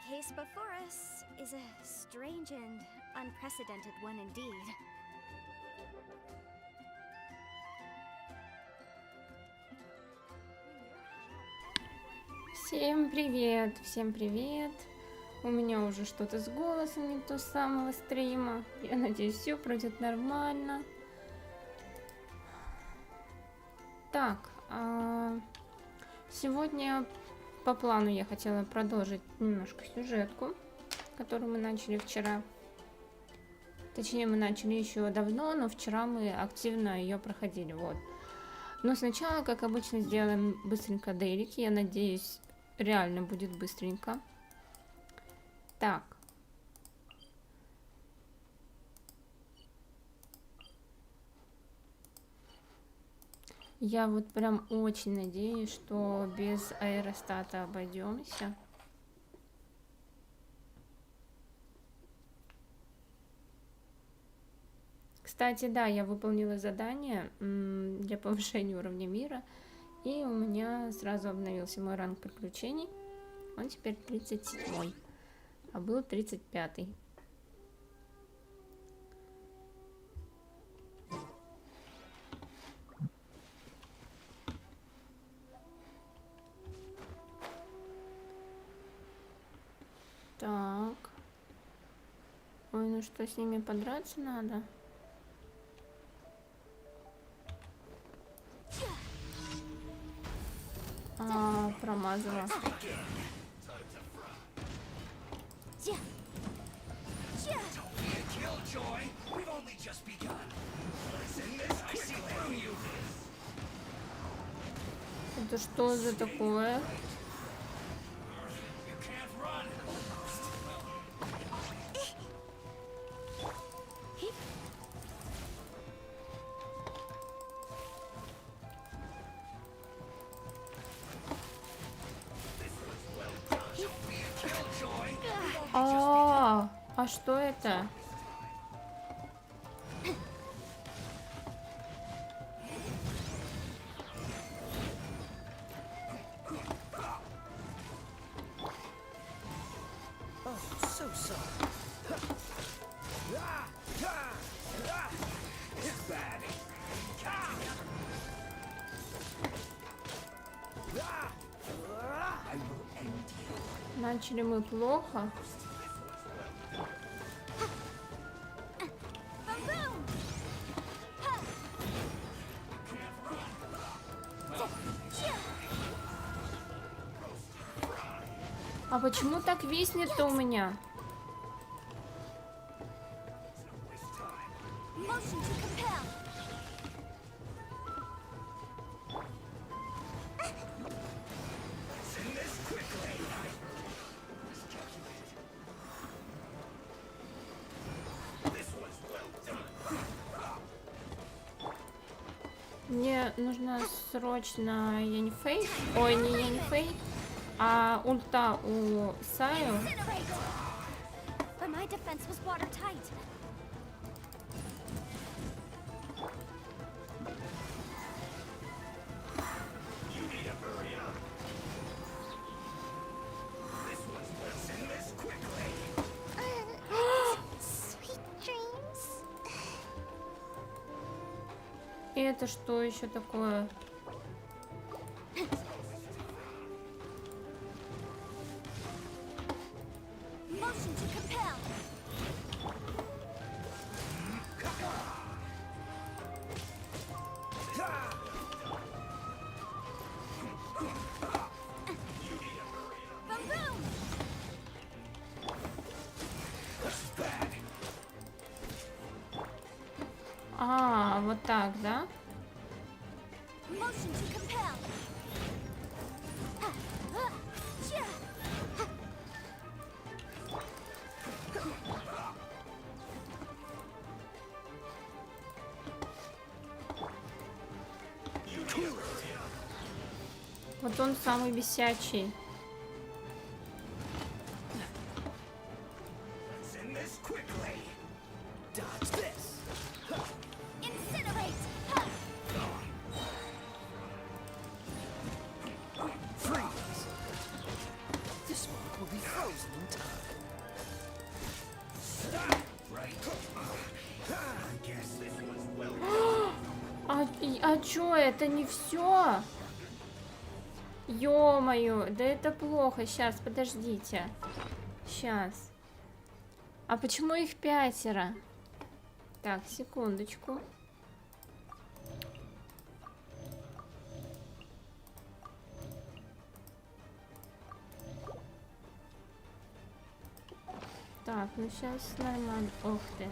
case before us is a strange and unprecedented one indeed. Всем привет, всем привет. У меня уже что-то с голосом не то с самого стрима. Я надеюсь, все пройдет нормально. Так, сегодня по плану я хотела продолжить немножко сюжетку, которую мы начали вчера. Точнее, мы начали еще давно, но вчера мы активно ее проходили. Вот. Но сначала, как обычно, сделаем быстренько дейлики. Я надеюсь, реально будет быстренько. Так. Я вот прям очень надеюсь, что без аэростата обойдемся. Кстати, да, я выполнила задание для повышения уровня мира, и у меня сразу обновился мой ранг приключений. Он теперь 37-й, а был 35-й. Так. Ой, ну что, с ними подраться надо? Промазала. Это что за такое? А что это? Начали мы плохо. А почему так виснет-то у меня? Мне нужно срочно Янифей. Ой, не Янифей, а ульта у Саю. И это что еще такое? Вот так, да? Вот он самый бесячий. This one will be frozen in time. А чё, это не все? Ё-моё, да это плохо. Сейчас, подождите. Сейчас. А почему их 5? Так, секундочку. Так, ну сейчас нормально. Ух ты.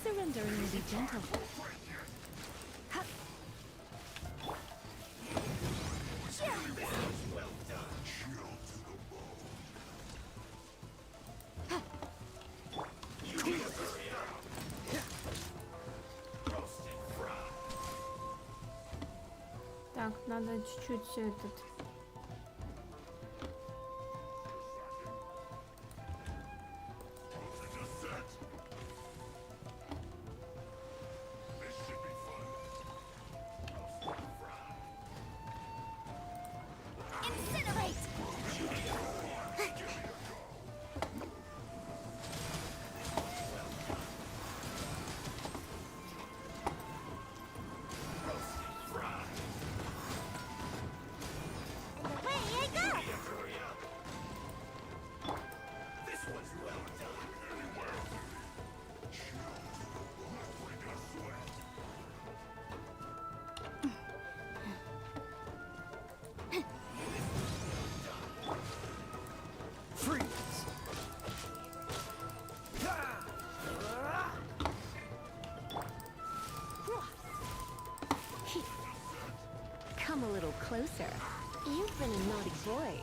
Surrendering will be gentle. Так, надо чуть-чуть все этот. Come a little closer. You've been a naughty boy.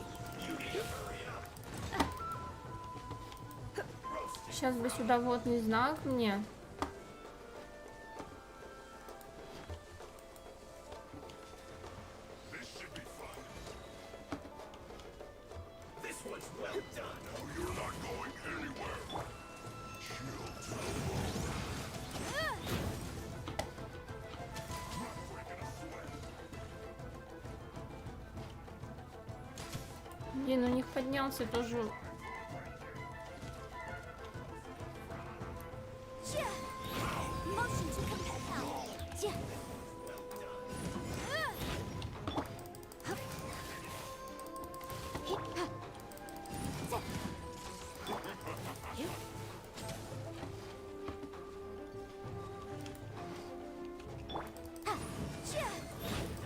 Сейчас бы сюда водный знак мне. Блин, у них поднялся тоже.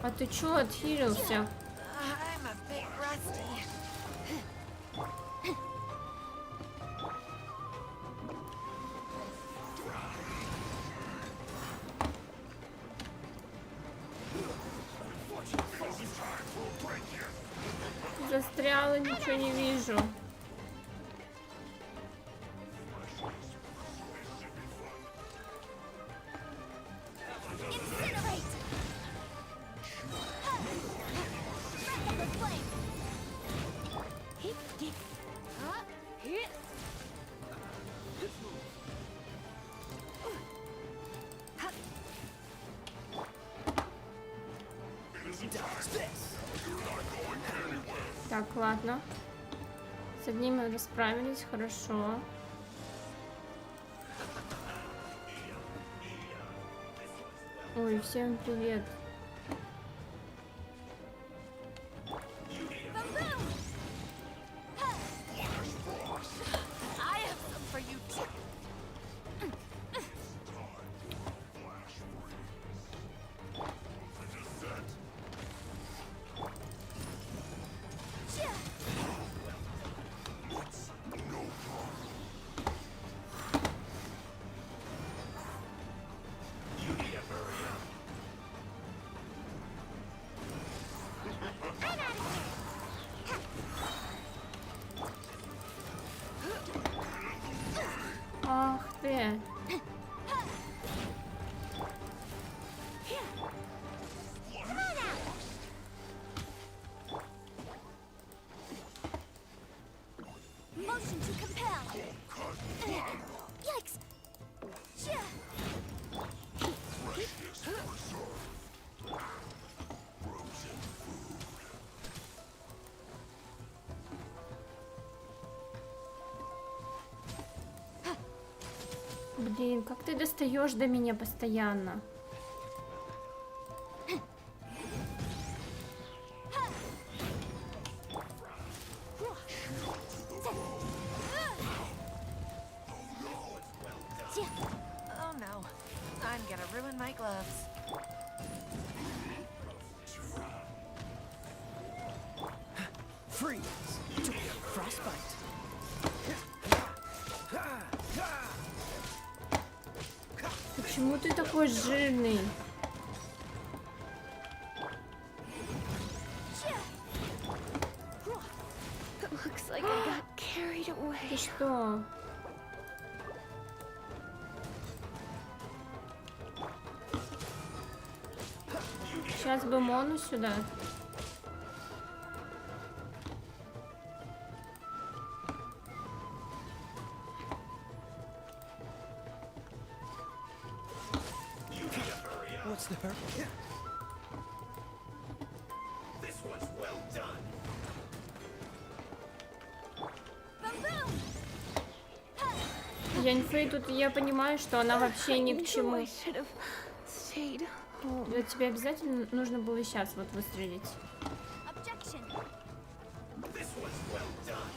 А ты чё отхилился? Застряла, ничего не вижу. Так, ладно. С одним мы расправились, хорошо. Ой, всем привет. Ах ты. Motion to compel. Yikes. Блин, как ты достаешь до меня постоянно? Oh no, I'm gonna ruin my gloves. Freeze! Frostbite. Почему ты такой жирный? Looks like I got carried away. Ты что? Сейчас бы Мону сюда. What's the hurry? This one's well done. Яньфэй тут, я понимаю, что она вообще ни к чему. I should have stayed home. Вот тебе обязательно нужно было сейчас вот выстрелить. Objection. This one's well done.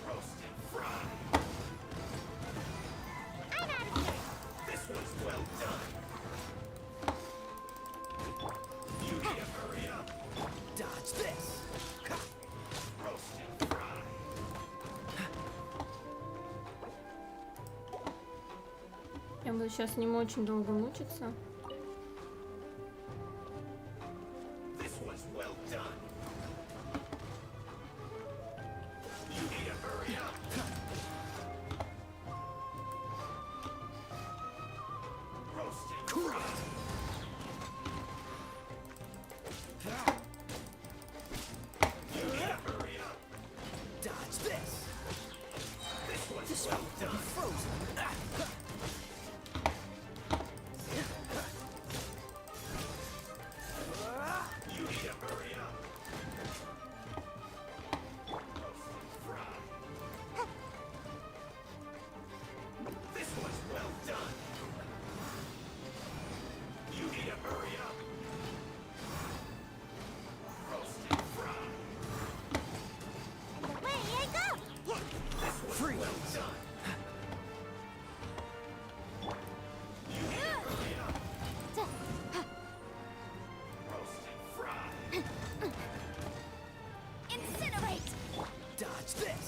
Roast and fry. I'm out of here. This one's well done. You need to hurry up. Dodge this. Roast and fry. Я буду сейчас с ним очень долго мучиться. This one's well done. You need to hurry up. Roast and fry. You need to hurry up. Dodge this. This one's well done. Frozen. You need to hurry up. Roast and fry. This one's well done. You need to hurry up. Roast and fry. Away I go. Yeah. This one's well done. You need to hurry up. Roast and fry. Incinerate. Dodge this.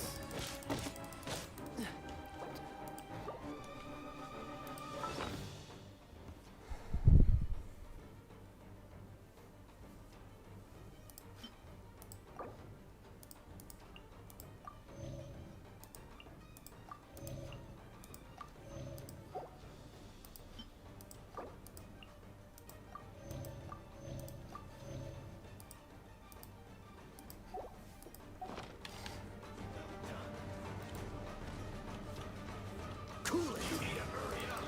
Cool it. You need to hurry up.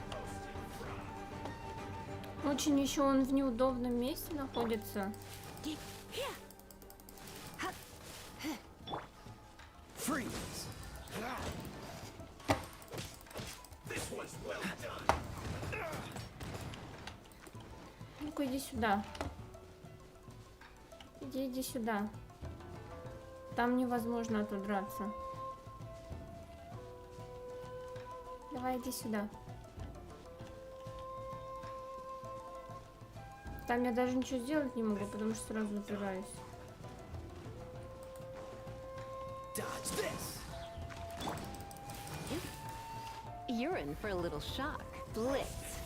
Roast and fry. Очень еще он в неудобном месте находится. Freeze. This one's well done. Ну-ка, иди сюда. Иди сюда. Там невозможно отудраться. Давай, иди сюда. Там я даже ничего сделать не могу, потому что сразу упираюсь. Dodge this. You're in for a little shock. Blitz.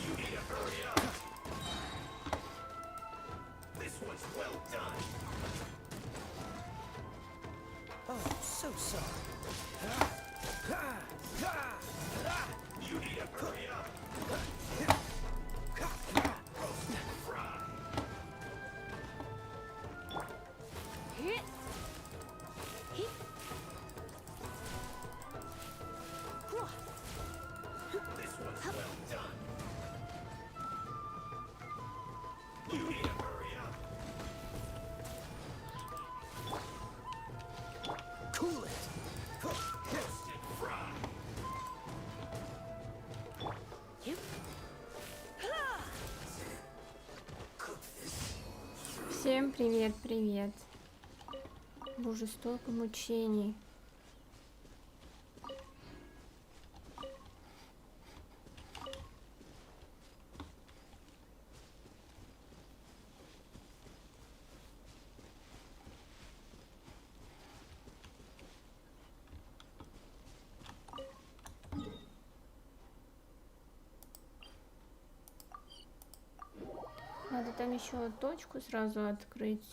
You need to hurry up. This one's well done. Oh, so sorry. You need to hurry up. Roast and fry. Cool it. Instant fry. Всем привет, привет. Боже, столько мучений. Надо там еще точку сразу открыть.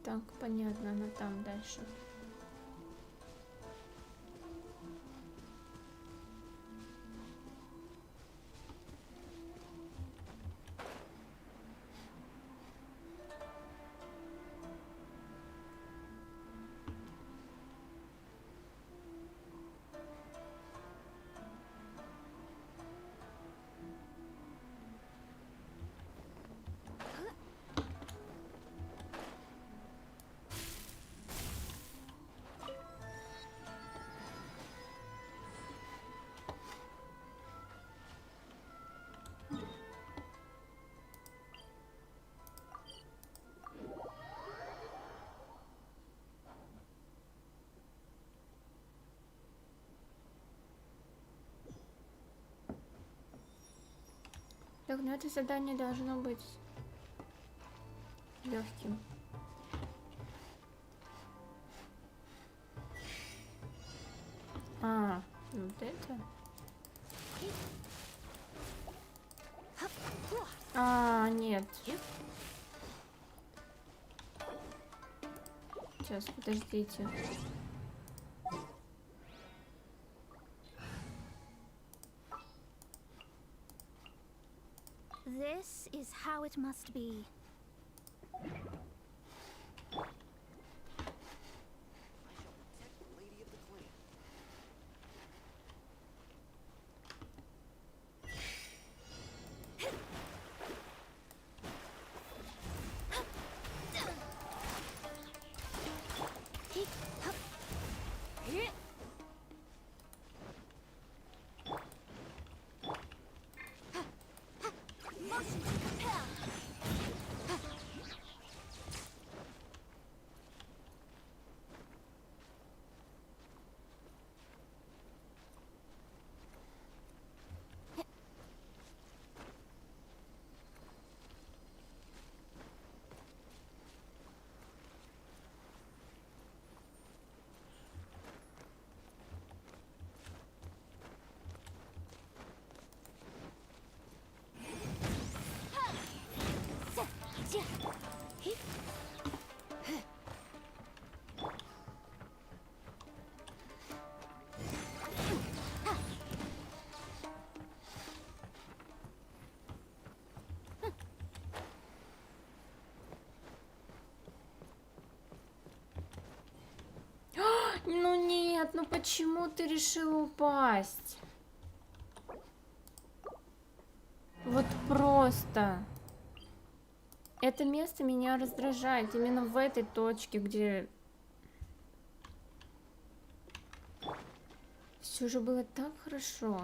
Так, понятно, она там дальше. Так, ну это задание должно быть легким. А, вот это? А, нет. Сейчас, подождите. This is how it must be. Lady of the clan. Ну нет, ну почему ты решила упасть? Вот просто. Это место меня раздражает именно в этой точке, где все же было так хорошо.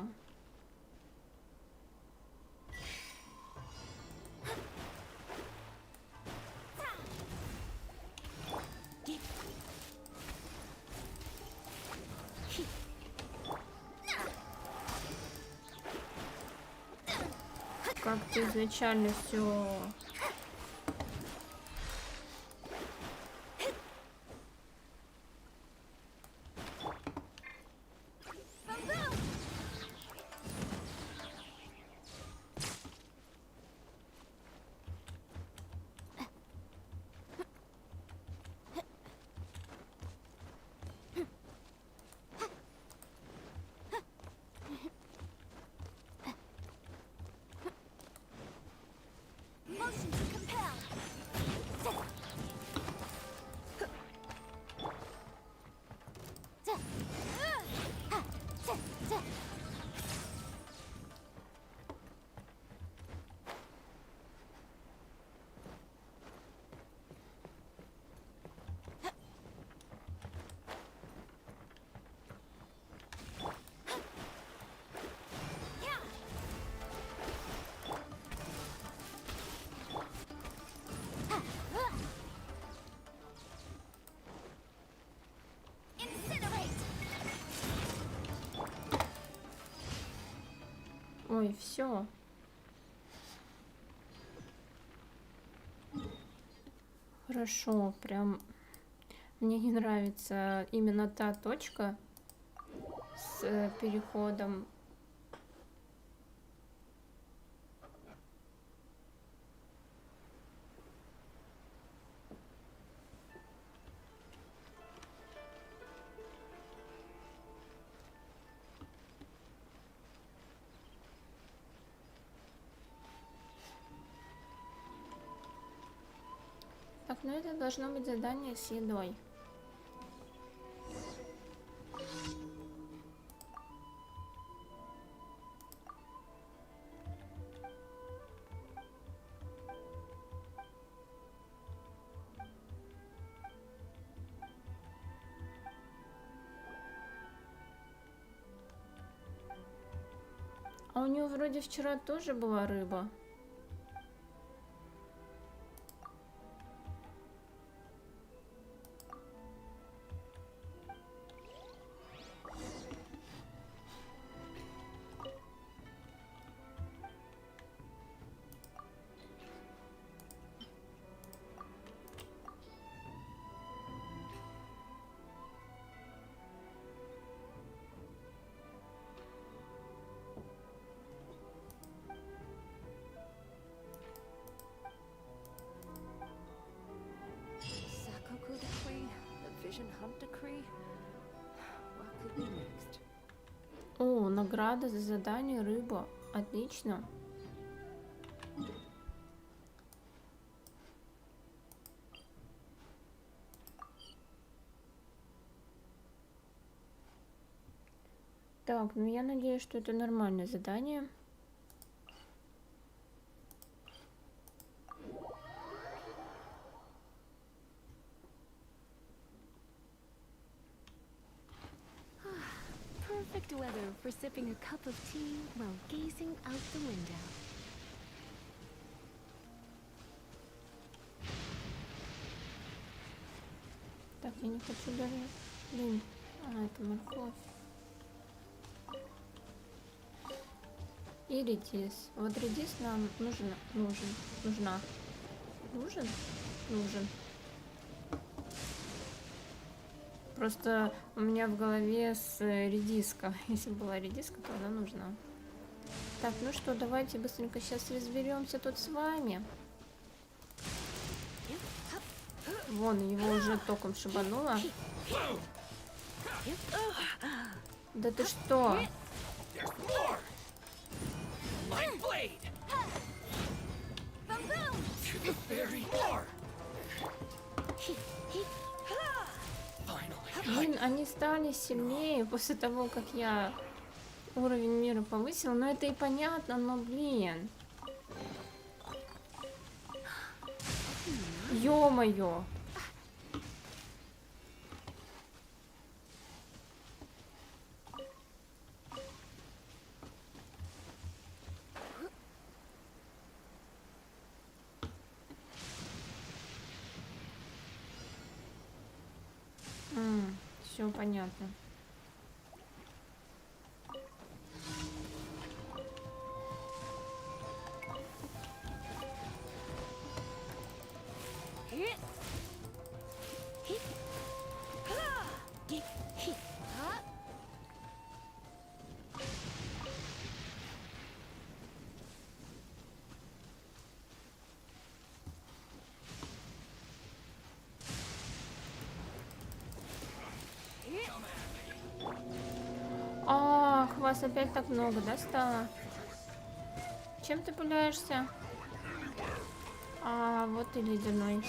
Как-то изначально все. Ой, все. Хорошо, прям мне не нравится именно та точка с переходом. Так, ну это должно быть задание с едой. А у него вроде вчера тоже была рыба. Sakoku decree, the vision hunt decree. What could be next? О, награда за задание рыба. Отлично. Так, ну я надеюсь, что это нормальное задание. Perfect weather for sipping a cup of tea while gazing out the window. Так, я не хочу даже... Блин, это морковь. И редис. Вот редис нам нужен. Просто у меня в голове с редиска. Если была редиска, то она нужна. Так, ну что, давайте быстренько сейчас разберемся тут с вами. Вон, его уже током шибануло. Да ты что? Блин, они стали сильнее после того, как я уровень мира повысил. Но это и понятно, но блин. Ё-моё. Все понятно. Ах, вас опять так много, да, стало? Чем ты пуляешься? А, вот и ледяной.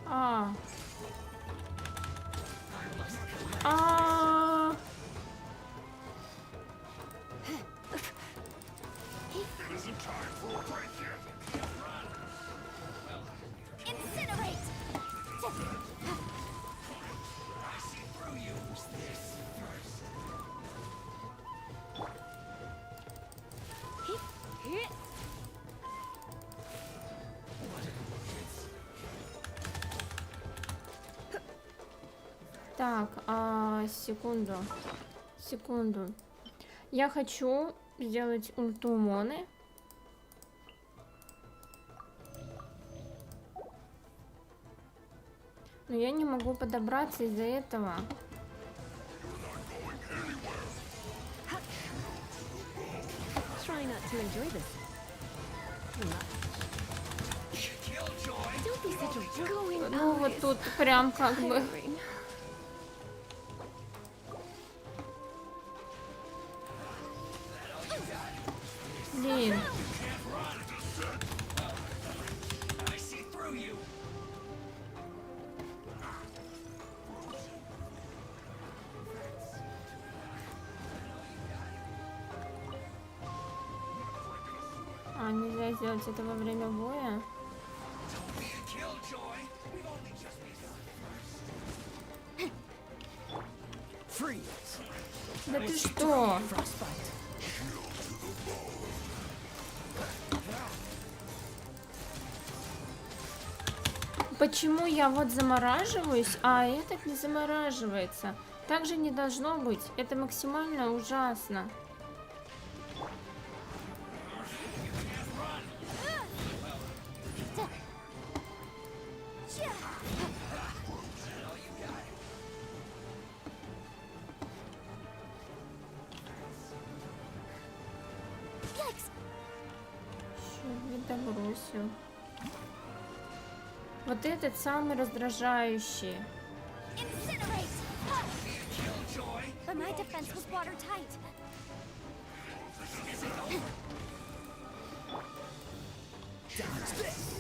А. А. Так, секунду. Секунду. Я хочу сделать ульту Моны. Но я не могу подобраться из-за этого. Try not to enjoy this. Don't be such a going Ну вот тут прям как бы... tiring. Блин. I see through you. Нельзя сделать это во время боя. Don't be a killjoy. We've only just begun. Freeze. Да ты что? Frostbite. Почему я вот замораживаюсь, а этот не замораживается? Так же не должно быть. Это максимально ужасно. Чё, бросил. Вот этот самый раздражающий. Incinerate! But my defense was watertight. Dodge this.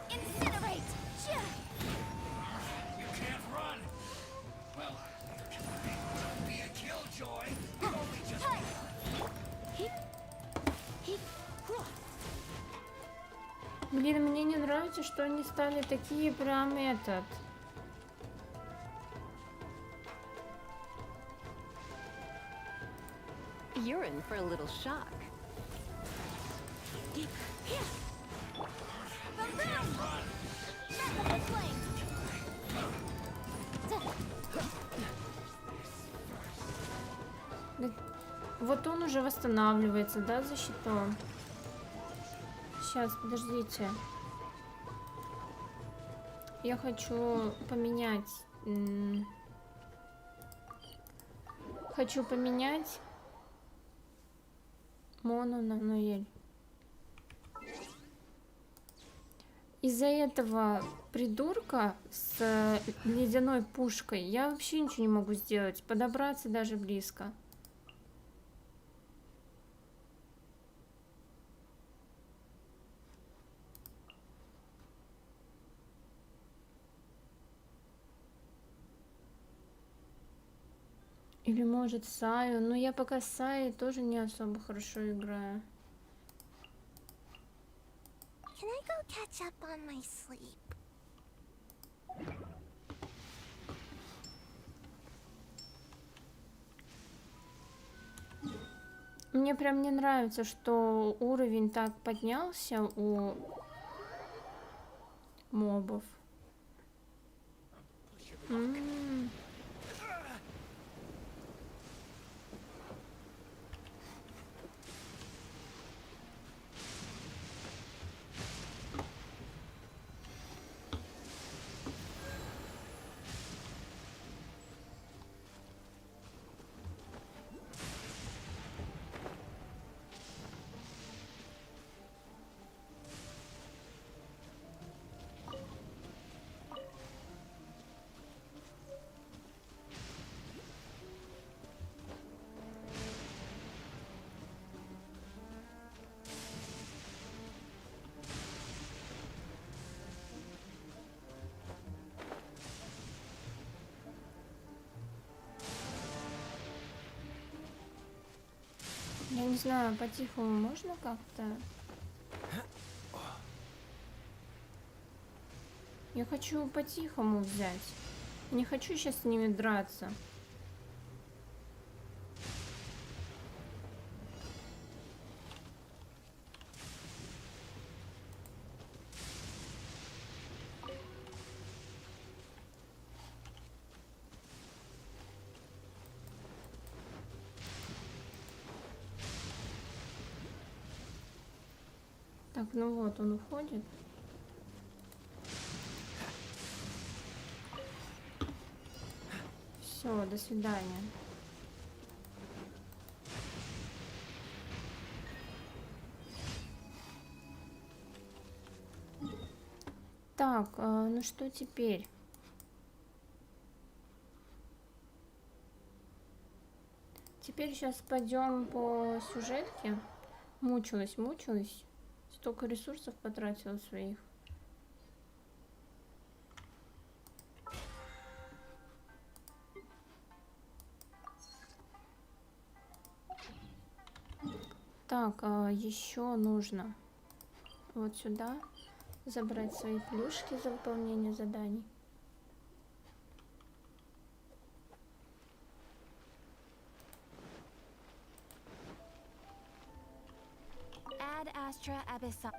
Incinerate! You can't run. Well, be a killjoy. We've only just begun. Блин, мне не нравится, что они стали такие прям этот. You're in for a little shock. Да, вот он уже восстанавливается, да, за щитом. Сейчас, подождите. Я хочу поменять. Хочу поменять Мону на Ноэль. Из-за этого придурка с ледяной пушкой я вообще ничего не могу сделать. Подобраться даже близко. Или может Саю. Но я пока с Саей тоже не особо хорошо играю. Can I go catch up on my sleep? Мне прям не нравится, что уровень так поднялся у мобов. Я не знаю, по-тихому можно как-то? Я хочу по-тихому взять. Не хочу сейчас с ними драться. Так, ну вот, он уходит. Все, до свидания. Так, ну что теперь? Теперь сейчас пойдем по сюжетке. Мучилась. Столько ресурсов потратила своих. Так, еще нужно вот сюда забрать свои плюшки за выполнение заданий. Ad Astra Abyssal.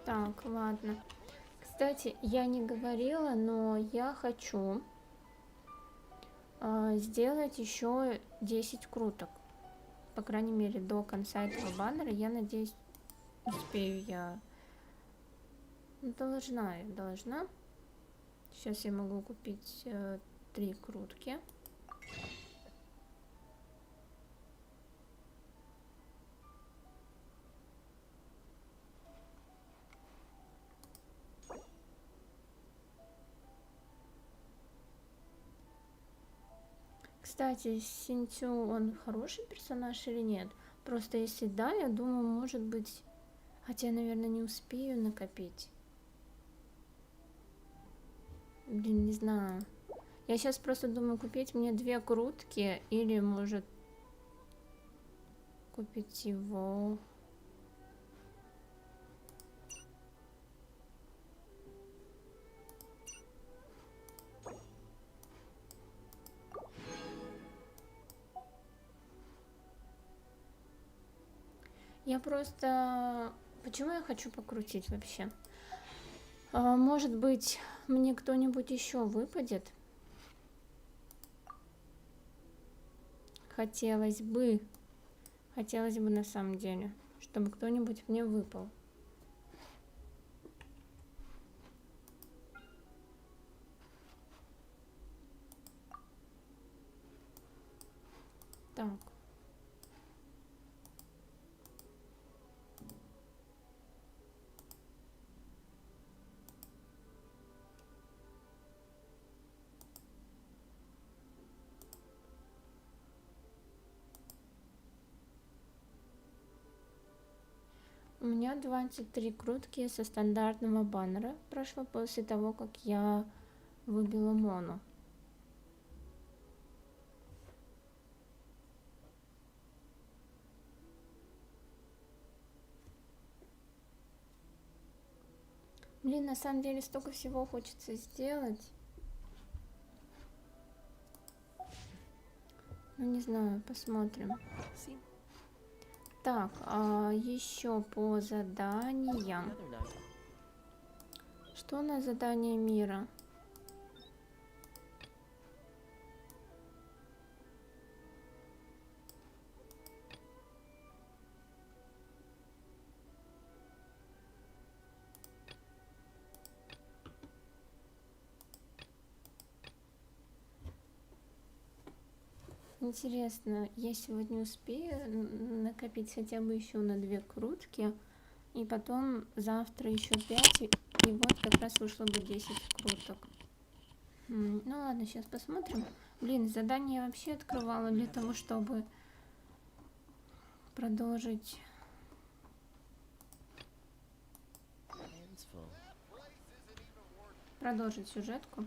Так, ладно. Кстати, я не говорила, но я хочу сделать еще 10 круток. По крайней мере, до конца этого баннера. Я надеюсь, успею я. Должна. Сейчас я могу купить 3 крутки. Кстати, Синтю, он хороший персонаж или нет? Просто если да, я думаю, может быть... Хотя, наверное, не успею накопить. Блин, не знаю. Я сейчас просто думаю купить мне 2 крутки или, может, купить его. Я просто... Почему я хочу покрутить вообще? Может быть, мне кто-нибудь еще выпадет? Хотелось бы на самом деле, чтобы кто-нибудь мне выпал. Так. У меня 23 крутки со стандартного баннера прошло после того, как я выбила мону. Блин, на самом деле столько всего хочется сделать. Ну, не знаю, посмотрим. Так, еще по заданиям. Что на задание мира? Интересно, я сегодня успею накопить хотя бы еще на 2 крутки, и потом завтра еще 5, и вот как раз вышло бы 10 круток. Ну ладно, сейчас посмотрим. Блин, задание я вообще открывала для того, чтобы продолжить продолжить сюжетку.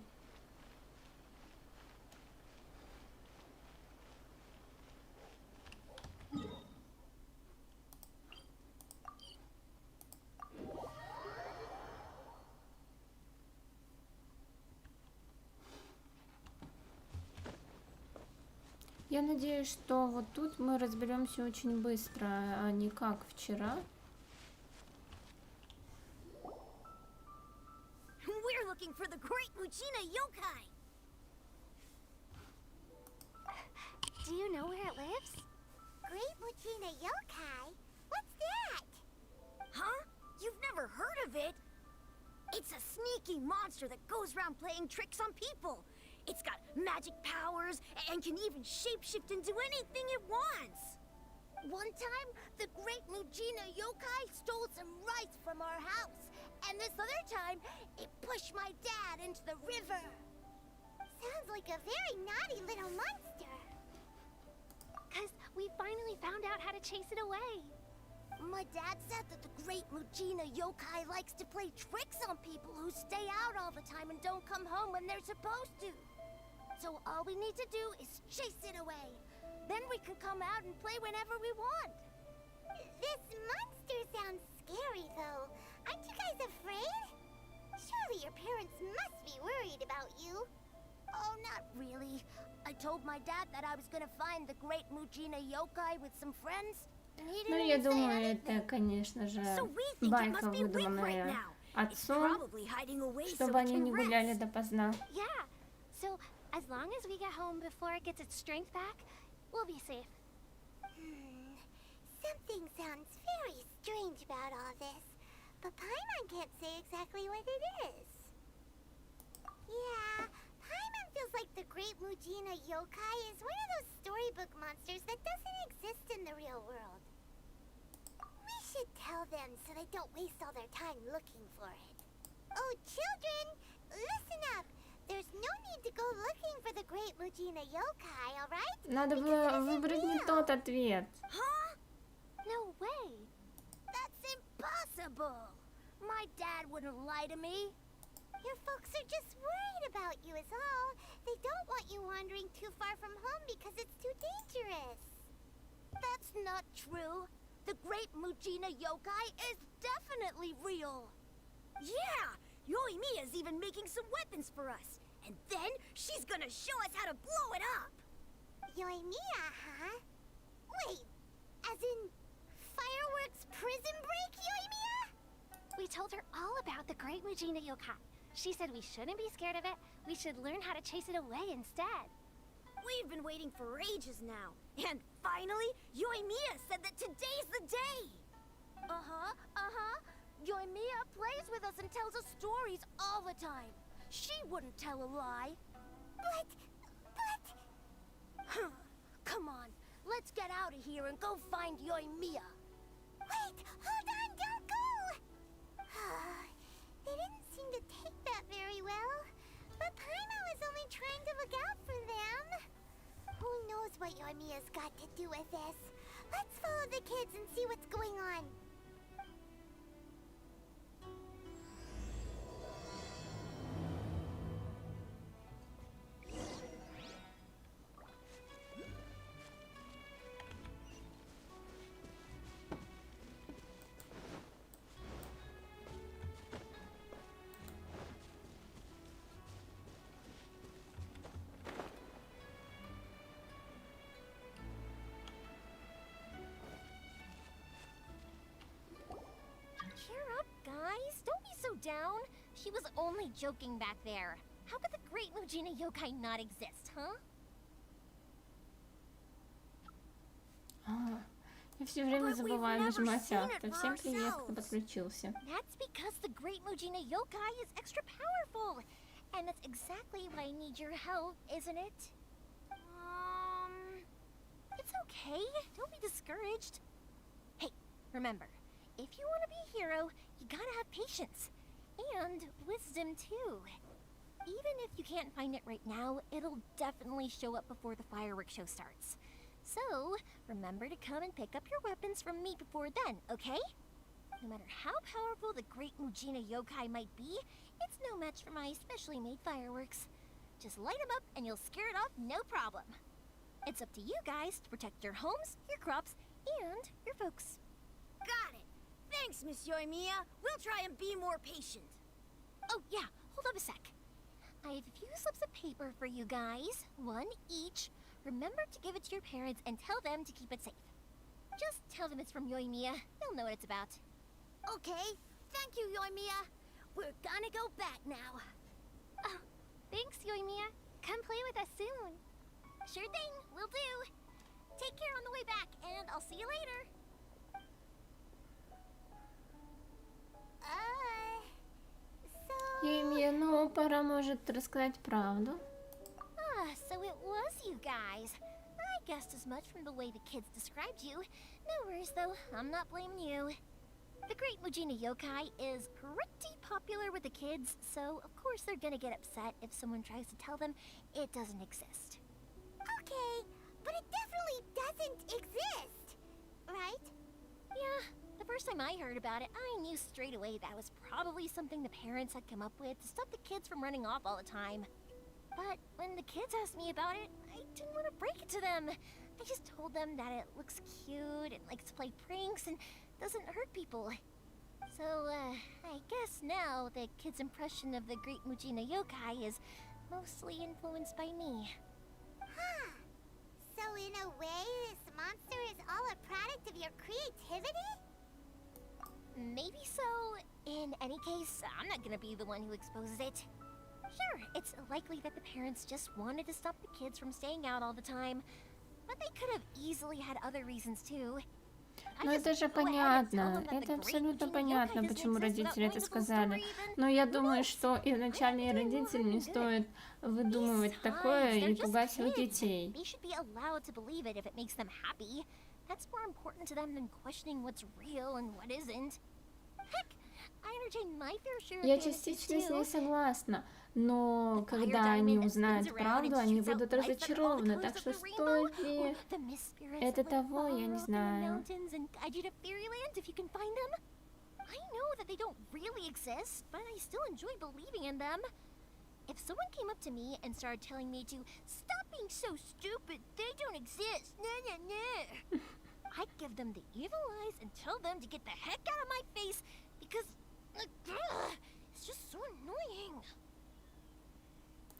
Я надеюсь, что вот тут мы разберемся очень быстро, а не как вчера. We're looking for the great Mujina yokai. Do you know where it lives? Great Mujina yokai? What's that? Huh? You've never heard of it? It's a sneaky monster that goes around playing tricks on people. It's got magic powers and can even shapeshift into anything it wants. One time, the great Mujina yokai stole some rice from our house. And this other time, it pushed my dad into the river. Sounds like a very naughty little monster. 'Cause we finally found out how to chase it away. My dad said that the great Mujina yokai likes to play tricks on people who stay out all the time and don't come home when they're supposed to. So all we need to do is chase it away. Then we can come out and play whenever we want. This monster sounds scary, though. Aren't you guys afraid? Surely your parents must be worried about you. Oh, not really. I told my dad that I was gonna find the great Mujina yokai with some friends. Ну, я думаю, это, конечно же, байка, выдуманная отцом, чтобы они не гуляли допоздна. Yeah. So, as long as we get home before it gets its strength back, we'll be safe. Something sounds very strange about all this, but Paimon can't say exactly what it is. Yeah, Paimon feels like the great Mujina yokai is one of those storybook monsters that doesn't exist in the real world. We should tell them so they don't waste all their time looking for it. Oh, children, listen up. There's no need to go looking for the great Mujina yokai, alright? Надо было выбрать не тот ответ. Huh? No way. That's impossible. My dad wouldn't lie to me. Your folks are just worried about you is all. They don't want you wandering too far from home because it's too dangerous. That's not true. The great Mujina yokai is definitely real. Yeah! Yoimiya's even making some weapons for us. And then she's gonna show us how to blow it up. Yoimiya, huh? Wait, as in fireworks prison break, Yoimiya? We told her all about the great Mujina yokai. She said we shouldn't be scared of it. We should learn how to chase it away instead. We've been waiting for ages now. And finally, Yoimiya said that today's the day. Yoimiya plays with us and tells us stories all the time. She wouldn't tell a lie. But... Come on, let's get out of here and go find Yoimiya. Wait, hold on, don't go! They didn't seem to take that very well. But Paimon was only trying to look out for them. Who knows what Yoimiya's got to do with this? Let's follow the kids and see what's going on. Cheer up, guys. Don't be so down. She was only joking back there. How could the great Mujina yokai not exist, huh? Я все время забываю нажимать авто. Всем привет, кто подключился. That's because the great Mujina yokai is extra powerful. And that's exactly why I need your help, isn't it? It's okay. Don't be discouraged. Hey, remember, if you want to be a hero, you gotta have patience. And wisdom, too. Even if you can't find it right now, it'll definitely show up before the fireworks show starts. So, remember to come and pick up your weapons from me before then, okay? No matter how powerful the great Mujina yokai might be, it's no match for my specially made fireworks. Just light them up and you'll scare it off no problem. It's up to you guys to protect your homes, your crops, and your folks. Got it. Thanks, Miss Yoimiya. We'll try and be more patient. Oh yeah, hold up a sec. I have a few slips of paper for you guys, one each. Remember to give it to your parents and tell them to keep it safe. Just tell them it's from Yoimiya. They'll know what it's about. Okay. Thank you, Yoimiya. We're gonna go back now. Oh, thanks, Yoimiya. Come play with us soon. Sure thing, will do. Take care on the way back, and I'll see you later. So... Юймия, ну, пора, может, рассказать правду. So it was you guys. I guessed as much from the way the kids described you. No worries, though. I'm not blaming you. The Great Mujina Yokai is pretty popular with the kids, so of course they're gonna get upset if someone tries to tell them it doesn't exist. Okay, but it definitely doesn't exist, right? Yeah, the first time I heard about it, I knew straight away that was probably something the parents had come up with to stop the kids from running off all the time. But when the kids asked me about it, I didn't want to break it to them. I just told them that it looks cute and likes to play pranks and doesn't hurt people. So, I guess now the kids' impression of the Great Mujina Yokai is mostly influenced by me. Huh. So in a way, this monster is all a product of your creativity? Maybe so. In any case, I'm not gonna be the one who exposes it. Sure, it's likely that the parents just wanted to stop the kids from staying out all the time. But they could have easily had other reasons too. Ну это же понятно, это абсолютно понятно, почему родители это сказали. Но я думаю, что и вначале и родителям не стоит выдумывать такое и пугать своих детей. They should be allowed to believe it if it makes them happy. That's more important to them than questioning what's real and what isn't. Heck, I entertain my fair share of Я fantasies частично с ней too. согласна, но когда они узнают правду, они будут разочарованы, так что стоит ли это того, я не знаю. I know that they don't really exist, but I still enjoy believing in them. If someone came up to me and started telling me to stop being so stupid, they don't exist, I'd give them the evil eyes and tell them to get the heck out of my face because it's just so annoying.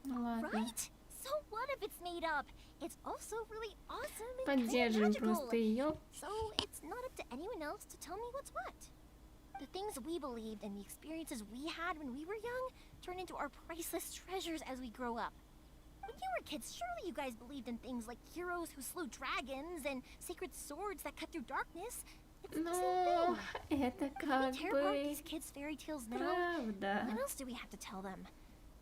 Ну ладно. Right? So what if it's made up? It's also really awesome and Поддержим magical. просто ее. So it's not up to anyone else to tell me what's what. The things we believed and the experiences we had when we were young turn into our priceless treasures as we grow up. When you were kids, surely you guys believed in things like heroes who slew dragons and sacred swords that cut through darkness. It's the Но same thing. это If we как tear apart бы these kids' fairy tales now, правда. what else do we have to tell them?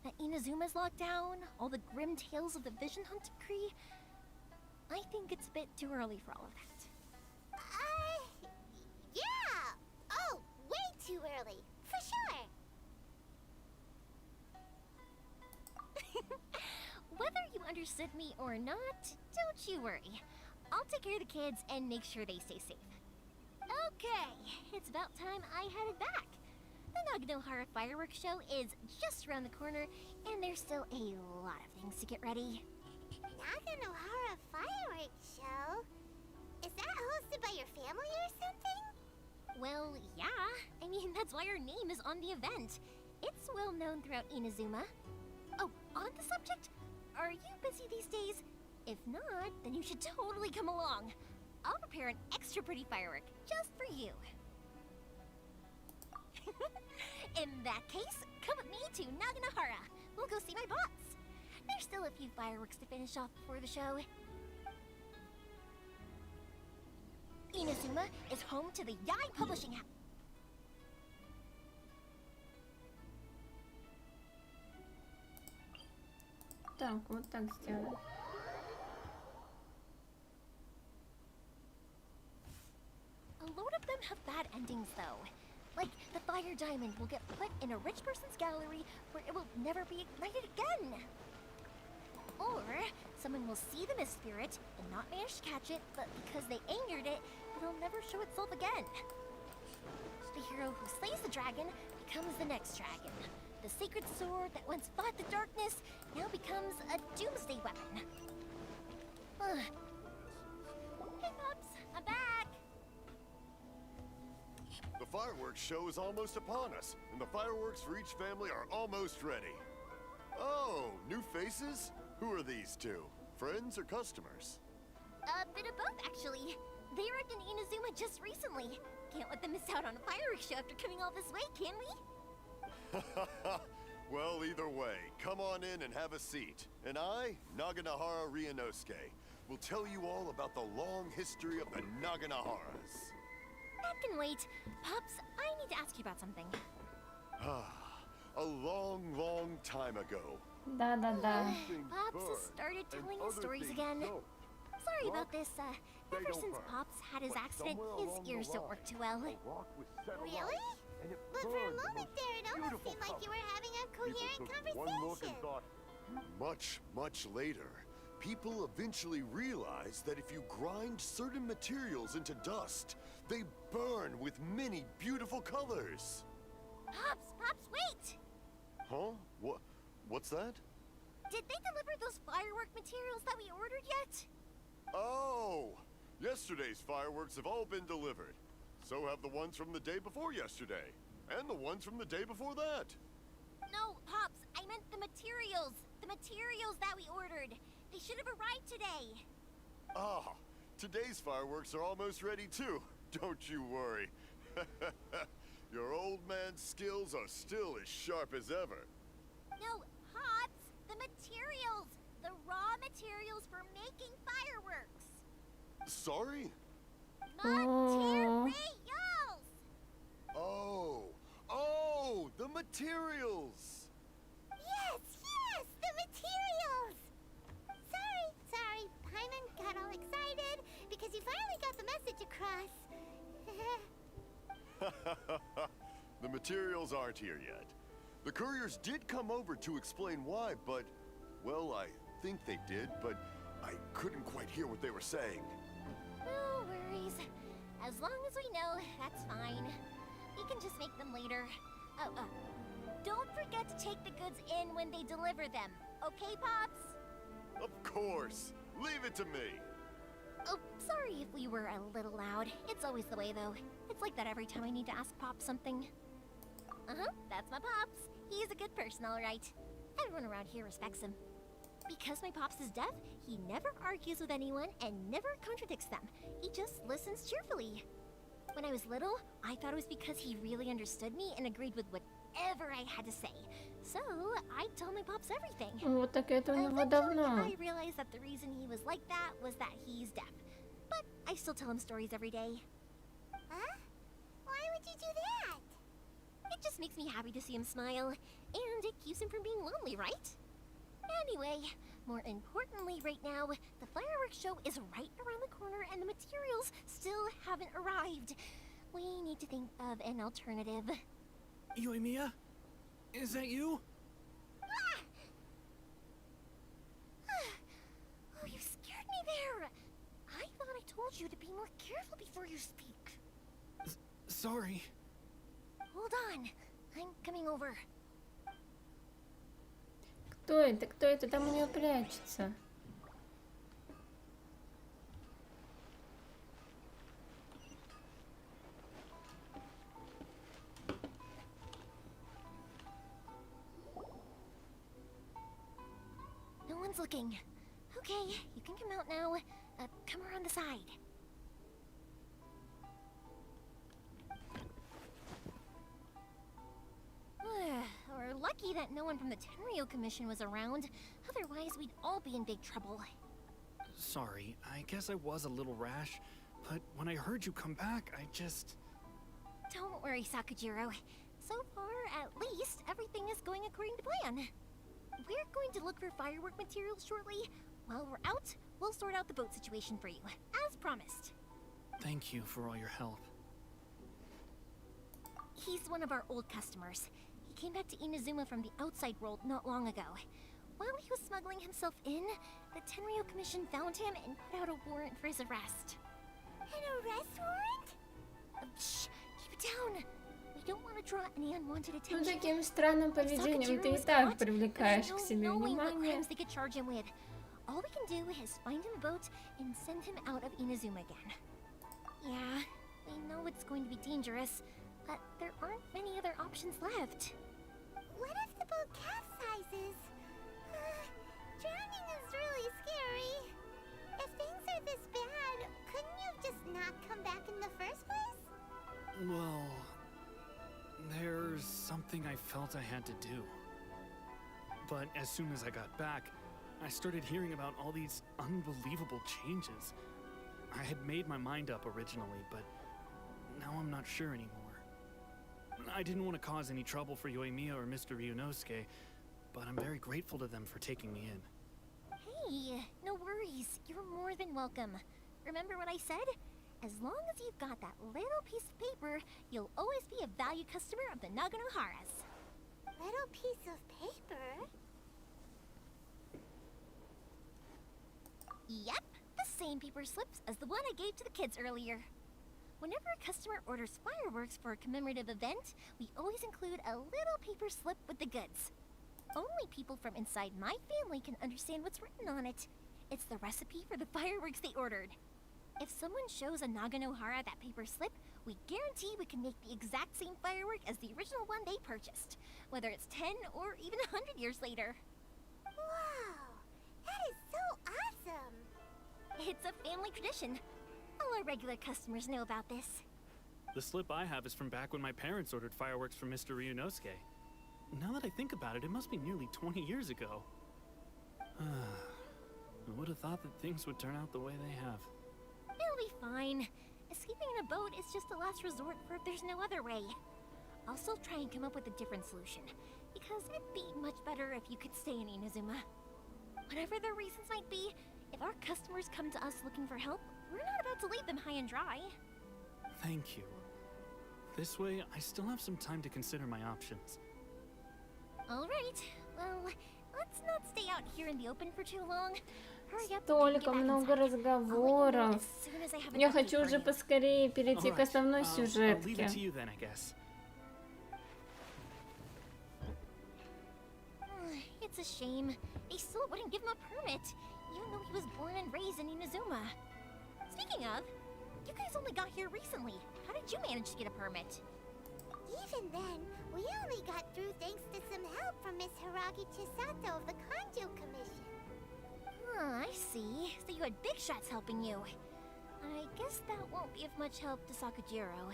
That Inazuma's locked down? All the grim tales of the Vision Hunt decree? I think it's a bit too early for all of that. Yeah! Oh, way too early, for sure. Whether you understood me or not, don't you worry. I'll take care of the kids and make sure they stay safe. Okay, it's about time I headed back. The Naganohara fireworks show is just around the corner, and there's still a lot of things to get ready. Naganohara fireworks show? Is that hosted by your family or something? Well, yeah. I mean, that's why our name is on the event. It's well known throughout Inazuma. Oh, on the subject, are you busy these days? If not, then you should totally come along. I'll prepare an extra pretty firework just for you. In that case, come with me to Naganohara. We'll go see my boss. There's still a few fireworks to finish off before the show. Inazuma is home to the Yai Publishing House. Так, вот так сделаем. A load of them have bad endings, though. Like, the fire diamond will get put in a rich person's gallery where it will never be ignited again. Or, someone will see the mist spirit and not manage to catch it, but because they angered it, it'll never show itself again. the hero who slays the dragon becomes the next dragon. The sacred sword that once fought the darkness now becomes a doomsday weapon. Ugh. Hey, Pops, I'm back. The fireworks show is almost upon us, and the fireworks for each family are almost ready. Oh, new faces? Who are these two? Friends or customers? A bit of both, actually. They arrived in Inazuma just recently. Can't let them miss out on a fireworks show after coming all this way, can we? Well, either way, come on in and have a seat. And I, Naganahara Ryunosuke, will tell you all about the long history of the Naganaharas. That can wait. Pops, I need to ask you about something. A long, long time ago. Да-да-да. Pops has started telling us stories again. Sorry about this. Ever since Pops had his accident, his ears don't work too well. Really? But for a moment there, it almost seemed like you were having a coherent conversation. Much, much later, people eventually realized that if you grind certain materials into dust, they burn with many beautiful colors. Pops, wait! Huh? What's that? Did they deliver those firework materials that we ordered yet? Oh! Yesterday's fireworks have all been delivered. So have the ones from the day before yesterday. And the ones from the day before that. No, Pops, I meant the materials. The materials that we ordered. They should have arrived today. Ah, today's fireworks are almost ready too. Don't you worry. Your old man's skills are still as sharp as ever. No, Pops, the materials. The raw materials for making fireworks. Sorry? Materials! Oh, the materials! Yes, the materials! Sorry, Paimon got all excited because you finally got the message across. The materials aren't here yet. The couriers did come over to explain why, but, well, I think they did, but I couldn't quite hear what they were saying. No worries. As long as we know, that's fine. We can just make them later. Don't forget to take the goods in when they deliver them. Okay, Pops? Of course. Leave it to me. Oh, sorry if we were a little loud. It's always the way, though. It's like that every time I need to ask Pops something. That's my Pops. He's a good person, all right. Everyone around here respects him. Because my Pops is deaf, he never argues with anyone and never contradicts them. He just listens cheerfully. When I was little, I thought it was because he really understood me and agreed with whatever I had to say. So, I'd tell my Pops everything. Вот так это у него Eventually, давно. I realized that the reason he was like that was that he's deaf. But I still tell him stories every day. Huh? Why would you do that? It just makes me happy to see him smile, and it keeps him from being lonely, right? Anyway, more importantly right now, the fireworks show is right around the corner and the materials still haven't arrived. We need to think of an alternative. Yoimiya? Is that you? Oh, you scared me there! I thought I told you to be more careful before you speak. Sorry. Hold on, I'm coming over. Кто это? Кто это там у нее прячется? No one's looking. Okay, you can come out now. Come around the side. We're lucky that no one from the Tenryo Commission was around. Otherwise, we'd all be in big trouble. Sorry, I guess I was a little rash, but when I heard you come back, I just... Don't worry, Sakujiro. So far, at least, everything is going according to plan. We're going to look for firework materials shortly. While we're out, we'll sort out the boat situation for you, as promised. Thank you for all your help. He's one of our old customers. He came back to Inazuma from the outside world not long ago. While he was smuggling himself in, the Tenryo Commission found him and put out a warrant for his arrest. An arrest warrant? Shh! Keep it down! want to draw any unwanted Ну, attention. таким странным поведением ты и так привлекаешь к себе внимание. They could charge him with. All we can do is find him a boat and send him out of Inazuma again. Yeah, we know it's going to be dangerous, but there aren't many other options left. What if the boat capsizes? Drowning is really scary. If things are this bad, couldn't you have just not come back in the first place? Well, there's something I felt I had to do. But as soon as I got back, I started hearing about all these unbelievable changes. I had made my mind up originally, but now I'm not sure anymore. I didn't want to cause any trouble for Yoimiya or Mr. Ryunosuke, but I'm very grateful to them for taking me in. Hey, no worries. You're more than welcome. Remember what I said? As long as you've got that little piece of paper, you'll always be a valued customer of the Naganoharas. Little piece of paper? Yep, the same paper slips as the one I gave to the kids earlier. Whenever a customer orders fireworks for a commemorative event, we always include a little paper slip with the goods. Only people from inside my family can understand what's written on it. It's the recipe for the fireworks they ordered. If someone shows a Naganohara that paper slip, we guarantee we can make the exact same firework as the original one they purchased, whether it's 10 or even 100 years later. Wow, that is so awesome. It's a family tradition. All our regular customers know about this. The slip I have is from back when my parents ordered fireworks from Mr. Ryunosuke. Now that I think about it, it must be nearly 20 years ago. I would have thought that things would turn out the way they have. It'll be fine. Escaping in a boat is just a last resort for if there's no other way. I'll still try and come up with a different solution, because it'd be much better if you could stay in Inazuma. Whatever their reasons might be, if our customers come to us looking for help, we're not about to leave them high and dry. Thank you. This way, I still have some time to consider my options. All right. Well, let's not stay out here in the open for too long. Hurry up and Столько get back много inside. I'll let you know разговоров. as soon as I have Я enough хочу food уже for you. поскорее перейти к Alright, основной I'll leave сюжетке. it to you then, I guess. It's a shame. They still wouldn't give him a permit, even though he was born and raised in Inazuma. Speaking of, you guys only got here recently. How did you manage to get a permit? Even then, we only got through thanks to some help from Miss Hiragi Chisato of the Kanjo Commission. I see. So you had big shots helping you. I guess that won't be of much help to Sakujiro.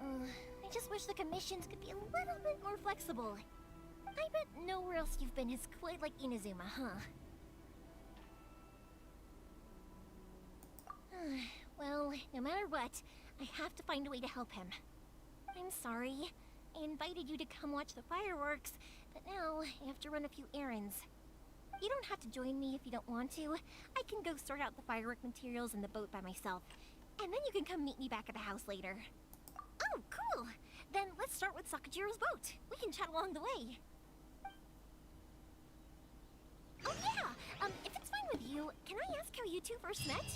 I just wish the commissions could be a little bit more flexible. I bet nowhere else you've been is quite like Inazuma, huh? Well, no matter what, I have to find a way to help him. I'm sorry. I invited you to come watch the fireworks, but now I have to run a few errands. You don't have to join me if you don't want to. I can go sort out the firework materials in the boat by myself. And then you can come meet me back at the house later. Oh, cool! Then let's start with Sakujiro's boat. We can chat along the way. Oh yeah! If it's fine with you, can I ask how you two first met?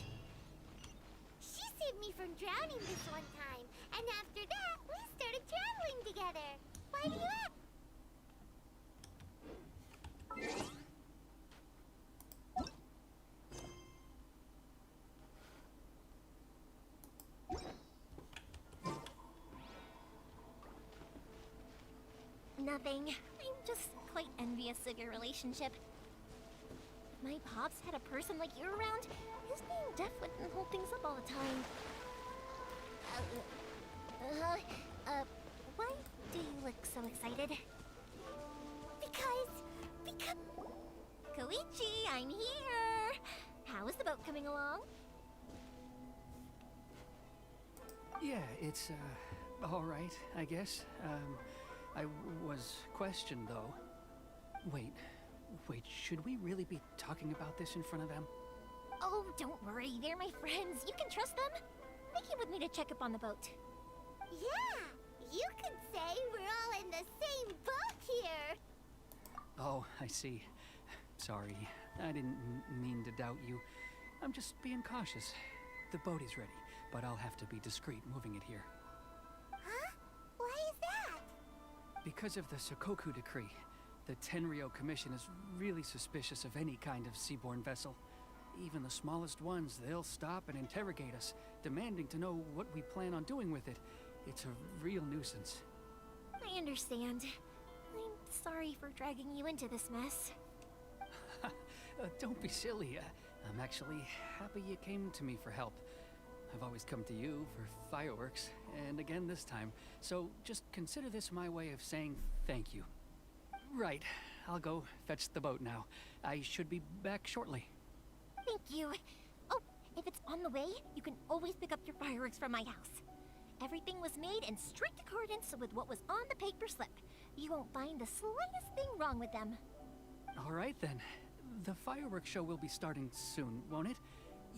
She saved me from drowning this one time, and after that, we started traveling together. Why do you ask? Nothing. I'm just quite envious of your relationship. If my pops had a person like you around, his being deaf wouldn't hold things up all the time. Why do you look so excited? Because... Koichi, I'm here! How is the boat coming along? Yeah, it's, all right, I guess. I was questioned, though. Wait, should we really be talking about this in front of them? Oh, don't worry, they're my friends. You can trust them. They came with me to check up on the boat. Yeah, you could say we're all in the same boat here. Oh, I see. Sorry, I didn't mean to doubt you. I'm just being cautious. The boat is ready, but I'll have to be discreet moving it here. Huh? Why is that? Because of the Sokoku decree, the Tenryo Commission is really suspicious of any kind of seaborne vessel. Even the smallest ones, they'll stop and interrogate us, demanding to know what we plan on doing with it. It's a real nuisance. I understand. I'm sorry for dragging you into this mess. Don't be silly. I'm actually happy you came to me for help. I've always come to you for fireworks, and again this time. So just consider this my way of saying thank you. Right, I'll go fetch the boat now. I should be back shortly. Thank you. Oh, if it's on the way, you can always pick up your fireworks from my house. Everything was made in strict accordance with what was on the paper slip. You won't find the slightest thing wrong with them. All right then. The fireworks show will be starting soon, won't it?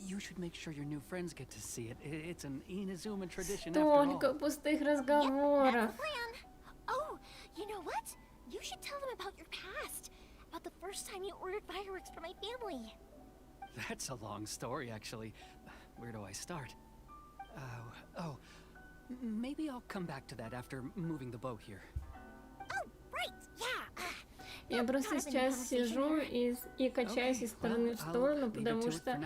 You should make sure your new friends get to see it. It's an Inazuma tradition after all. Столько пустых Yep, разговоров. that's the plan. Oh, you know what? You should tell them about your past. About the first time you ordered fireworks for my family. That's a long story, actually. Where do I start? Maybe I'll come back to that after moving the boat here. Oh, right, yeah. Я просто сейчас сижу и качаюсь из стороны в сторону, потому что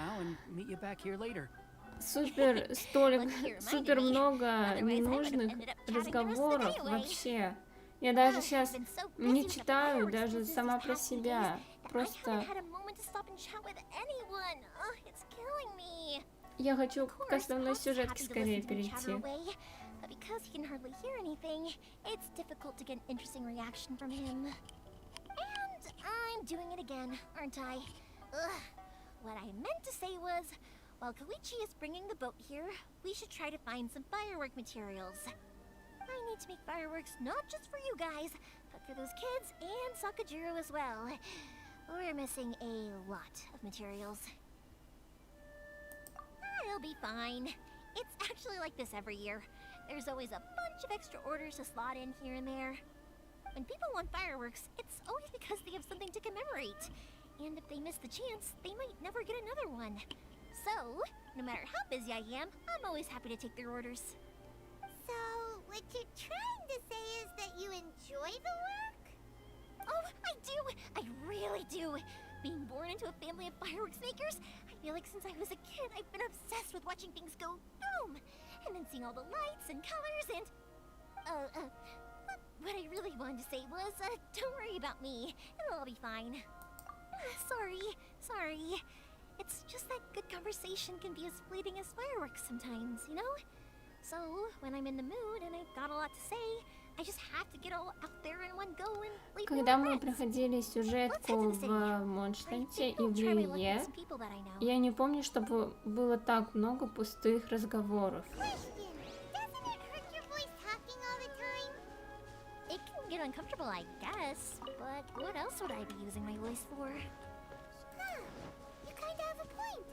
супер много ненужных разговоров вообще. Я даже сейчас не читаю, даже сама про себя. Просто я хочу к основной сюжетке скорее перейти. Because he can hardly hear anything, it's difficult to get an interesting reaction from him. And I'm doing it again, aren't I? Ugh. What I meant to say was, while Koichi is bringing the boat here, we should try to find some firework materials. I need to make fireworks not just for you guys, but for those kids and Sakajiro as well. We're missing a lot of materials. I'll be fine. It's actually like this every year. There's always a bunch of extra orders to slot in here and there. When people want fireworks, it's always because they have something to commemorate. And if they miss the chance, they might never get another one. So, no matter how busy I am, I'm always happy to take their orders. So, what you're trying to say is that you enjoy the work? Oh, I do! I really do! Being born into a family of fireworks makers, I feel like since I was a kid, I've been obsessed with watching things go boom! And then seeing all the lights and colors and... What I really wanted to say was, don't worry about me. It'll all be fine. Sorry. It's just that good conversation can be as fleeting as fireworks sometimes, you know? So, when I'm in the mood and I've got a lot to say, I just have to get all out there in one go and leave Когда мы проходили сюжетку в Монштадте и в Лие, я не помню, чтобы было так много пустых разговоров. It can get uncomfortable, I guess, but what else would I be using my voice for? Huh, you kinda have a point.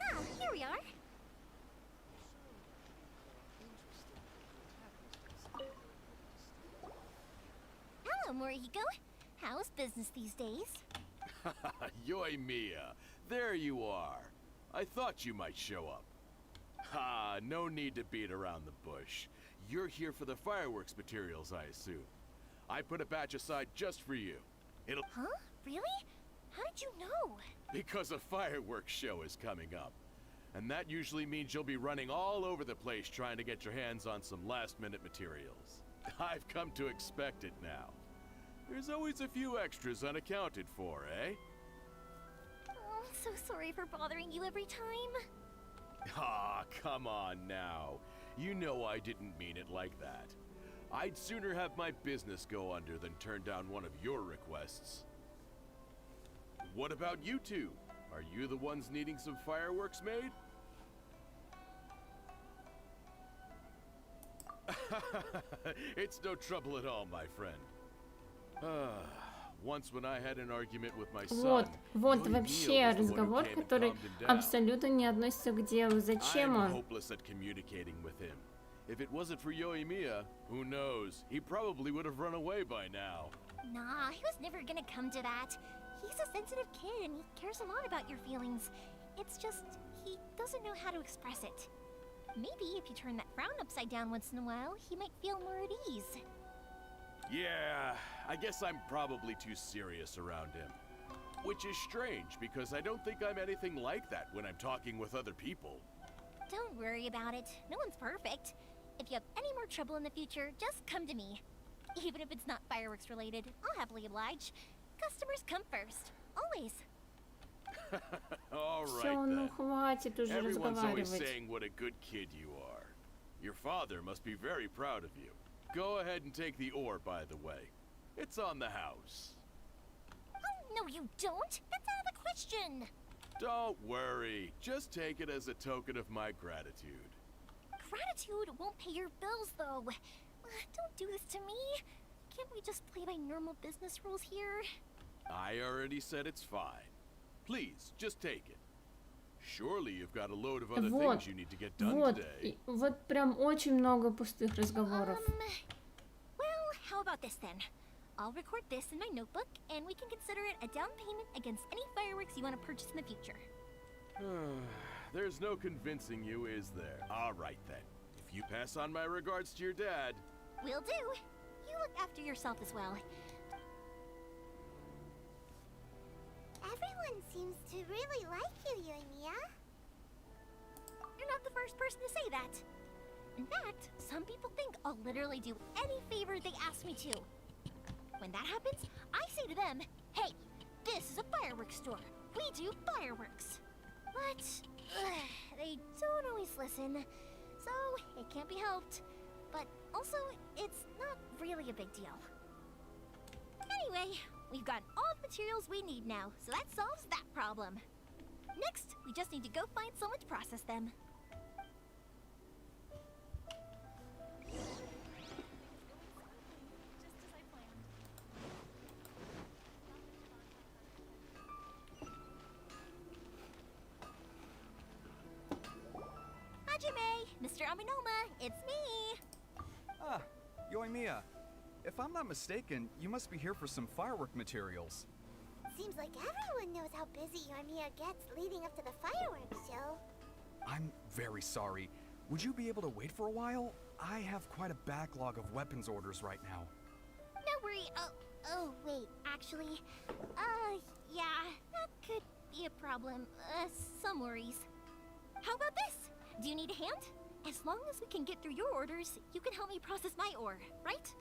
Ah, here we are. Hello, Morihiko. How's business these days? Yoi Mia, there you are. I thought you might show up. Ha, no need to beat around the bush. You're here for the fireworks materials, I assume. I put a batch aside just for you. It'll... Huh? Really? How did you know? Because a fireworks show is coming up. And that usually means you'll be running all over the place trying to get your hands on some last-minute materials. I've come to expect it now. There's always a few extras unaccounted for, eh? Oh, I'm so sorry for bothering you every time. Ah, come on now. You know I didn't mean it like that. I'd sooner have my business go under than turn down one of your requests. What about you two? Are you the ones needing some fireworks made? It's no trouble at all, my friend. Once when I had an argument with my son, вот вообще разговор, который абсолютно не относится к делу. Зачем он? I'm hopeless at communicating with him. If it wasn't for Yoimiya, who knows? He probably would have run away by now. Nah, he was never gonna come to that. He's a sensitive kid and he cares a lot about your feelings. It's just, he doesn't know how to express it. Maybe if you turn that frown upside down once in a while, he might feel more at ease. Yeah, I guess I'm probably too serious around him. Which is strange, because I don't think I'm anything like that when I'm talking with other people. Don't worry about it. No one's perfect. If you have any more trouble in the future, just come to me. Even if it's not fireworks related, I'll happily oblige. Customers come first. Always. All Все, right ну then. хватит уже Everyone's always разговаривать. saying what a good kid you are. Your father must be very proud of you. Go ahead and take the ore, by the way. It's on the house. Oh, no you don't. That's out of the question. Don't worry. Just take it as a token of my gratitude. Gratitude won't pay your bills, though. Don't do this to me. Can't we just play by normal business rules here? I already said it's fine. Please, just take it. Surely you've got a load of other Вот, things you need to get done вот, today. вот прям очень много пустых разговоров. Well, how about this then? I'll record this in my notebook, and we can consider it a down payment against any fireworks you want to purchase in the future. There's no convincing you, is there? All right then. If you pass on my regards to your dad. Will do. You look after yourself as well. Everyone seems to really like you, Yoimiya. You're not the first person to say that. In fact, some people think I'll literally do any favor they ask me to. When that happens, I say to them, hey, this is a fireworks store. We do fireworks. But they don't always listen, so it can't be helped. But also, it's not really a big deal. Anyway, we've got all the materials we need now, so that solves that problem. Next, we just need to go find someone to process them. Hajime, Mr. Aminoma, it's me. Ah, Yoimiya. If I'm not mistaken, you must be here for some firework materials. Seems like everyone knows how busy Yoimiya gets leading up to the fireworks show. I'm very sorry. Would you be able to wait for a while? I have quite a backlog of weapons orders right now. No worry. Oh, wait, actually, yeah, that could be a problem. Some worries. How about this? Do you need a hand? As long as we can get through your orders, you can help me process my ore, right?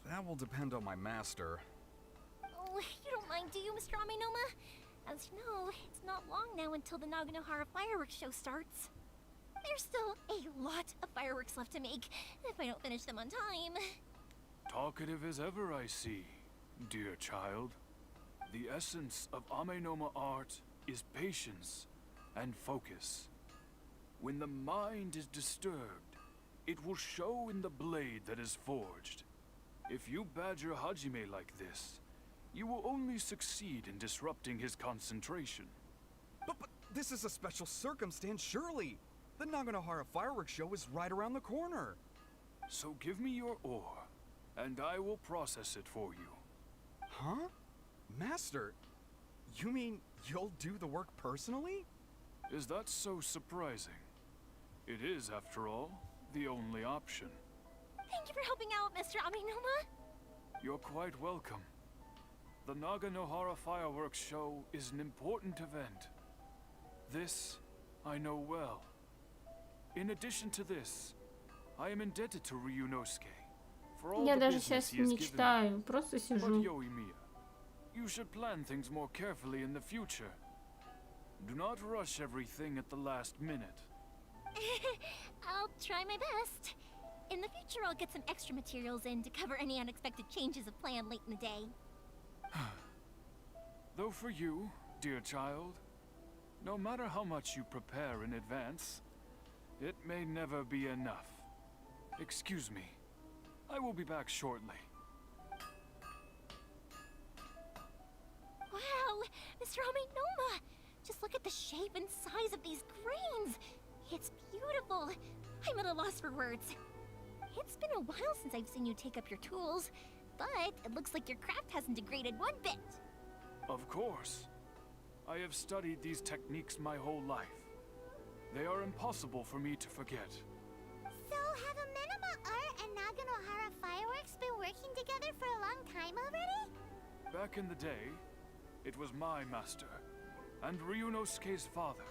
That will depend on my master. Oh, you don't mind, do you, Mr. Aminoma? As you know, it's not long now until the Naganohara fireworks show starts. There's still a lot of fireworks left to make, if I don't finish them on time. Talkative as ever, I see, dear child. The essence of Amenoma art is patience and focus. When the mind is disturbed, it will show in the blade that is forged. If you badger Hajime like this, you will only succeed in disrupting his concentration. But this is a special circumstance, surely. The Naganohara fireworks show is right around the corner. So give me your ore, and I will process it for you. Huh? Master, you mean you'll do the work personally? Is that so surprising? It is, after all, the only option. Thank you for helping out, Mr. Aminoma. You're quite welcome. The Naganohara fireworks show is an important event. This I know well. In addition to this, I am indebted to Ryunosuke for all Я the даже business сейчас he has не given me. читаю, просто But сижу. Yoimiya, you should plan things more carefully in the future. Do not rush everything at the last minute. I'll try my best. In the future, I'll get some extra materials in to cover any unexpected changes of plan late in the day. Though for you, dear child, no matter how much you prepare in advance, it may never be enough. Excuse me. I will be back shortly. Wow, Mr. Aminoma! Just look at the shape and size of these grains! It's beautiful! I'm at a loss for words. It's been a while since I've seen you take up your tools, but it looks like your craft hasn't degraded one bit. Of course. I have studied these techniques my whole life. They are impossible for me to forget. So, have Amenema Art and Naganohara Fireworks been working together for a long time already? Back in the day, it was my master, and Ryunosuke's father.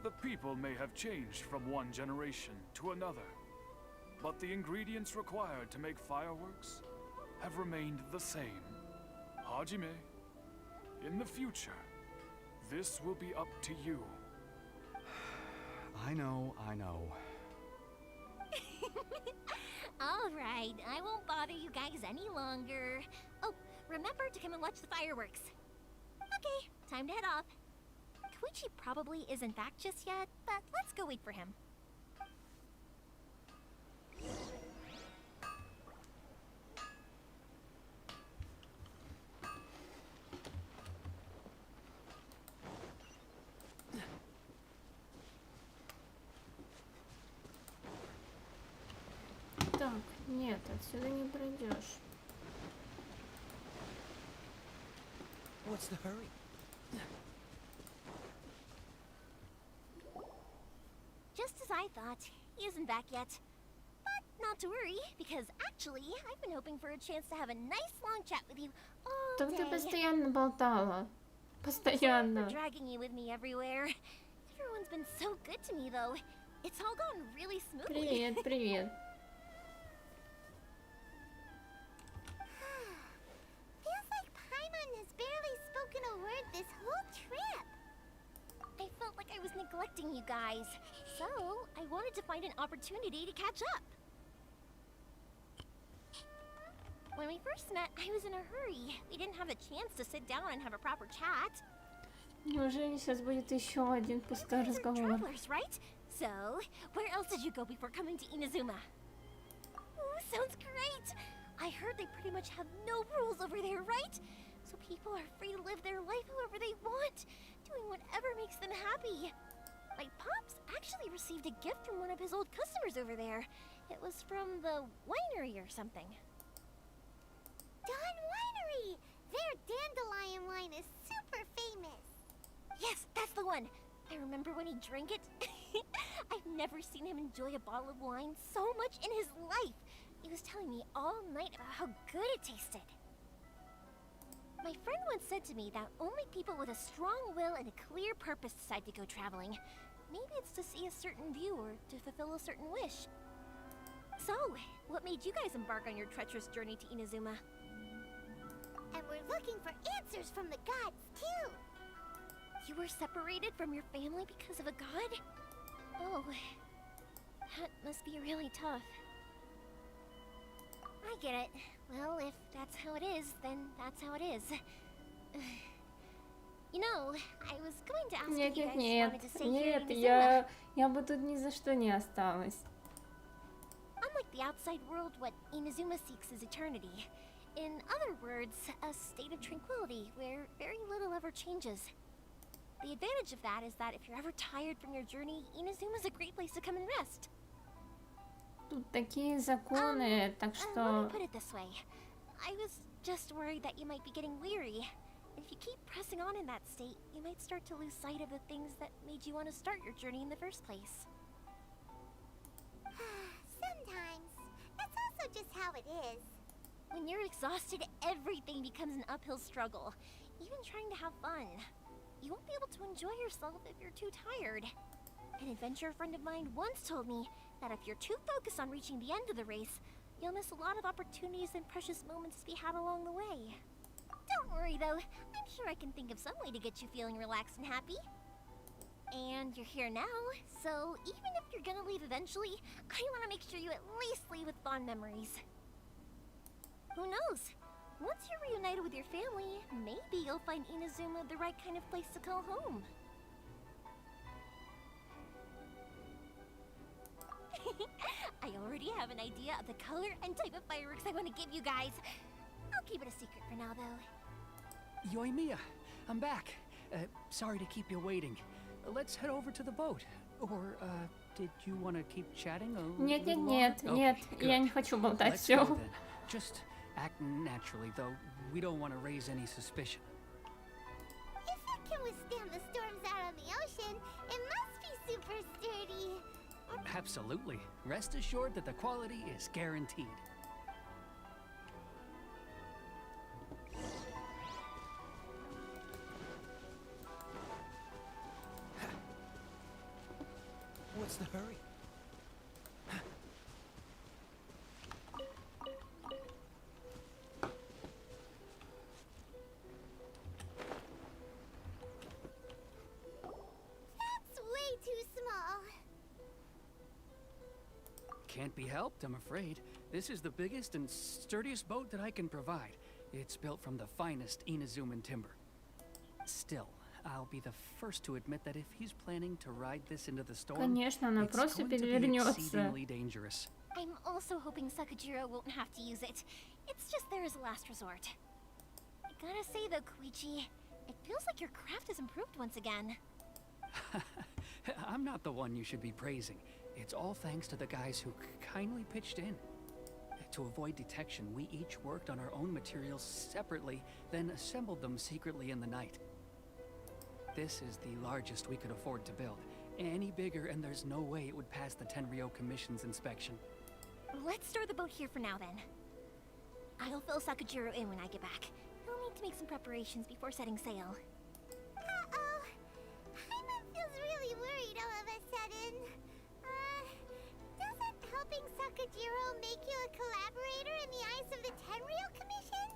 The people may have changed from one generation to another, but the ingredients required to make fireworks have remained the same. Hajime, in the future, this will be up to you. I know. All right, I won't bother you guys any longer. Oh, remember to come and watch the fireworks. Okay, time to head off. Koichi probably isn't back just yet, but let's go wait for him. Так, нет, отсюда не пройдешь. What's the hurry? Just as I thought, he isn't back yet. But not to worry, because actually, I've been hoping for a chance to have a nice long chat with you all Так ты day. постоянно болтала. Постоянно. For dragging you with me everywhere. Everyone's been so good to me, though. It's all gone really smoothly. Привет, привет. Feels like Paimon has barely spoken a word this whole trip. I felt like I was neglecting you guys, so I wanted to find an opportunity to catch up. When we first met, I was in a hurry. We didn't have a chance to sit down and have a proper chat. Неужели сейчас будет еще один пустой You guys are разговор? travelers, right? So, where else did you go before coming to Inazuma? Ooh, sounds great! I heard they pretty much have no rules over there, right? So people are free to live their life however they want, doing whatever makes them happy. My pops actually received a gift from one of his old customers over there. It was from the winery or something. Dawn Winery! Their dandelion wine is super famous. Yes, that's the one! I remember when he drank it. I've never seen him enjoy a bottle of wine so much in his life. He was telling me all night about how good it tasted. My friend once said to me that only people with a strong will and a clear purpose decide to go traveling. Maybe it's to see a certain view or to fulfill a certain wish. So, what made you guys embark on your treacherous journey to Inazuma? And we're looking for answers from the gods, too. You were separated from your family because of a god? Oh, that must be really tough. I get it. Well, if that's how it is, then that's how it is. You know, I was going to ask Нет, if you нет, guys нет. wanted to stay here in Нет, Inazuma. я бы тут ни за что не осталась. Unlike the outside world, what Inazuma seeks is eternity. In other words, a state of tranquility where very little ever changes. The advantage of that is that if you're ever tired from your journey, Inazuma's a great place to come and rest. Тут такие законы, так Let что... me put it this way. I was just worried that you might be getting weary. If you keep pressing on in that state, you might start to lose sight of the things that made you want to start your journey in the first place. Sometimes. That's also just how it is. When you're exhausted, everything becomes an uphill struggle. Even trying to have fun. You won't be able to enjoy yourself if you're too tired. An adventurer friend of mine once told me that if you're too focused on reaching the end of the race, you'll miss a lot of opportunities and precious moments to be had along the way. Don't worry though, I'm sure I can think of some way to get you feeling relaxed and happy. And you're here now, so even if you're gonna leave eventually, I want to make sure you at least leave with fond memories. Who knows? Once you're reunited with your family, maybe you'll find Inazuma the right kind of place to call home. I already have an idea of the color and type of fireworks I want to give you guys. I'll keep it a secret for now, though. Yoimiya, I'm back. Sorry to keep you waiting. Let's head over to the boat. Or, did you want to keep chatting a Нет, нет, little нет, longer? нет, Okay, я good. не хочу болтать, Let's все. go then. Just act naturally, though. We don't want to raise any suspicion. If it can withstand the storms out on the ocean, it must be super sturdy. Absolutely. Rest assured that the quality is guaranteed. What's the hurry? That's way too small. Can't be helped, I'm afraid. This is the biggest and sturdiest boat that I can provide. It's built from the finest Inazuman timber. Still, I'll be the first to admit that if he's planning to ride this into the storm, Конечно, она it's просто going to be перевернется. exceedingly dangerous. I'm also hoping Sakajiro won't have to use it. It's just there as a last resort. I gotta say though, Koichi, it feels like your craft has improved once again. I'm not the one you should be praising. It's all thanks to the guys who kindly pitched in. To avoid detection, we each worked on our own materials separately, then assembled them secretly in the night. This is the largest we could afford to build. Any bigger and there's no way it would pass the Tenryou Commission's inspection. Let's store the boat here for now then. I'll fill Sakajiro in when I get back. He'll need to make some preparations before setting sail. Uh-oh. Paimon feels really worried all of a sudden. Doesn't helping Sakajiro make you a collaborator in the eyes of the Tenryou Commission?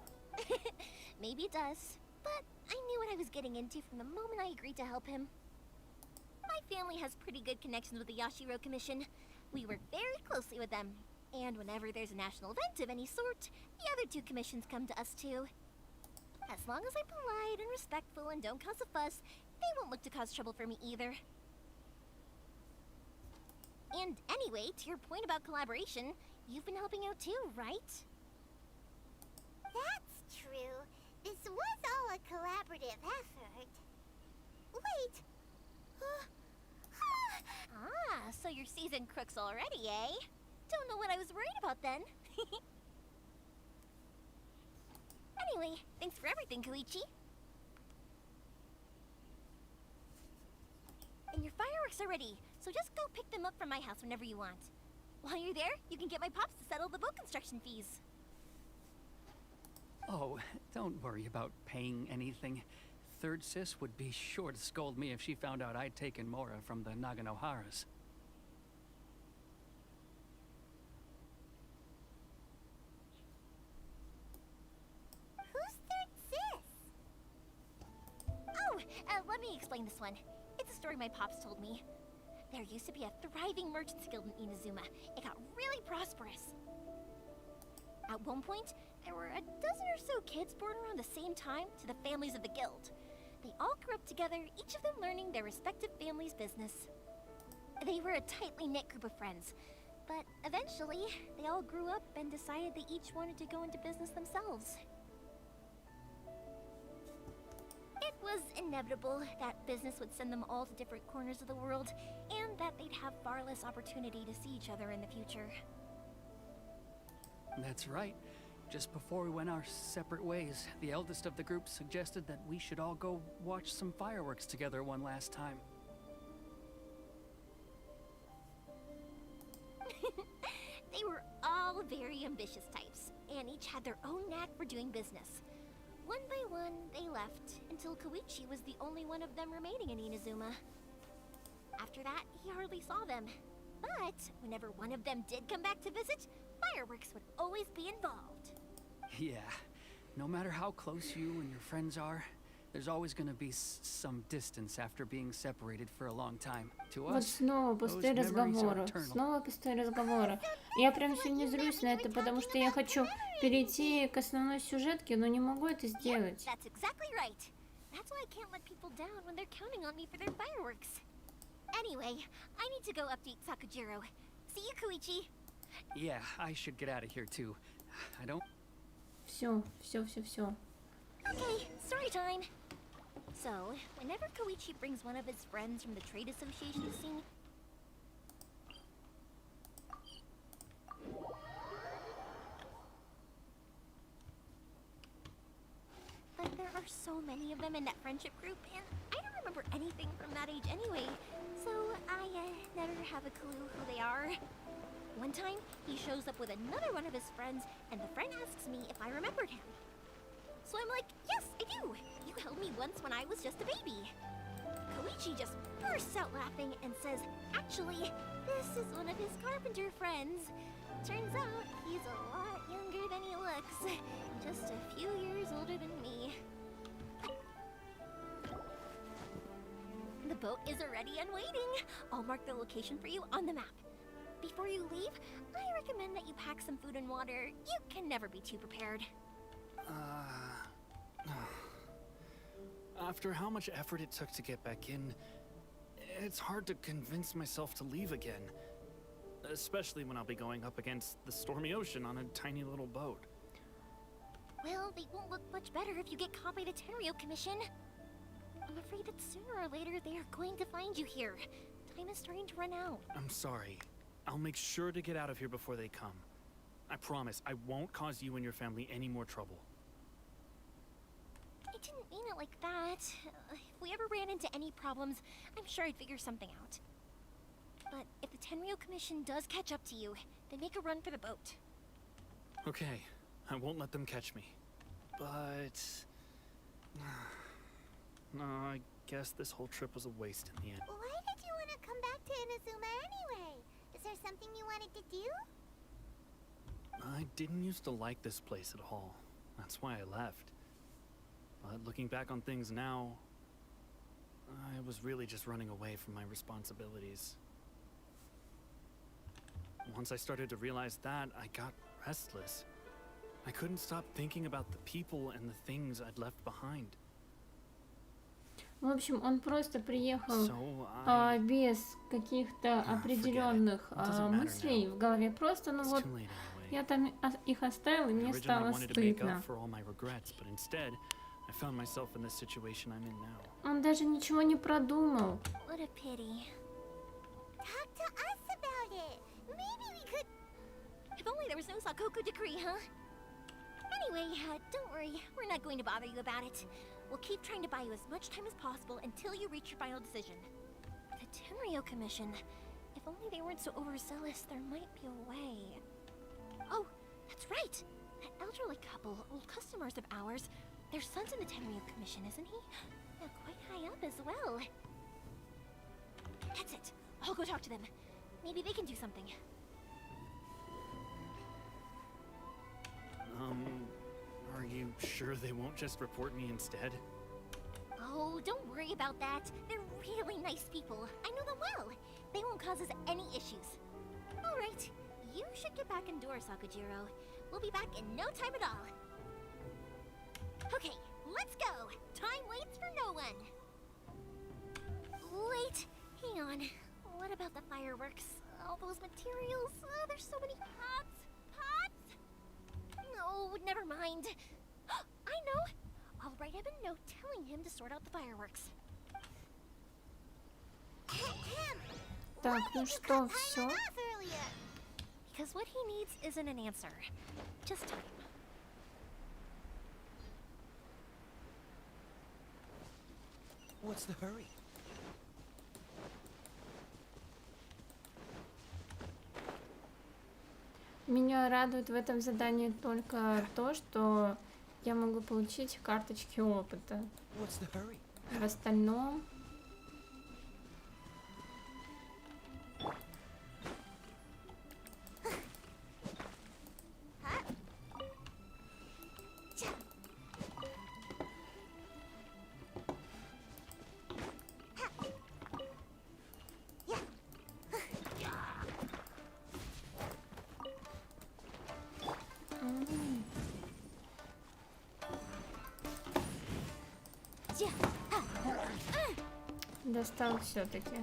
Maybe it does, but I knew what I was getting into from the moment I agreed to help him. My family has pretty good connections with the Yashiro Commission. We work very closely with them, and whenever there's a national event of any sort, the other two commissions come to us too. As long as I'm polite and respectful and don't cause a fuss, they won't look to cause trouble for me either. And anyway, to your point about collaboration, you've been helping out too, right? That's true. This was all a collaborative effort. Wait. Ah, so you're seasoned crooks already, eh? Don't know what I was worried about then. Anyway, thanks for everything, Koichi. And your fireworks are ready, so just go pick them up from my house whenever you want. While you're there, you can get my pops to settle the boat construction fees. Oh, don't worry about paying anything. Third Sis would be sure to scold me if she found out I'd taken Mora from the Naganoharas. Who's Third Sis? Oh, let me explain this one. It's a story my pops told me. There used to be a thriving merchants guild in Inazuma. It got really prosperous. At one point, there were a dozen or so kids born around the same time to the families of the guild. They all grew up together, each of them learning their respective family's business. They were a tightly knit group of friends, but eventually, they all grew up and decided they each wanted to go into business themselves. It was inevitable that business would send them all to different corners of the world, and that they'd have far less opportunity to see each other in the future. That's right. Just before we went our separate ways, the eldest of the group suggested that we should all go watch some fireworks together one last time. They were all very ambitious types, and each had their own knack for doing business. One by one, they left, until Koichi was the only one of them remaining in Inazuma. After that, he hardly saw them. But whenever one of them did come back to visit, fireworks would always be involved. Yeah, no matter how close you and your friends are, there's always gonna be some distance after being separated for a long time. To Вот us, снова пустые those memories are разговоры. eternal. Снова пустые разговоры. Я прям сегодня злюсь на это, потому что я хочу перейти к основной сюжетке, но не могу это сделать. That's exactly right. That's why I can't let people down when they're counting on me for their fireworks. Anyway, I need to go update Sakajiro. See you, Koichi. Yeah, I should get out of here too. I don't... Все. Okay, story time. So, whenever Koichi brings one of his friends from the trade association to see me, so many of them in that friendship group, and I don't remember anything from that age anyway, so I never have a clue who they are. One time, he shows up with another one of his friends, and the friend asks me if I remembered him. So I'm like, yes, I do. You held me once when I was just a baby. Koichi just bursts out laughing and says, actually, this is one of his carpenter friends. Turns out, he's a lot younger than he looks. Just a few years older than me. The boat is ready and waiting. I'll mark the location for you on the map. Before you leave, I recommend that you pack some food and water. You can never be too prepared. After how much effort it took to get back in, it's hard to convince myself to leave again. Especially when I'll be going up against the stormy ocean on a tiny little boat. Well, they won't look much better if you get caught by the Tenryou Commission. I'm afraid that sooner or later they are going to find you here. Time is starting to run out. I'm sorry. I'll make sure to get out of here before they come. I promise, I won't cause you and your family any more trouble. I didn't mean it like that. If we ever ran into any problems, I'm sure I'd figure something out. But if the Tenryou Commission does catch up to you, then make a run for the boat. Okay, I won't let them catch me. But... no, I guess this whole trip was a waste in the end. Why did you want to come back to Inazuma anyway? Is there something you wanted to do? I didn't used to like this place at all. That's why I left. But looking back on things now, I was really just running away from my responsibilities. Once I started to realize that, I got restless. I couldn't stop thinking about the people and the things I'd left behind. В общем, он просто приехал So без каких-то определенных мыслей в голове. Просто, ну вот, я там их оставил, и мне стало стыдно. Он даже ничего не продумал. What a pity. Talk to us about it. Maybe we could... If only there was no Sakoku decree, huh? Anyway, don't worry. We're not going to bother you about it. We'll keep trying to buy you as much time as possible until you reach your final decision. The Tenryou Commission. If only they weren't so overzealous, there might be a way. Oh, that's right! That elderly couple, old customers of ours, their son's in the Tenryou Commission, isn't he? Quite high up as well. That's it. I'll go talk to them. Maybe they can do something. Are you sure they won't just report me instead? Oh, don't worry about that. They're really nice people. I know them well. They won't cause us any issues. All right. You should get back indoors, Sakujiro. We'll be back in no time at all. Okay, let's go. Time waits for no one. Wait, hang on. What about the fireworks? All those materials? Oh, there's so many pots. Pots? No, never mind. I know. I'll write him a note telling him to sort out the fireworks. Так, ну что, все? Because what he needs isn't an answer, just time. What's the hurry? Меня радует в этом задании только то, что я могу получить карточки опыта. What's the hurry? В остальном... Достал все-таки.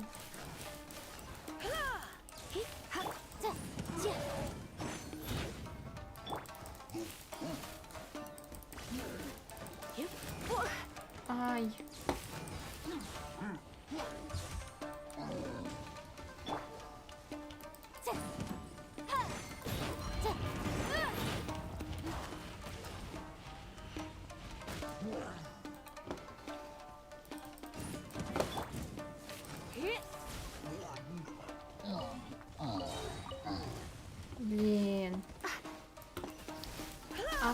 Ай.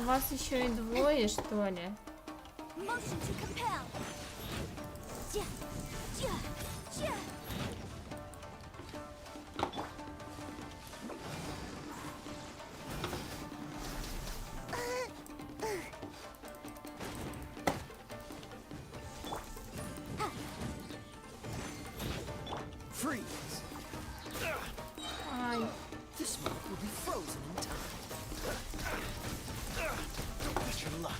вас еще и двое, что ли? Motion to compel. Ja, ja, ja. Freeze! Ай, The smoke will be frozen in time. Don't push your luck.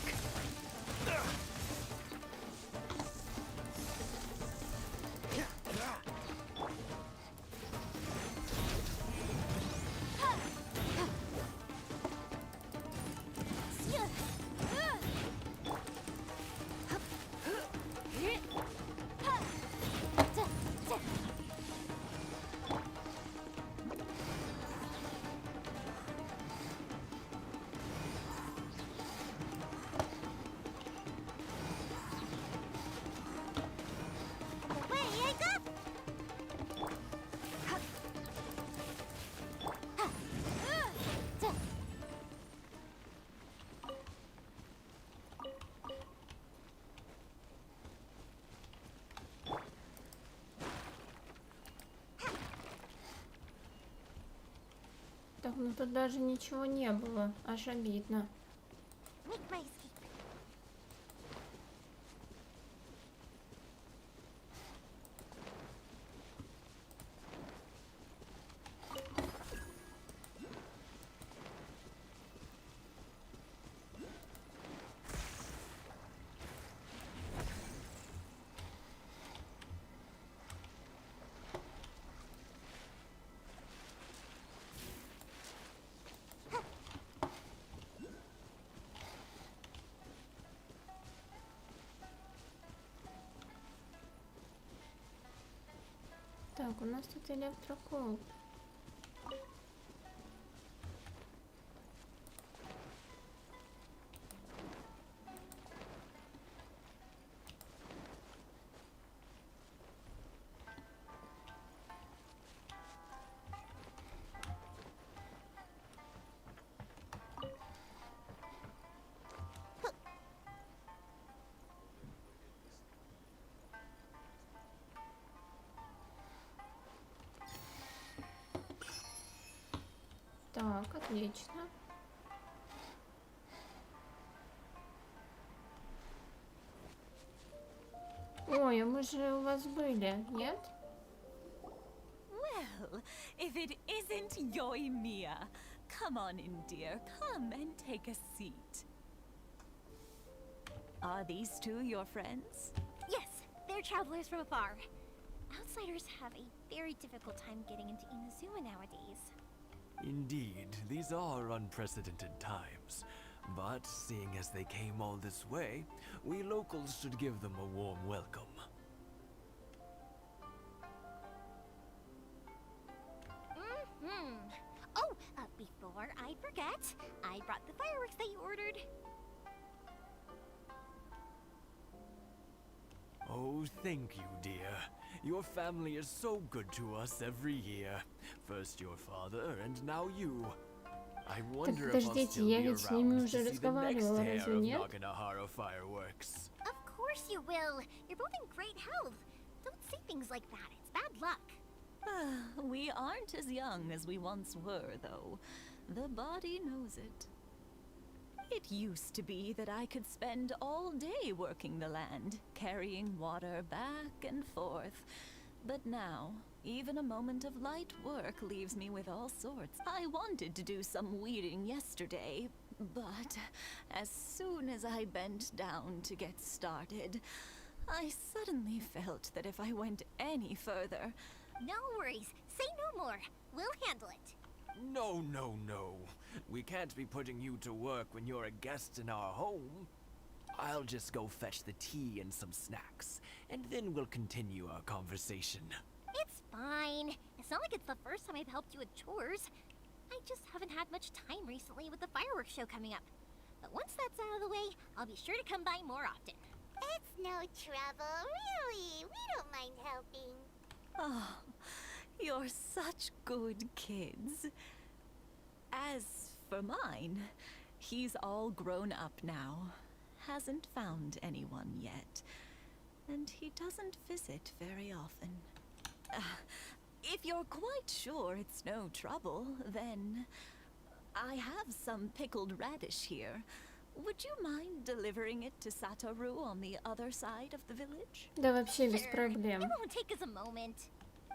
так, ну тут даже ничего не было. Аж обидно. Make my escape. Так, у нас тут электрокол. Так, отлично. Ой, а мы же у вас были, нет? Well, if it isn't Yoimiya, come on in, dear. Come and take a seat. Are these two your friends? Yes, they're travelers from afar. Outsiders have a very difficult time getting into Inazuma nowadays. Indeed, these are unprecedented times. But seeing as they came all this way, we locals should give them a warm welcome. Oh, before I forget, I brought the fireworks that you ordered. Oh, thank you, dear. Your family is so good to us every year. First your father, and now you. I wonder if I'll подождите, still я be ведь с ними around уже to see the next разговаривала, pair разве of нет? Naganohara fireworks. Of course you will. You're both in great health. Don't say things like that. It's bad luck. We aren't as young as we once were, though. The body knows it. It used to be that I could spend all day working the land, carrying water back and forth. But now, even a moment of light work leaves me with all sorts. I wanted to do some weeding yesterday, but as soon as I bent down to get started, I suddenly felt that if I went any further... No worries. Say no more. We'll handle it. No, no, no. We can't be putting you to work when you're a guest in our home. I'll just go fetch the tea and some snacks, and then we'll continue our conversation. It's fine. It's not like it's the first time I've helped you with chores. I just haven't had much time recently with the fireworks show coming up. But once that's out of the way, I'll be sure to come by more often. It's no trouble, really. We don't mind helping. Oh, you're such good kids. As for mine, He's all grown up now, hasn't found anyone yet, and he doesn't visit very often. If you're quite sure it's no trouble, then I have some pickled radish here. Would you mind delivering it to Satoru on the other side of the village? Да вообще без Sure. проблем. It won't take us a moment.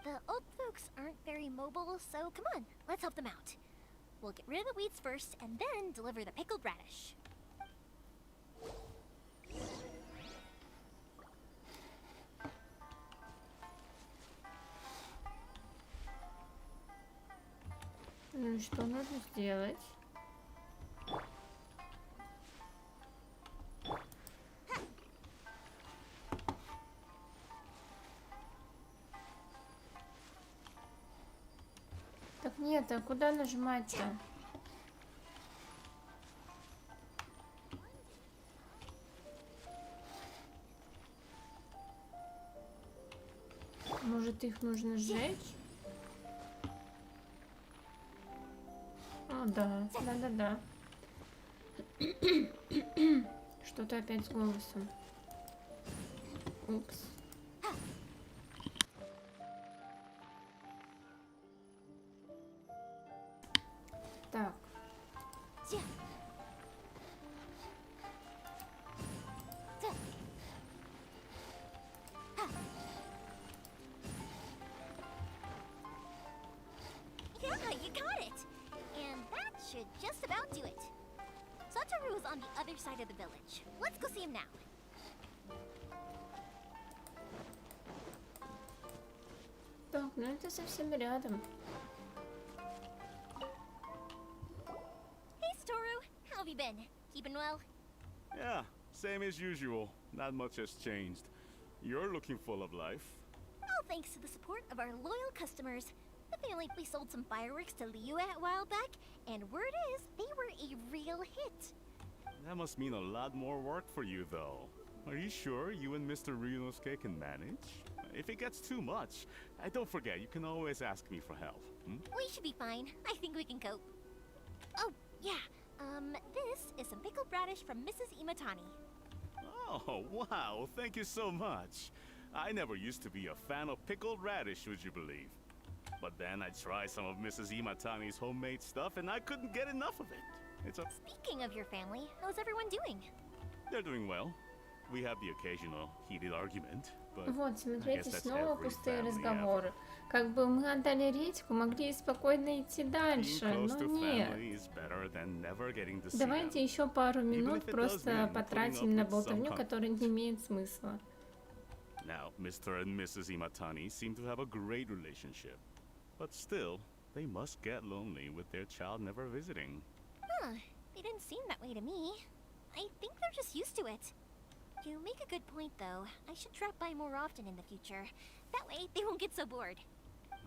The old folks aren't very mobile, so come on, let's help them out. We'll get rid of the weeds first, and then deliver the pickled radish. Ну и что нужно сделать? Так нет, а куда нажимать-то? Может, их нужно сжечь? О, да, да-да-да. Что-то опять с голосом. Упс. Так. Yeah, you got it! And that should just about do it. Satoru is on the other side of the village. Let's go see him now. Так, ну это совсем рядом. Hey, Satoru! How have you been? Keeping well? Yeah, same as usual. Not much has changed. You're looking full of life. All thanks to the support of our loyal customers. The family we sold some fireworks to Liu a while back, and word is they were a real hit. That must mean a lot more work for you, though. Are you sure you and Mr. Ryunosuke can manage? If it gets too much, don't forget, you can always ask me for help. We should be fine. I think we can cope. Oh, yeah. This is some pickled radish from Mrs. Imatani. Oh, wow, thank you so much. I never used to be a fan of pickled radish, would you believe? But then I tried some of Mrs. Imatani's homemade stuff and I couldn't get enough of it. It's a... Speaking of your family, how's everyone doing? They're doing well. We have the occasional heated argument, but Вот, I смотрите, guess that's снова every пустые family разговоры. Как бы мы отдали редьку, могли спокойно идти дальше, но нет. Давайте еще пару минут просто потратим на болтовню, которая не имеет смысла. Now, Mr. and Mrs. Imatani seem to have a great relationship. But still, they must get lonely with their child never visiting. Huh, they didn't seem that way to me. I think they're just used to it. You make a good point, though. I should drop by more often in the future. That way, they won't get so bored.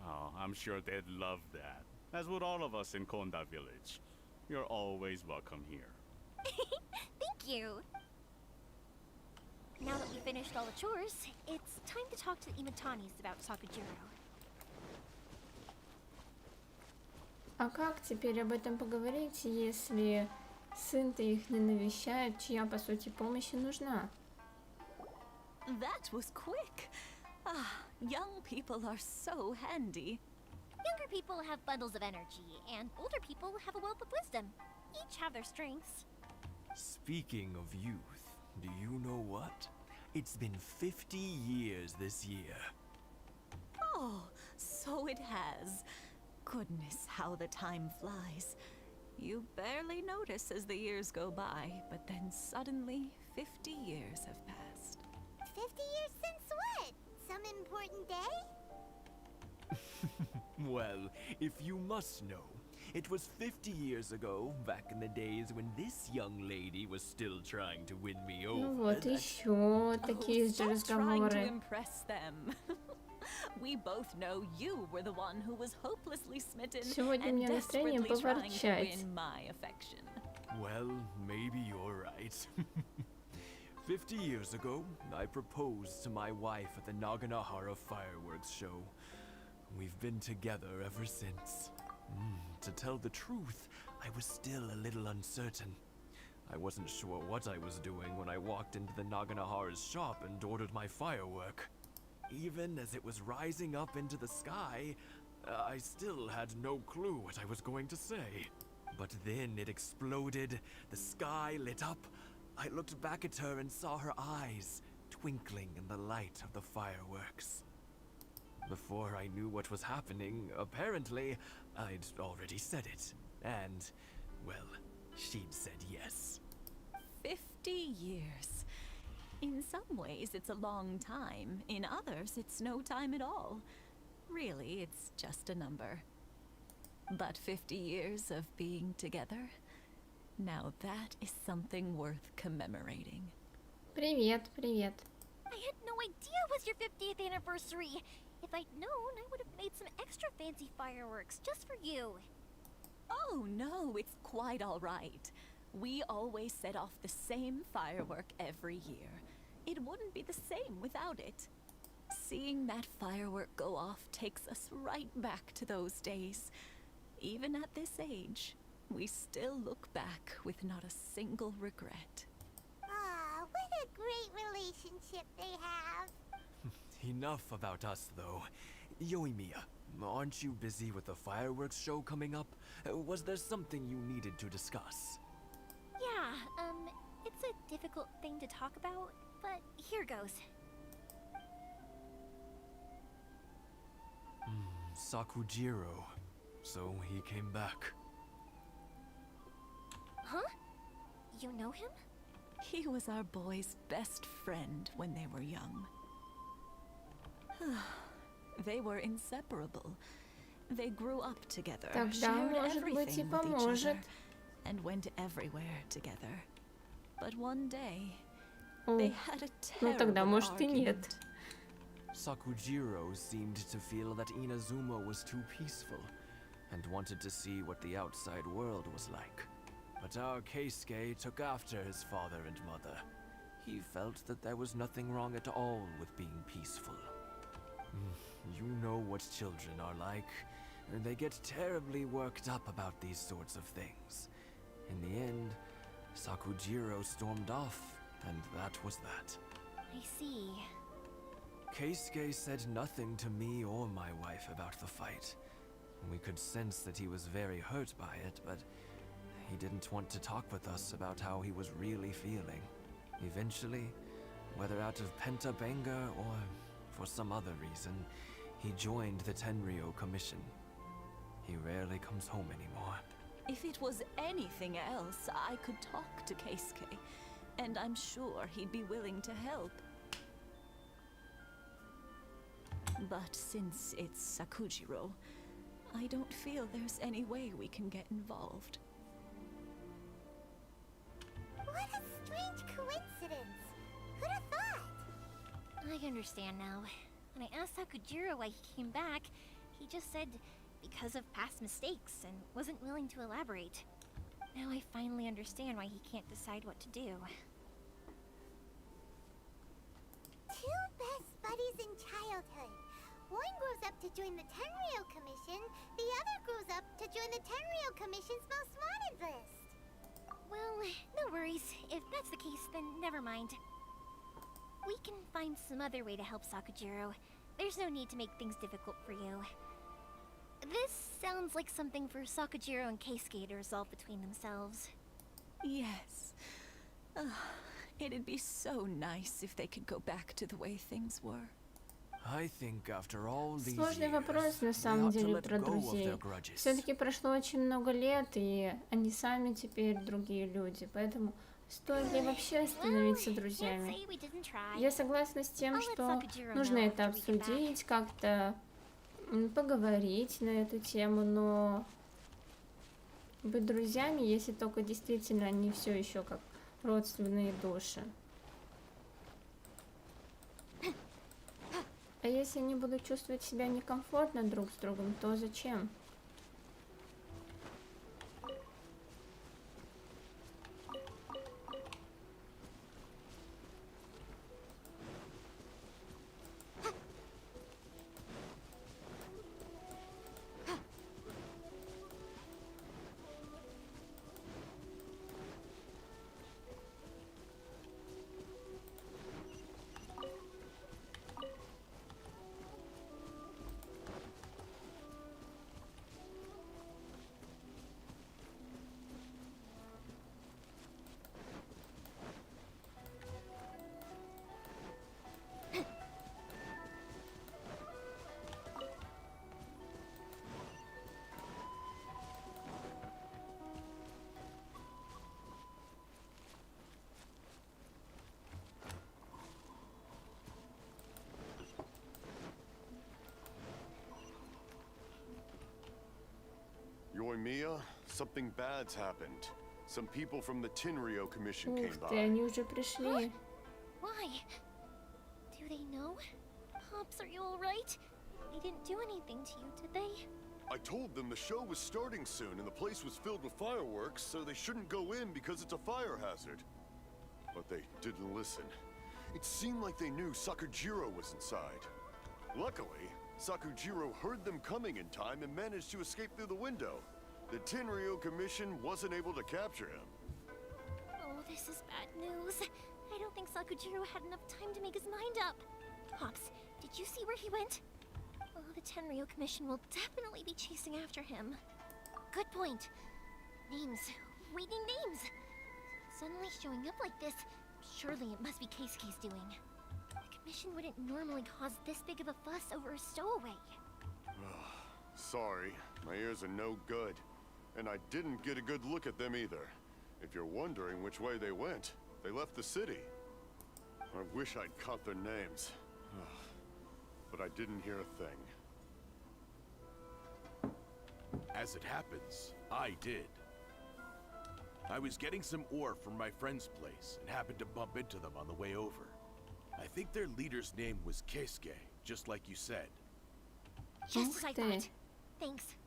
Oh, I'm sure they'd love that. As would all of us in Konda Village. You're always welcome here. Thank you! Now that we've finished all the chores, it's time to talk to the Imatanis about Sakujiro. А как теперь об этом поговорить, если сын-то их не навещает, чья, по сути, помощь и нужна? That was quick. Ah, young people are so handy. Younger people have bundles of energy, and older people have a wealth of wisdom. Each have their strengths. Speaking of youth, do you know what? It's been 50 years this year. Oh, so it has. Goodness, how the time flies. You barely notice as the years go by, but then suddenly 50 years have passed. 50 years since what? Some important day? Well, if you must know, it was 50 years ago, back in the days when this young lady was still trying to win me over. Ну вот еще такие же Trying to разговоры. impress them. We both know you were the one who was hopelessly smitten Сегодня у and меня настроение desperately trying to поворчать. win my affection. Well, maybe you're right. 50 years ago, I proposed to my wife at the Naganahara fireworks show. We've been together ever since. To tell the truth, I was still a little uncertain. I wasn't sure what I was doing when I walked into the Naganahara's shop and ordered my firework. Even as it was rising up into the sky, I still had no clue what I was going to say. But then it exploded, the sky lit up. I looked back at her and saw her eyes twinkling in the light of the fireworks. Before I knew what was happening, apparently, I'd already said it. And, well, she'd said yes. 50 years. In some ways, it's a long time. In others, it's no time at all. Really, it's just a number. But 50 years of being together? Now that is something worth commemorating. Привет, привет. I had no idea it was your 50th anniversary. If I'd known, I would have made some extra fancy fireworks just for you. Oh no, it's quite all right. We always set off the same firework every year. It wouldn't be the same without it. Seeing that firework go off takes us right back to those days. Even at this age, we still look back with not a single regret. Aw, what a great relationship they have. Enough about us, though. Yoimiya, aren't you busy with the fireworks show coming up? Was there something you needed to discuss? Yeah, it's a difficult thing to talk about, but here goes. Sakujiro. So he came back. Huh? You know him? He was our boy's best friend when they were young. They were inseparable. They grew up together, Тогда, shared может быть, и everything with each поможет. other, and went everywhere together. But one day, О, they had a ну тогда, terrible может, и нет. argument. Sakujiro seemed to feel that Inazuma was too peaceful and wanted to see what the outside world was like. But our Keisuke took after his father and mother. He felt that there was nothing wrong at all with being peaceful. You know what children are like. They get terribly worked up about these sorts of things. In the end, Sakujiro stormed off, and that was that. I see. Keisuke said nothing to me or my wife about the fight. We could sense that he was very hurt by it, but he didn't want to talk with us about how he was really feeling. Eventually, whether out of pent-up anger or for some other reason, he joined the Tenryo Commission. He rarely comes home anymore. If it was anything else, I could talk to Keisuke, and I'm sure he'd be willing to help. But since it's Sakujiro, I don't feel there's any way we can get involved. What a strange coincidence. Who'd have thought? I understand now. When I asked Sakujiro why he came back, he just said because of past mistakes and wasn't willing to elaborate. Now I finally understand why he can't decide what to do. Two best buddies in childhood. One grows up to join the Tenryo Commission, the other grows up to join the Tenryo Commission's most wanted list. Well, no worries. If that's the case, then never mind. We can find some other way to help Sakujiro. There's no need to make things difficult for you. This sounds like something for Sakujiro and Keisuke to resolve between themselves. Yes. It'd be so nice if they could go back to the way things were. I think after all these Сложный years, вопрос на they самом ought to деле let про go of друзей. their grudges. Все-таки прошло очень много лет, и они сами теперь другие люди, поэтому стоит ли вообще становиться друзьями? Я согласна с тем, что нужно это обсудить, как-то поговорить на эту тему, но быть друзьями, если только действительно они все еще как родственные души. А если они будут чувствовать себя некомфортно друг с другом, то зачем? Yoimiya, something bad's happened. Some people from the Tenryo Commission came Ух ты, by. они уже пришли. Why? Do they know? Pops, are you alright? They didn't do anything to you, did they? I told them the show was starting soon and the place was filled with fireworks, so they shouldn't go in because it's a fire hazard. But they didn't listen. It seemed like they knew Sakujiro was inside. Luckily, Sakujiro heard them coming in time and managed to escape through the window. The Tenryo Commission wasn't able to capture him. Oh, this is bad news. I don't think Sakujiro had enough time to make his mind up. Pops, did you see where he went? Oh, the Tenryo Commission will definitely be chasing after him. Good point. Names. We need names. Suddenly showing up like this, surely it must be Keisuke's doing. The Commission wouldn't normally cause this big of a fuss over a stowaway. Sorry, my ears are no good. And I didn't get a good look at them either. If you're wondering which way they went, they left the city. I wish I'd caught their names. But I didn't hear a thing. As it happens, I did. I was getting some ore from my friend's place and happened to bump into them on the way over. I think their leader's name was Keisuke, just like you said. Just as I thought. Thanks.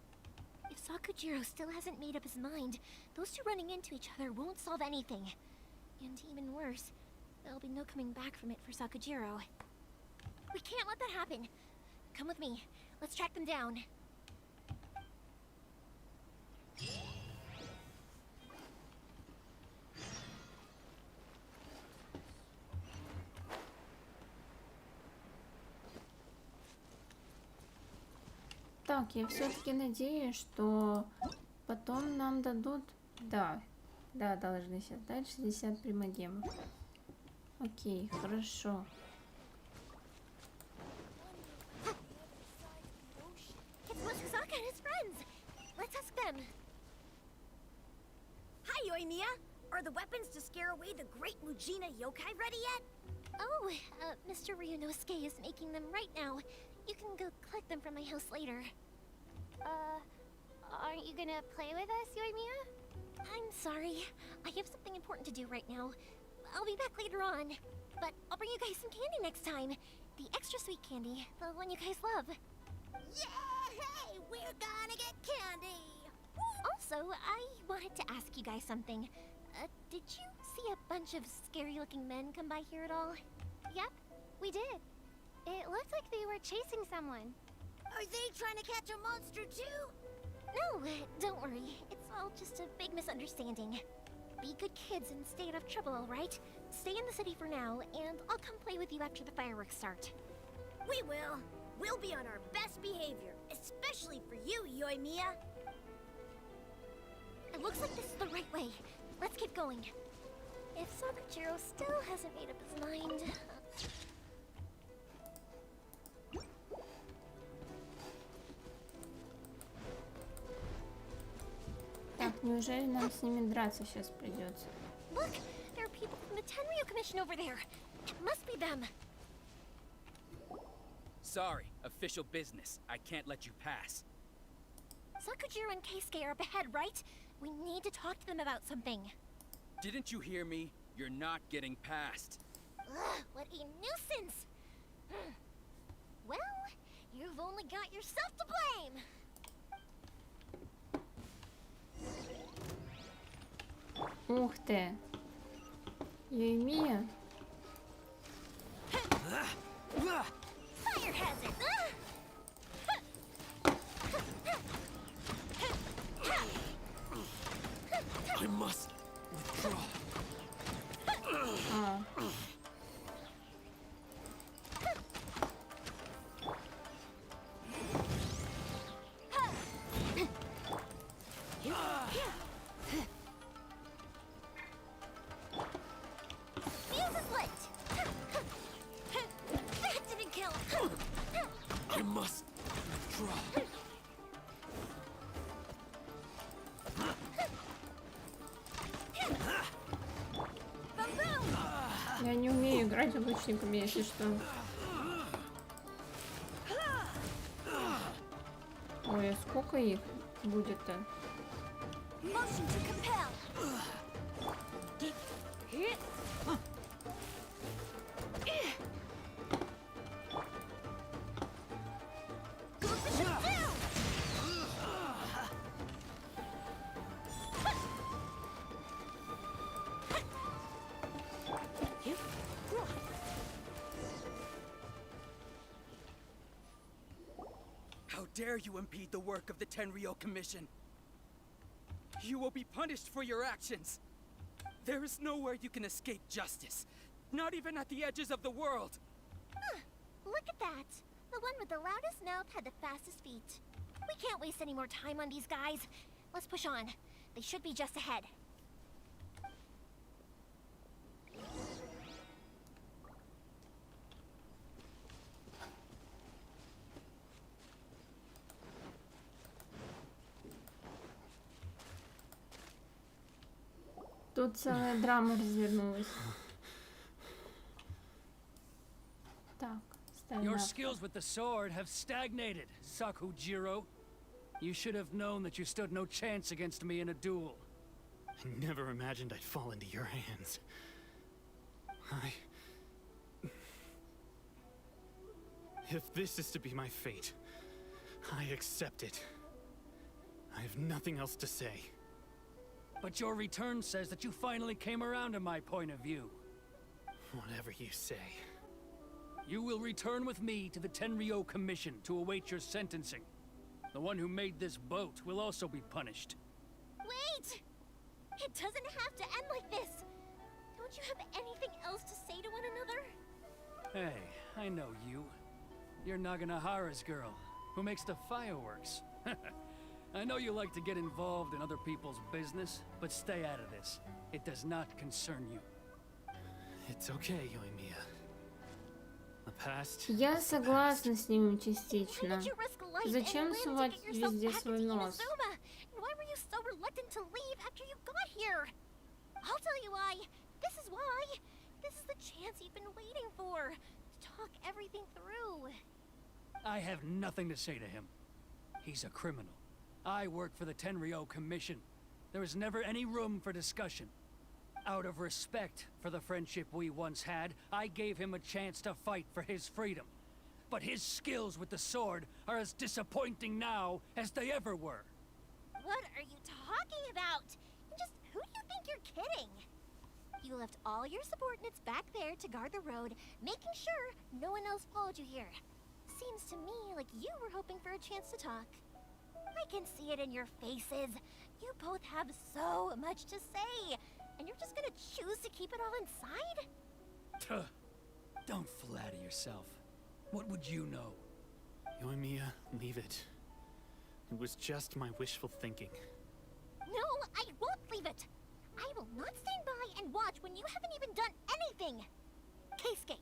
If Sakujiro still hasn't made up his mind, those two running into each other won't solve anything. And even worse, there'll be no coming back from it for Sakujiro. We can't let that happen. Come with me. Let's track them down. Так, я все-таки надеюсь, что потом нам дадут... Да, должны создать 60 примагемов. Окей, хорошо. It's Matsusaka and his friends. Let's ask them. Hi, Yoimiya. Are the weapons to scare away the great Mujina yokai ready yet? Oh, Mr. Ryunosuke is making them right now. You can go collect them from my house later. Aren't you gonna play with us, Yoimiya? I'm sorry. I have something important to do right now. I'll be back later on. But I'll bring you guys some candy next time. The extra sweet candy, the one you guys love. Yay! We're gonna get candy! Also, I wanted to ask you guys something. Did you see a bunch of scary-looking men come by here at all? Yep, we did. It looked like they were chasing someone. Are they trying to catch a monster too? No, don't worry. It's all just a big misunderstanding. Be good kids and stay out of trouble, alright? Stay in the city for now, and I'll come play with you after the fireworks start. We will. We'll be on our best behavior, especially for you, Yoimiya. It looks like this is the right way. Let's keep going. If Sakujiro still hasn't made up his mind... Так, неужели нам с ними драться сейчас придется? Look, there are people from the Tenryo Commission over there. It must be them. Sorry, official business. I can't let you pass. Sakujiro and Keisuke are up ahead, right? We need to talk to them about something. Didn't you hear me? You're not getting past. Ugh, what a nuisance! Well, you've only got yourself to blame! Ух ты! Yoimiya. Fire hazard! I must withdraw. Fuse is lit! That didn't kill him! I must withdraw. Я не умею играть лучниками, если что. Ой, а сколько их? будет-то? Motion to compel. How dare you impede the work of the Tenryo Commission? You will be punished for your actions. There is nowhere you can escape justice. Not even at the edges of the world. Huh, look at that. The one with the loudest mouth had the fastest feet. We can't waste any more time on these guys. Let's push on. They should be just ahead. Тут целая драма развернулась. Так, ставим Your авто. skills with the sword have stagnated, Sakujiro. You should have known that you stood no chance against me in a duel. I never imagined I'd fall into your hands. If this is to be my fate, I accept it. I have nothing else to say. But your return says that you finally came around to my point of view. Whatever you say. You will return with me to the Tenryo Commission to await your sentencing. The one who made this boat will also be punished. Wait! It doesn't have to end like this. Don't you have anything else to say to one another? Hey, I know you. You're Naganahara's girl, who makes the fireworks. I know you like to get involved in other people's business, but stay out of this. It does not concern you. It's okay, Yoimiya. The past. Я согласна с ними частично. Зачем сувать везде свой нос? Why were you so reluctant to leave after you got here? I'll tell you why. This is why. This is the chance you've been waiting for. To talk everything through. I have nothing to say to him. He's a criminal. I work for the Tenryo Commission. There is never any room for discussion. Out of respect for the friendship we once had, I gave him a chance to fight for his freedom. But his skills with the sword are as disappointing now as they ever were. What are you talking about? And just who do you think you're kidding? You left all your subordinates back there to guard the road, making sure no one else followed you here. Seems to me like you were hoping for a chance to talk. I can see it in your faces. You both have so much to say, and you're just gonna choose to keep it all inside? Tuh. Don't flatter yourself. What would you know? Yoimiya, leave it. It was just my wishful thinking. No, I won't leave it. I will not stand by and watch when you haven't even done anything. Keisuke,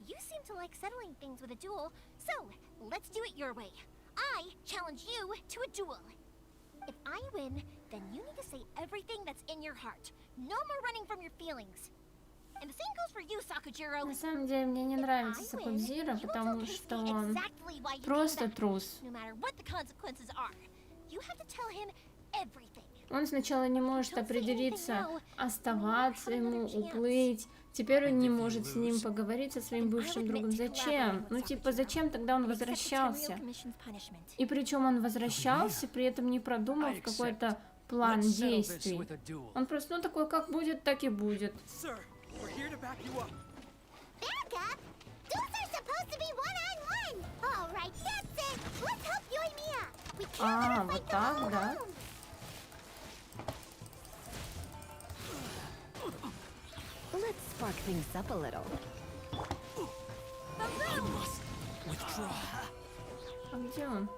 you seem to like settling things with a duel, so let's do it your way. I challenge you to a duel. If I win, then you need to say everything that's in your heart. No more running from your feelings. And the same goes for you, Sakujiro. На самом деле мне не нравится Сакудзиро, потому что он просто трус. No matter what the consequences are, you have to tell him everything. Он сначала не может определиться, оставаться ему, уплыть. Теперь он не может с ним поговорить, со своим бывшим другом. Зачем? Ну типа, зачем тогда он возвращался? И причем он возвращался, при этом не продумав какой-то план действий. Он просто, ну такой, как будет, так и будет. А, вот так, да? Let's spark things up a little. А где он?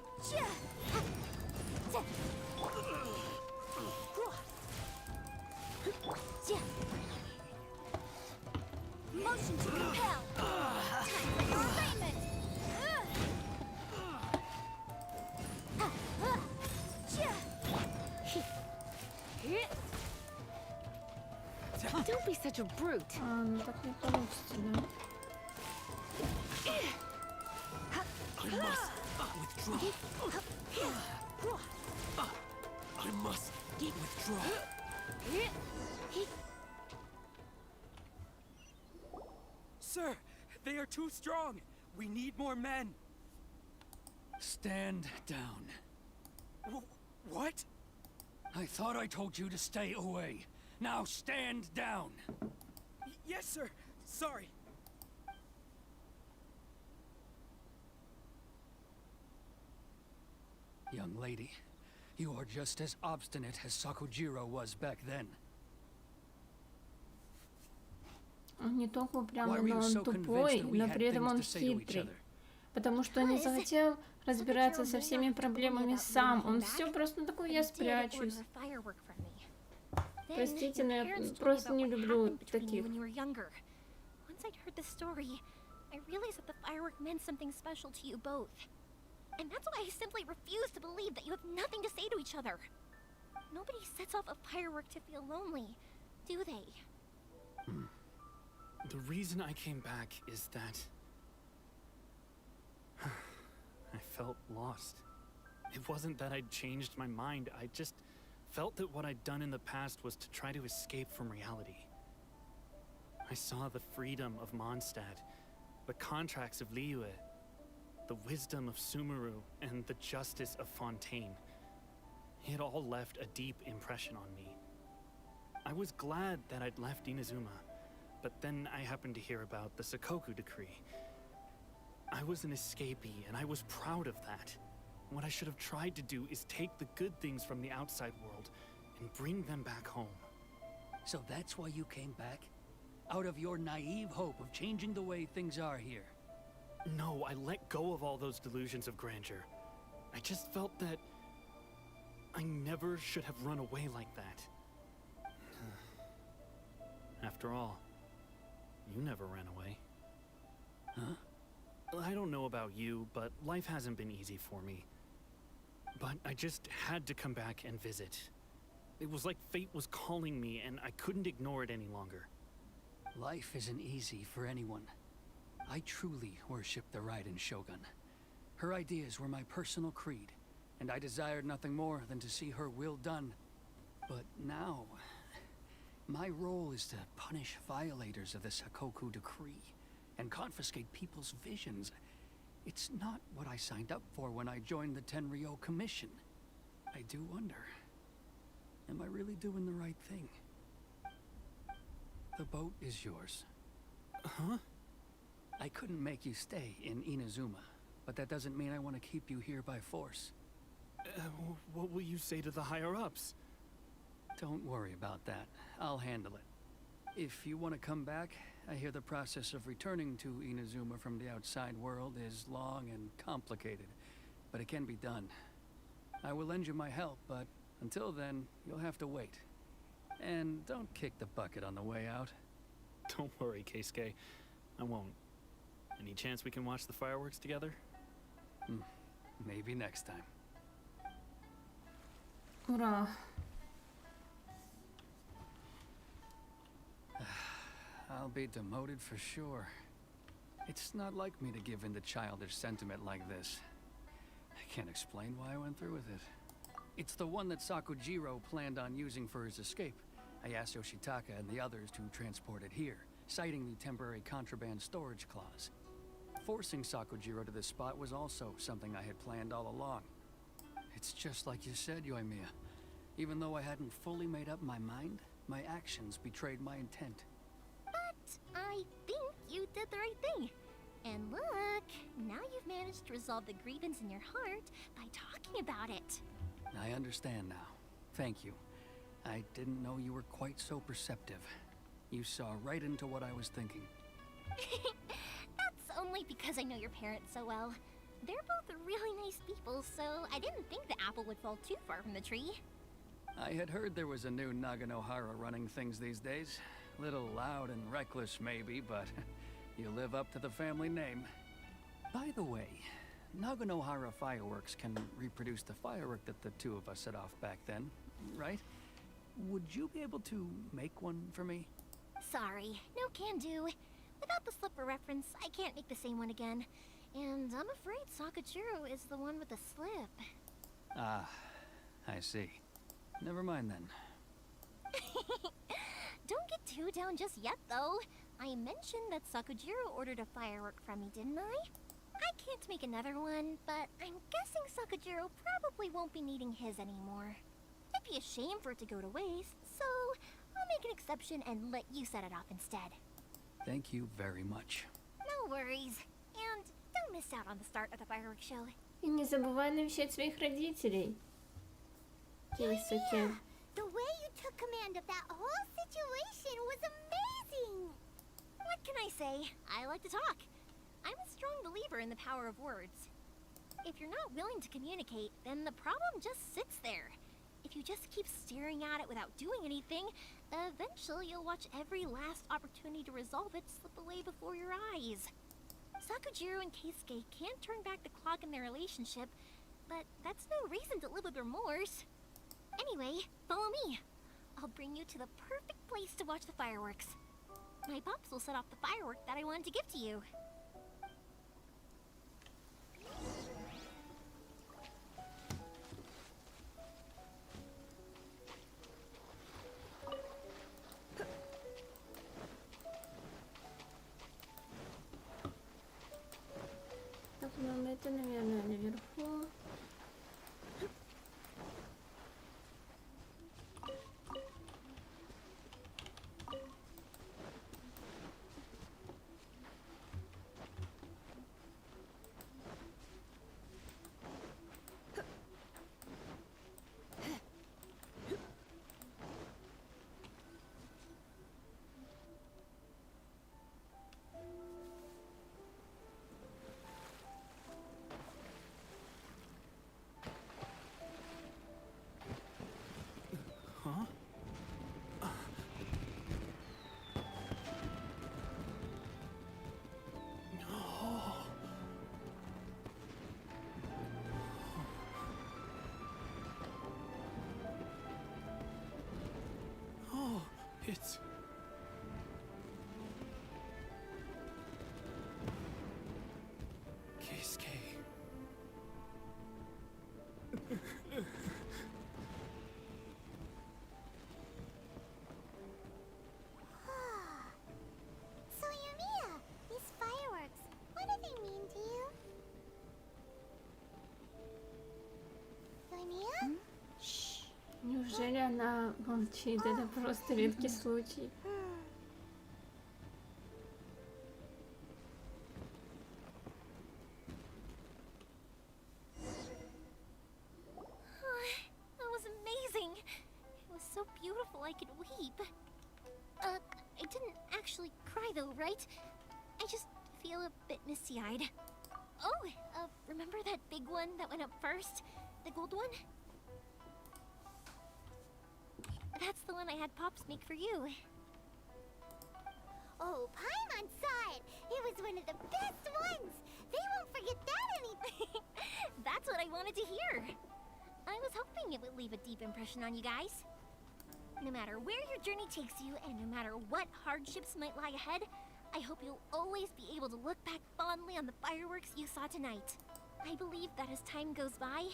Motion to repel. Time for your assignment. Don't be such a brute. А, ну так не получится, да? Withdraw. I must withdraw. Sir, they are too strong. We need more men. Stand down. What? I thought I told you to stay away. Now stand down. Yes, sir. Sorry. Young lady, you are just as obstinate as Sakujiro was back then. Он не только Why упрямый, were но you он so тупой, convinced that we но had при этом things он to say to each хитрый. other? Потому что не захотел разбираться со всеми проблемами сам. Он все просто такой, я спрячусь. Простите, но я просто не люблю таких. Once I'd heard the story, I realized that the firework meant something special to you both. And that's why I simply refuse to believe that you have nothing to say to each other. Nobody sets off a firework to feel lonely, do they? The reason I came back is that I felt lost. It wasn't that I'd changed my mind, I just felt that what I'd done in the past was to try to escape from reality. I saw the freedom of Mondstadt, the contracts of Liyue, the wisdom of Sumeru, and the justice of Fontaine. It all left a deep impression on me. I was glad that I'd left Inazuma, but then I happened to hear about the Sakoku decree. I was an escapee, and I was proud of that. What I should have tried to do is take the good things from the outside world and bring them back home. So that's why you came back? Out of your naive hope of changing the way things are here? No, I let go of all those delusions of grandeur. I just felt that I never should have run away like that. After all, you never ran away. Huh? I don't know about you, but life hasn't been easy for me. But I just had to come back and visit. It was like fate was calling me, and I couldn't ignore it any longer. Life isn't easy for anyone. I truly worship the Raiden Shogun. Her ideas were my personal creed, and I desired nothing more than to see her will done. But now, my role is to punish violators of the Sakoku decree and confiscate people's visions. It's not what I signed up for when I joined the Tenryo Commission. I do wonder, am I really doing the right thing? The boat is yours. Huh? I couldn't make you stay in Inazuma, but that doesn't mean I want to keep you here by force. What will you say to the higher-ups? Don't worry about that. I'll handle it. If you want to come back, I hear the process of returning to Inazuma from the outside world is long and complicated, but it can be done. I will lend you my help, but until then, you'll have to wait. And don't kick the bucket on the way out. Don't worry, Keisuke. I won't. Any chance we can watch the fireworks together? Maybe next time. Ура! I'll be demoted for sure. It's not like me to give in to childish sentiment like this. I can't explain why I went through with it. It's the one that Sakujiro planned on using for his escape. I asked Yoshitaka and the others to transport it here, citing the temporary contraband storage clause. Forcing Sakujiro to this spot was also something I had planned all along. It's just like you said, Yoimiya. Even though I hadn't fully made up my mind, my actions betrayed my intent. But I think you did the right thing. And look, now you've managed to resolve the grievance in your heart by talking about it. I understand now. Thank you. I didn't know you were quite so perceptive. You saw right into what I was thinking. That's only because I know your parents so well. They're both really nice people, so I didn't think the apple would fall too far from the tree. I had heard there was a new Naganohara running things these days. Little loud and reckless maybe, but you live up to the family name. By the way, Naganohara fireworks can reproduce the firework that the two of us set off back then, right? Would you be able to make one for me? Sorry, no can do. Without the slipper reference, I can't make the same one again. And I'm afraid Sakajiro is the one with the slip. Ah, I see. Never mind then. Don't get too down just yet, though. I mentioned that Sakajiro ordered a firework from me, didn't I? I can't make another one, but I'm guessing Sakajiro probably won't be needing his anymore. It'd be a shame for it to go to waste, so I'll make an exception and let you set it off instead. Thank you very much. No worries. And don't miss out on the start of the fireworks show. И не забывай навещать своих родителей. Кейсуке. The way you took command of that whole situation was amazing! What can I say? I like to talk. I'm a strong believer in the power of words. If you're not willing to communicate, then the problem just sits there. If you just keep staring at it without doing anything, eventually you'll watch every last opportunity to resolve it slip away before your eyes. Sakujiro and Keisuke can't turn back the clock in their relationship, but that's no reason to live with remorse. Anyway, follow me. I'll bring you to the perfect place to watch the fireworks. My pops will set off the firework that I wanted to give to you. Так, ну это, наверное, наверху. Huh? Oh, it's... Keisuke. So, Yumiya, these fireworks, what do they mean to you? Yumiya? Неужели она молчит? Это просто редкий случай. That was amazing. It was so beautiful I could weep. I didn't actually cry though, right? I just feel a bit misty-eyed. Oh, remember that big one that went up first? The gold one? That's the one I had Pops make for you. Oh, Paimon saw it! It was one of the best ones! They won't forget that anything! That's what I wanted to hear. I was hoping it would leave a deep impression on you guys. No matter where your journey takes you, and no matter what hardships might lie ahead, I hope you'll always be able to look back fondly on the fireworks you saw tonight. I believe that as time goes by,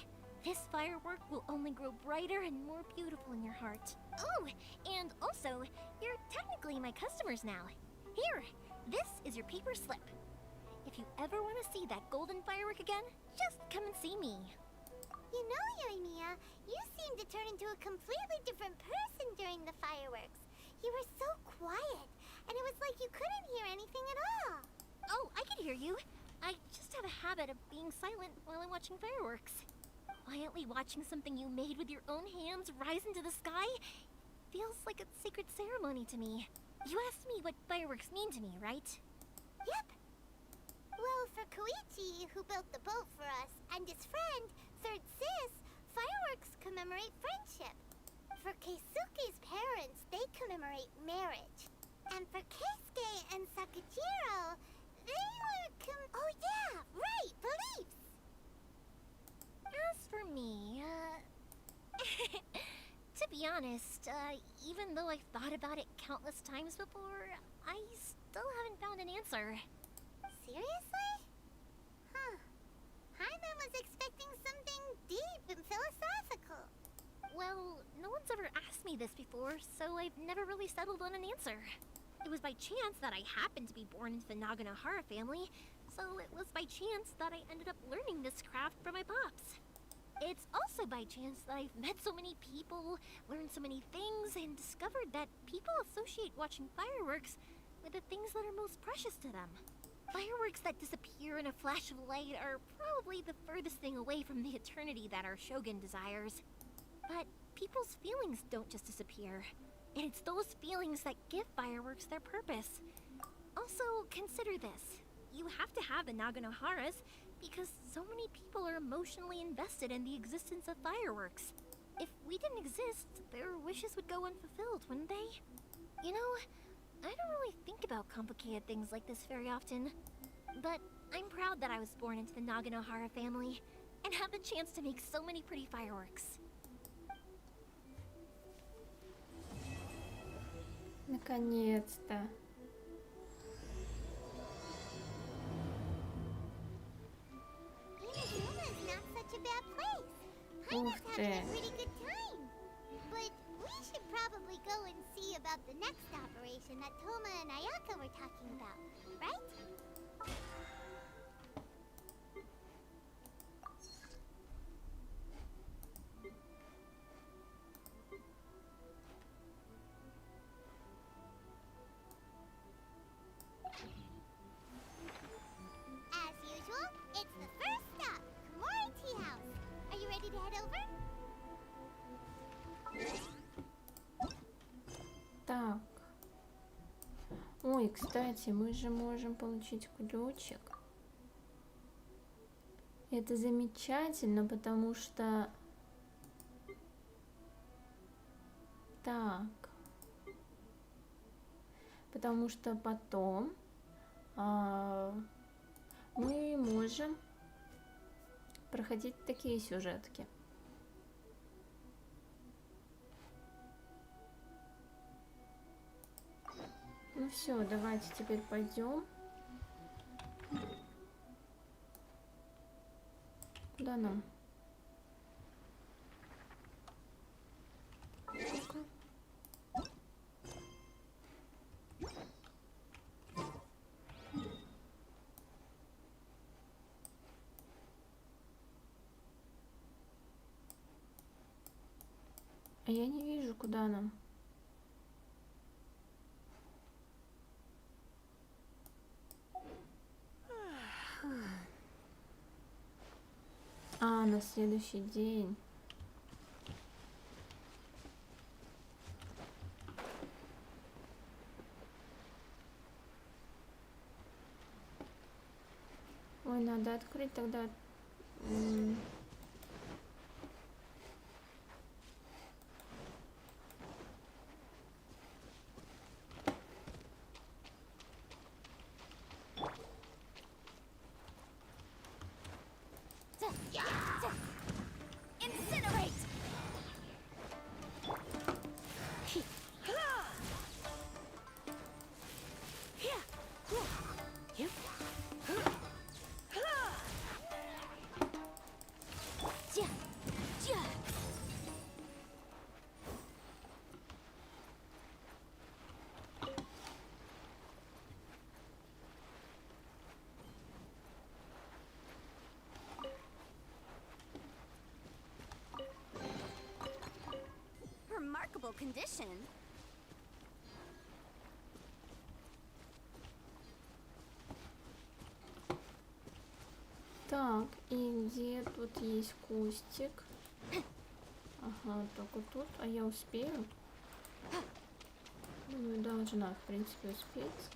this firework will only grow brighter and more beautiful in your heart. Oh, and also, you're technically my customers now. Here, this is your paper slip. If you ever want to see that golden firework again, just come and see me. You know, Yumiya, you seemed to turn into a completely different person during the fireworks. You were so quiet, and it was like you couldn't hear anything at all. Oh, I can hear you. I just have a habit of being silent while I'm watching fireworks. Quietly watching something you made with your own hands rise into the sky feels like a sacred ceremony to me. You asked me what fireworks mean to me, right? Yep. Well, for Koichi, who built the boat for us, and his friend, Third Sis, fireworks commemorate friendship. For Keisuke's parents, they commemorate marriage. And for Keisuke and Sakajiro, they were oh yeah, right, beliefs! As for me, to be honest, even though I've thought about it countless times before, I still haven't found an answer. Seriously? Huh. and philosophical. Well, no one's ever asked me this before, so I've never really settled on an answer. It was by chance that I happened to be born into the Naganohara family, so it was by chance that I ended up learning this craft from my pops. It's also by chance that I've met so many people, learned so many things, and discovered that people associate watching fireworks with the things that are most precious to them. Fireworks that disappear in a flash of light are probably the furthest thing away from the eternity that our shogun desires. But people's feelings don't just disappear. And it's those feelings that give fireworks their purpose. Also, consider this. You have to have the Naganoharas because so many people are emotionally invested in the existence of fireworks. If we didn't exist, their wishes would go unfulfilled, wouldn't they? You know, I don't really think about complicated things like this very often. But I'm proud that I was born into the Naganohara family and have the chance to make so many pretty fireworks. Наконец-то. Inazuma's not such a bad place. Ух Heima's ты. having a pretty good time. But we should probably go and see about the next operation that Toma and Ayaka were talking about, right? As usual, it's the first stop, Komori Tea House. Are you ready to head over? Так. Ой, кстати, мы же можем получить ключик. Это замечательно, потому что... Так. Потому что потом мы можем проходить такие сюжетки. Ну все, давайте теперь пойдем. Куда нам? Ну-ка. А я не вижу, куда нам. А, на следующий день. Ой, надо открыть тогда. Incinerate! Remarkable condition. Так, и где тут есть кустик? Ага, только тут. А я успею? Думаю, должна, в принципе, успеть.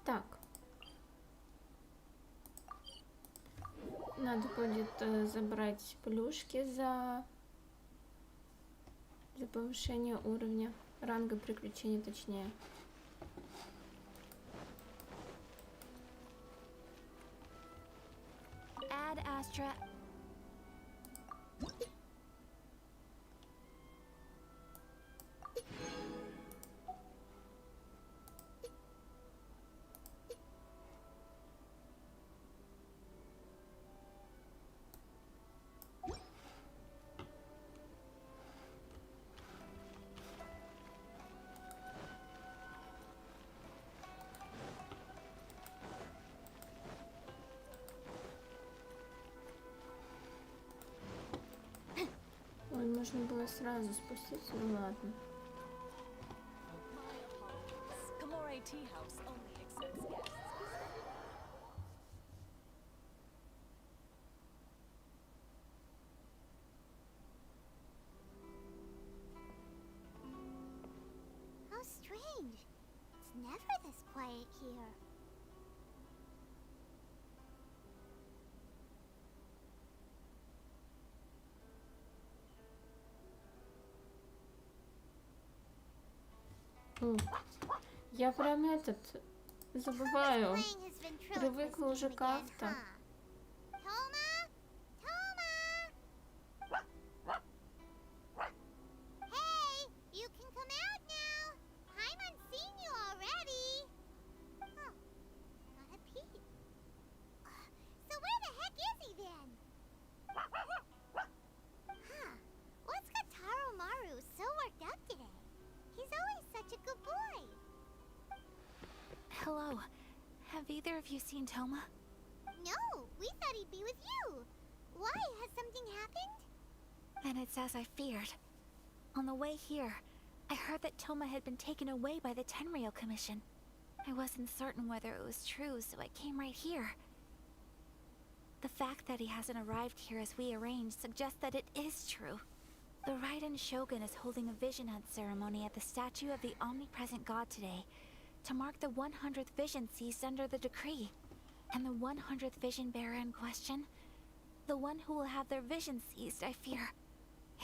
Так. Надо будет забрать плюшки за повышение уровня, ранга приключений точнее. Ad Astra. Ой, можно было сразу спуститься, ну ладно. Kamore Tea House only accepts guests. How strange. It's never this quiet here. Я прям забываю. Привыкла уже как-то. Hello. Have either of you seen Toma? No, we thought he'd be with you. Why? Has something happened? Then it's as I feared. On the way here, I heard that Toma had been taken away by the Tenryou Commission. I wasn't certain whether it was true, so I came right here. The fact that he hasn't arrived here as we arranged suggests that it is true. The Raiden Shogun is holding a vision hunt ceremony at the statue of the omnipresent god today, to mark the 100th vision seized under the decree. And the 100th vision bearer in question, the one who will have their vision seized, I fear,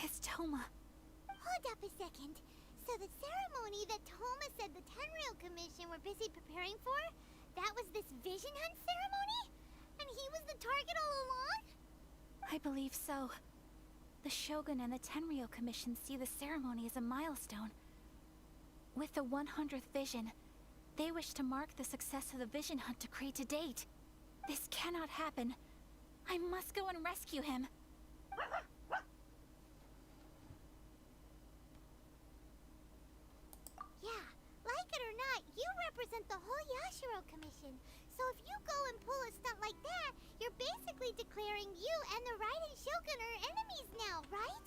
is Toma. Hold up a second. So the ceremony that Toma said the Tenryou Commission were busy preparing for, that was this vision hunt ceremony? And he was the target all along? I believe so. The Shogun and the Tenryou Commission see the ceremony as a milestone. With the 100th vision, they wish to mark the success of the vision hunt decree to date. This cannot happen. I must go and rescue him. Yeah, like it or not, you represent the whole Yashiro Commission. So if you go and pull a stunt like that, you're basically declaring you and the Raiden Shogun are enemies now, right?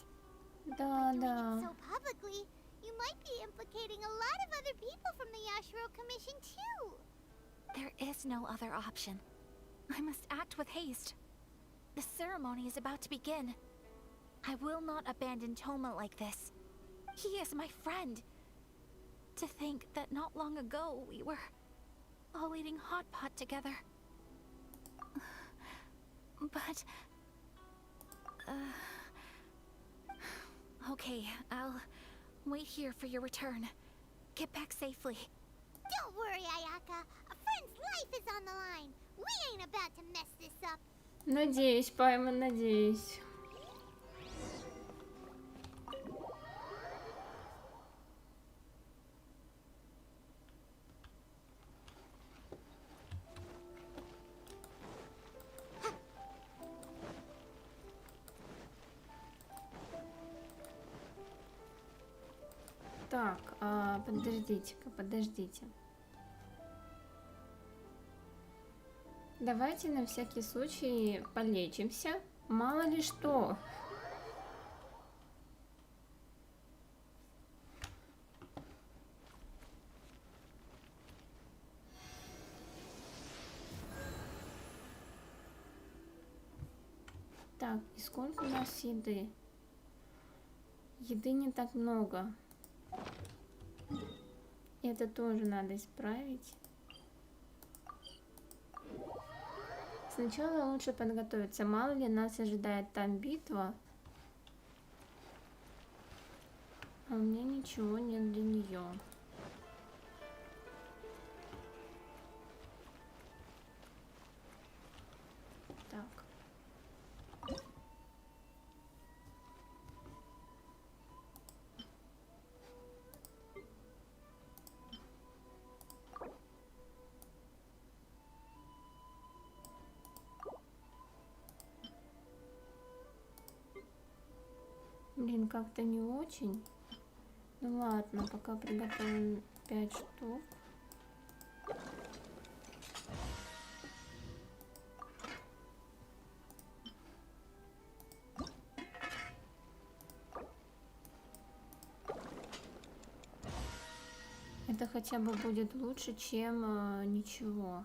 Да, да. So publicly, you might be implicating a lot of other people from the Yashiro Commission too. There is no other option. I must act with haste. The ceremony is about to begin. I will not abandon Toma like this. He is my friend. To think that not long ago we were all eating hot pot together. But... Okay, I'll wait here for your return. Get back safely. Don't worry, Ayaka. A friend's life is on the line. We ain't about to mess this up. Надеюсь, Паймон, надеюсь. Так, подождите-ка, подождите. Давайте на всякий случай полечимся. Мало ли что. Так, и сколько у нас еды? Еды не так много. Это тоже надо исправить. Сначала лучше подготовиться. Мало ли нас ожидает там битва. А у меня ничего нет для нее. Так. Блин, как-то не очень. Ну ладно, пока приготовим 5 штук. Это хотя бы будет лучше, чем ничего.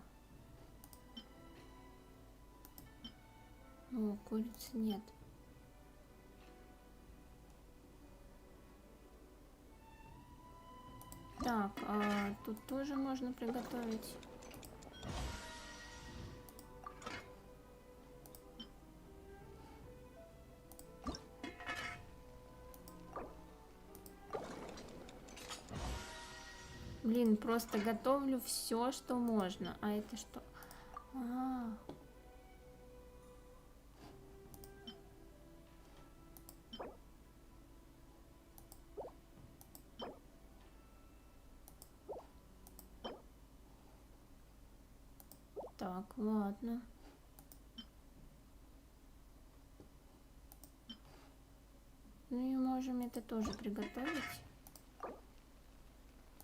О, курицы нет. Так, тут тоже можно приготовить. Блин, просто готовлю все, что можно. А это что? Так, ладно. Ну и можем это тоже приготовить.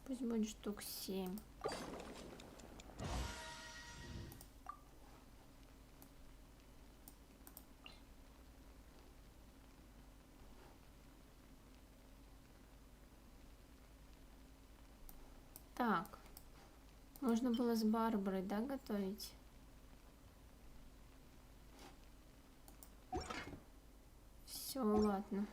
Пусть будет штук 7. Так. Можно было с Барбарой, да, готовить? Все, ладно.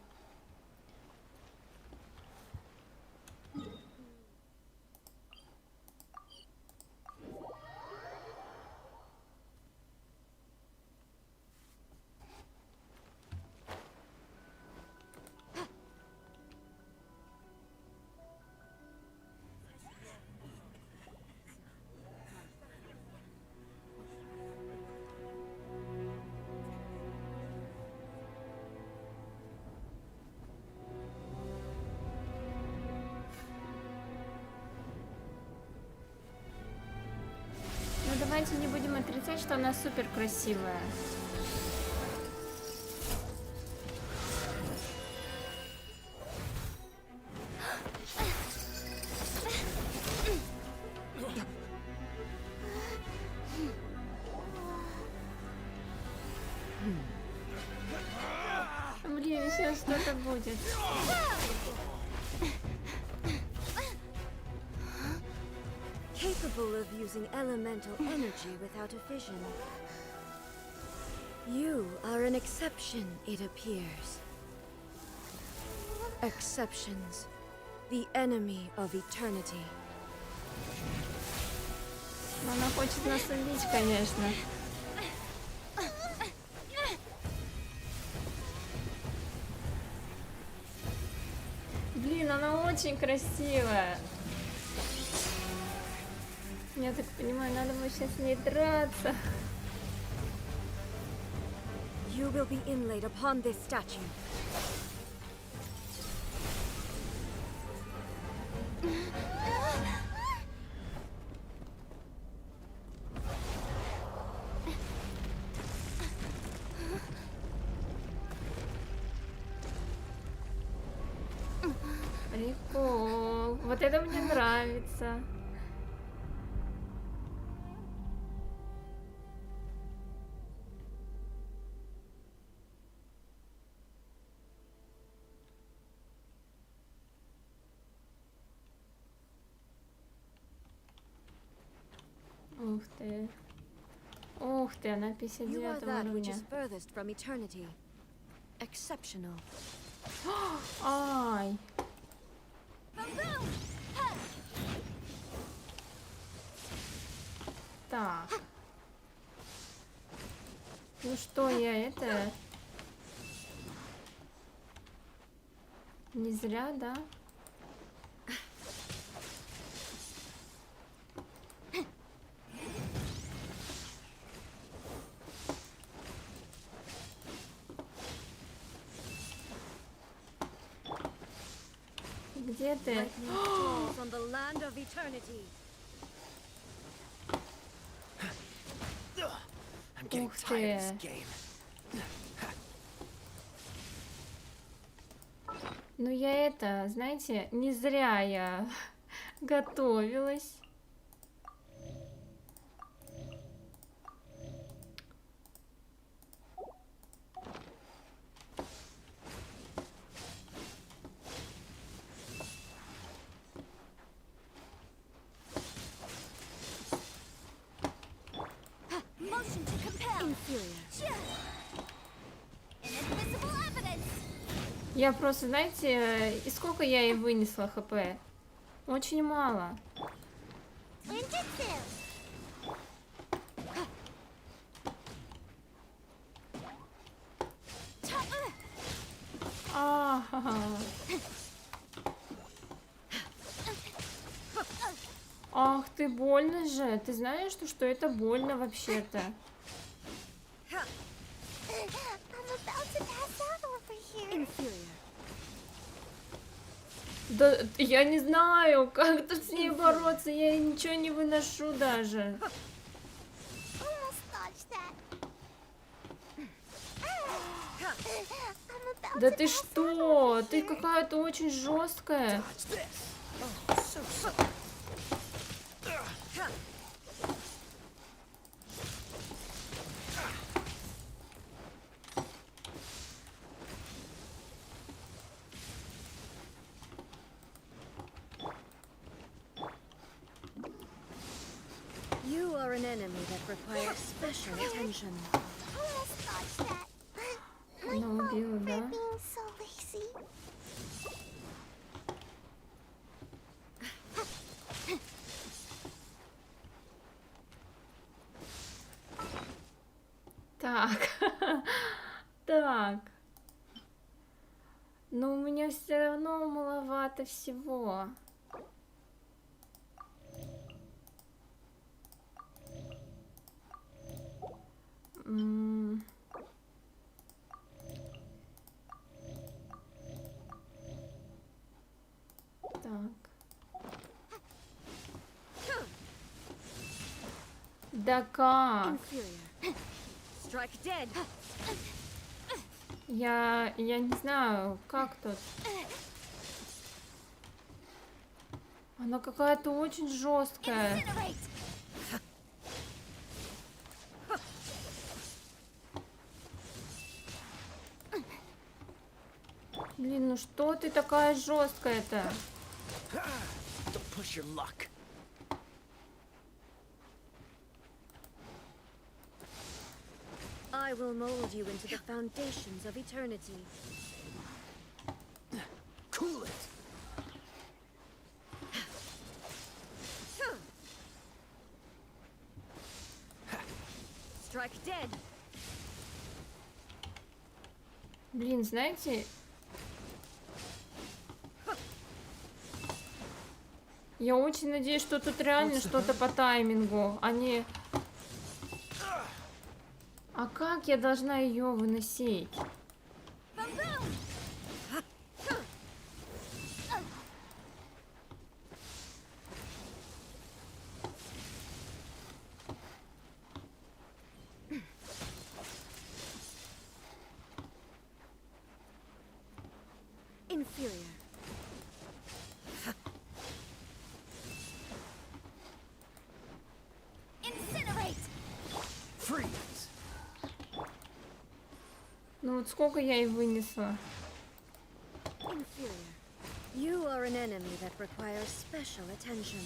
Ну давайте не будем отрицать, что она супер красивая. Блин, сейчас что-то будет. Capable of using elemental energy without a fission. You are an exception, it appears. Exceptions. The enemy of eternity. Она хочет нас убить, конечно. Блин, она очень красивая. Я так понимаю, надо будет сейчас с ней драться. You will be inlaid upon this statue. Прикол. Вот это мне нравится. Ух ты. Ух ты, она You are 59 that which уровня. is furthest from eternity. Exceptional. Ай. Так. Ну что, я это... Не зря, да? Где ты? On the land of eternity. I'm getting Ух tired of this ты. game. Ну я это, знаете, не зря я готовилась. Motion to compel. Inferior. Inadmissible evidence. Я просто, знаете, и сколько я ей вынесла хп? Очень мало. Ninjutsu. Ах ты, больно же. Ты знаешь, что это больно вообще-то? I'm about to pass out over here. Inferior. Да я не знаю, как тут с ней бороться. Я ей ничего не выношу даже. Almost dodged that. I'm about Да to ты pass out что? over Ты here. какая-то очень жесткая. You are an enemy that requires special attention. Almost dodged that. My Она fault убила, for да? being so lazy. Так. Так. Но у меня все равно маловато всего. Так. Да как? Inferior. Strike dead. Я не знаю, как тут. Она какая-то очень жесткая. Incinerate. Блин, ну что ты такая жесткая-то? Don't push your luck. I will mold you into the foundations of eternity. Cool it. Strike dead. Блин, знаете, я очень надеюсь, что тут реально что-то по таймингу, а не... А как я должна ее выносить? Inferior. Incinerate. Freeze. Ну вот сколько я ей вынесла? Inferior. You are an enemy that requires special attention.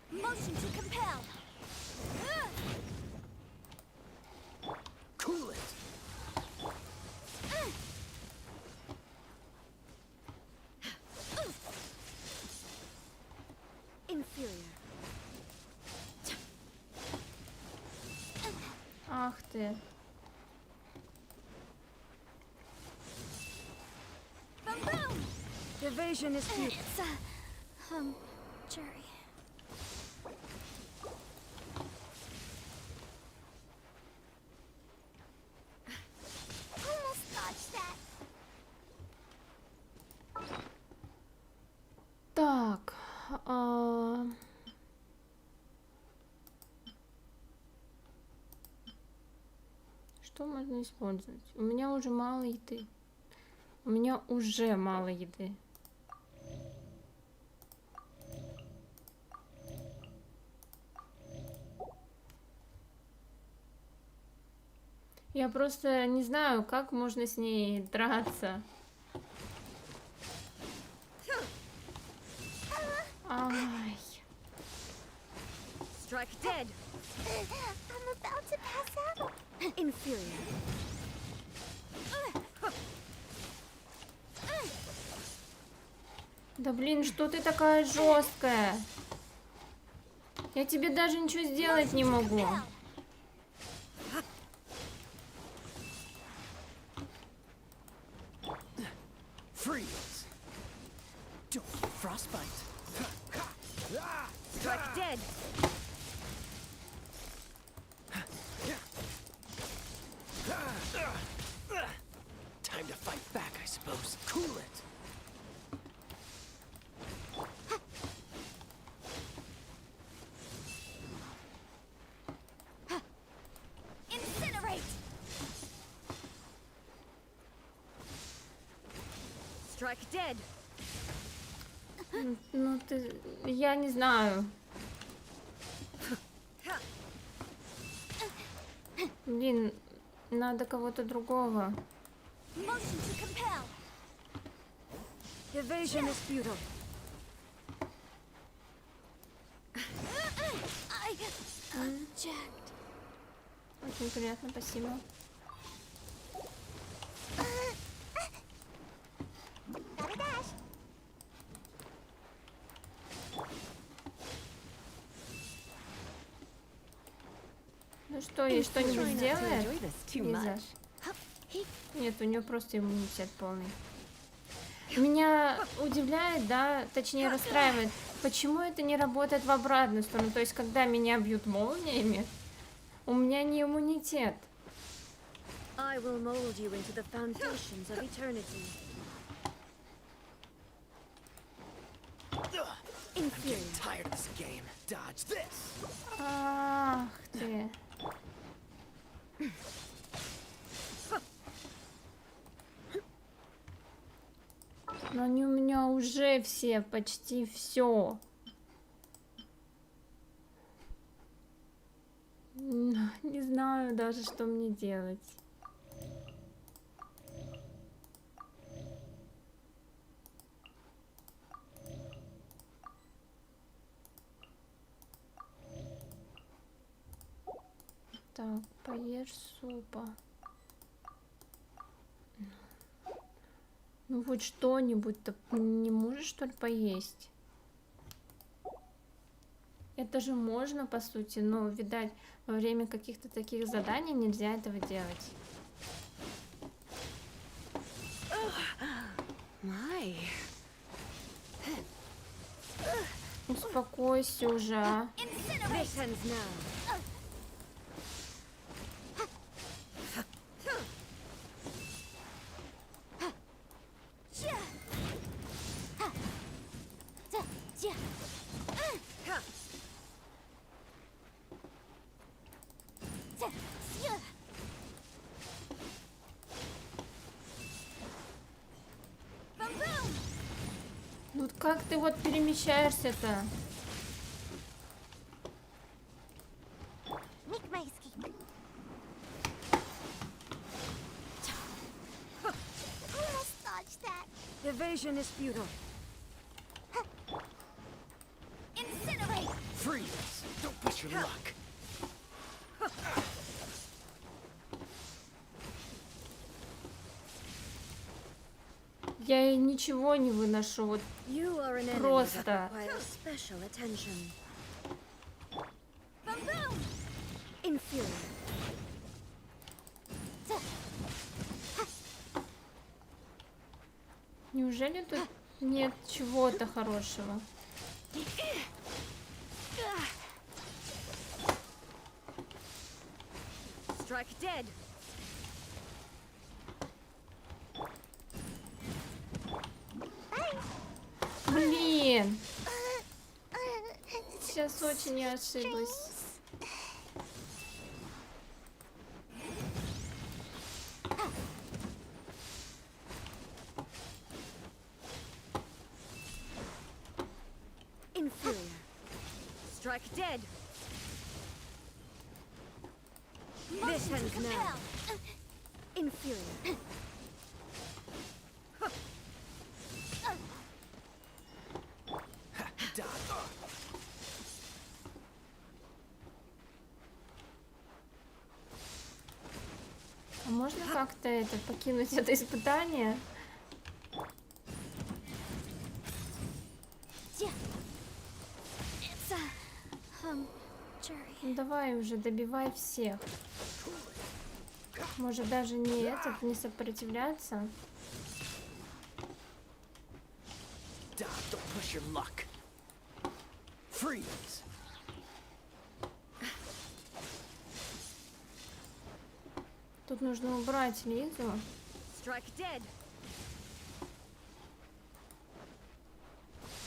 Motion to compel. ты. Evasion is futile. It's Jerry. Almost dodged that. Так. Что можно использовать? У меня уже мало еды. У меня уже мало еды. Я просто не знаю, как можно с ней драться. Ай. Strike dead. I'm about to pass out. Inferior. Да блин, что ты такая жесткая? Я тебе даже ничего сделать не могу. Freeze. Frostbite. Strike dead. Time to fight back, I suppose. Cool it. Incinerate. Strike dead. Ну ты... Я не знаю. Блин, надо кого-то другого. Motion to compel. Evasion is futile. I jacked. Очень приятно, спасибо. Got a dash. Ну что, ей что-нибудь сделает? Лиза? He Нет, у нее просто иммунитет полный. Меня удивляет, да, точнее расстраивает, почему это не работает в обратную сторону. То есть, когда меня бьют молниями, у меня не иммунитет. I will mold you into the foundations of eternity. I'm getting tired of this game. Dodge this. Ах ты. Но они у меня уже все, почти все. Не знаю даже, что мне делать. Так, поешь супа. Ну хоть что-нибудь-то не можешь, что ли, поесть? Это же можно, по сути, но, видать, во время каких-то таких заданий нельзя этого делать. My. Успокойся уже, а. This ends now. Ну как ты вот перемещаешься-то? make my escape. Almost dodged that. Evasion is futile. Incinerate. Freeze. Don't push your luck. Я и ничего не выношу, вот You are an enemy просто. that requires special attention. Boom boom. Inferior. Неужели тут нет чего-то хорошего? Strike dead. Блин! Сейчас очень не ошиблась. Inferior. Strike dead. This ends now. Inferior. А можно как-то это покинуть это испытание? Ну, давай уже добивай всех. Может даже не этот, не сопротивляться. Don't push your luck. Freeze. Тут нужно убрать Лизу. Strike dead.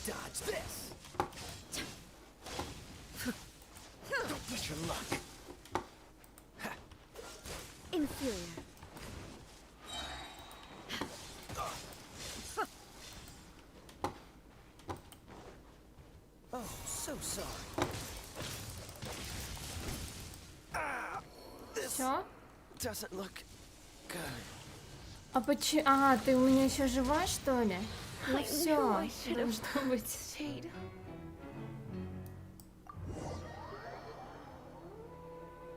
Dodge this. Don't push your luck. Inferior. Oh, so sorry. This Все? doesn't look good. А почему? А, ты у меня еще жива, что ли? Ну все, должно быть.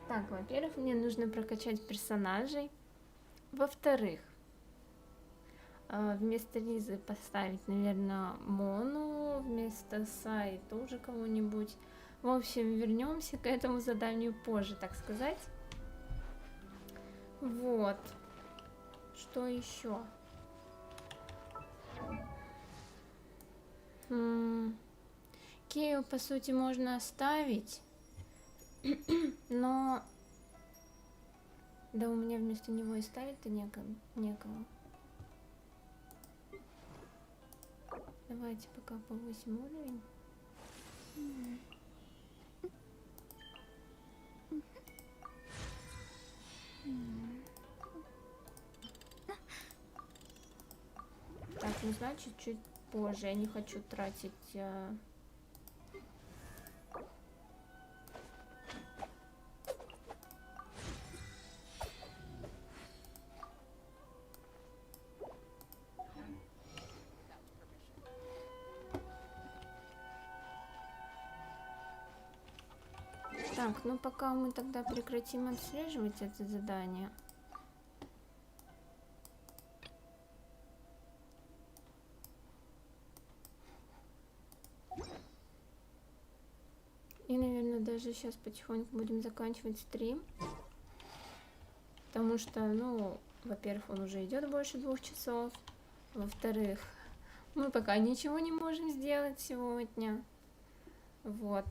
Так, во-первых, мне нужно прокачать персонажей. Во-вторых, вместо Лизы поставить, наверное, Мону, вместо Саи тоже кого-нибудь. В общем, вернемся к этому заданию позже, так сказать. Вот. Что еще? Кею, по сути, можно оставить. Но... Да у меня вместо него и ставить-то некого. Давайте пока повысим уровень. Так, ну значит, чуть позже. Я не хочу тратить... Так, ну пока мы тогда прекратим отслеживать это задание. И, наверное, даже сейчас потихоньку будем заканчивать стрим. Потому что, ну, во-первых, он уже идет больше 2 часов. Во-вторых, мы пока ничего не можем сделать сегодня. Вот.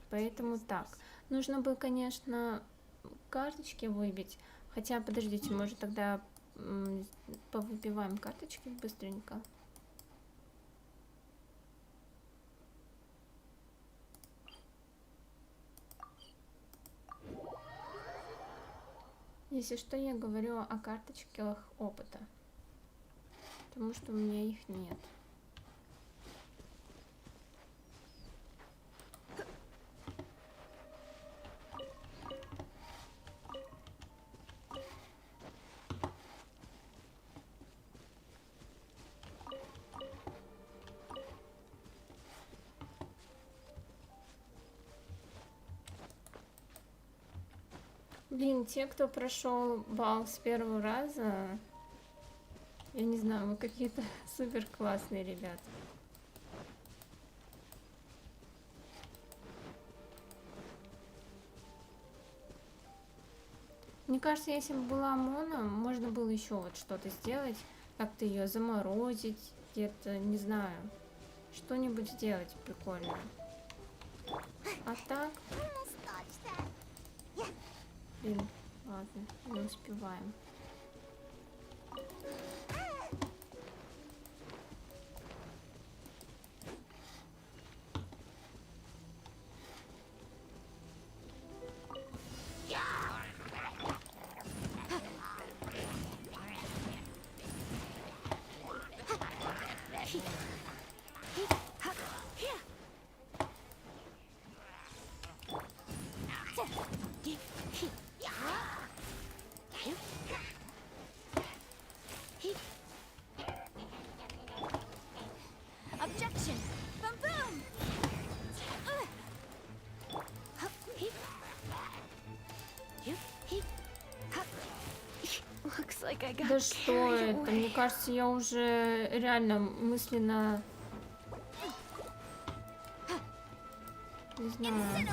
Поэтому так. Нужно бы, конечно, карточки выбить. Хотя, подождите, может тогда повыбиваем карточки быстренько. Если что, я говорю о карточках опыта. Потому что у меня их нет. Блин, те, кто прошел бал с первого раза, я не знаю, вы какие-то супер классные ребята. Мне кажется, если бы была Мона, можно было еще вот что-то сделать. как-то ее заморозить, где-то, не знаю, что-нибудь сделать прикольное. А так, блин, ладно, не успеваем. Objection! Boom boom! Looks like I got Да что carried это? away. Мне кажется, я уже реально мысленно... Не знаю.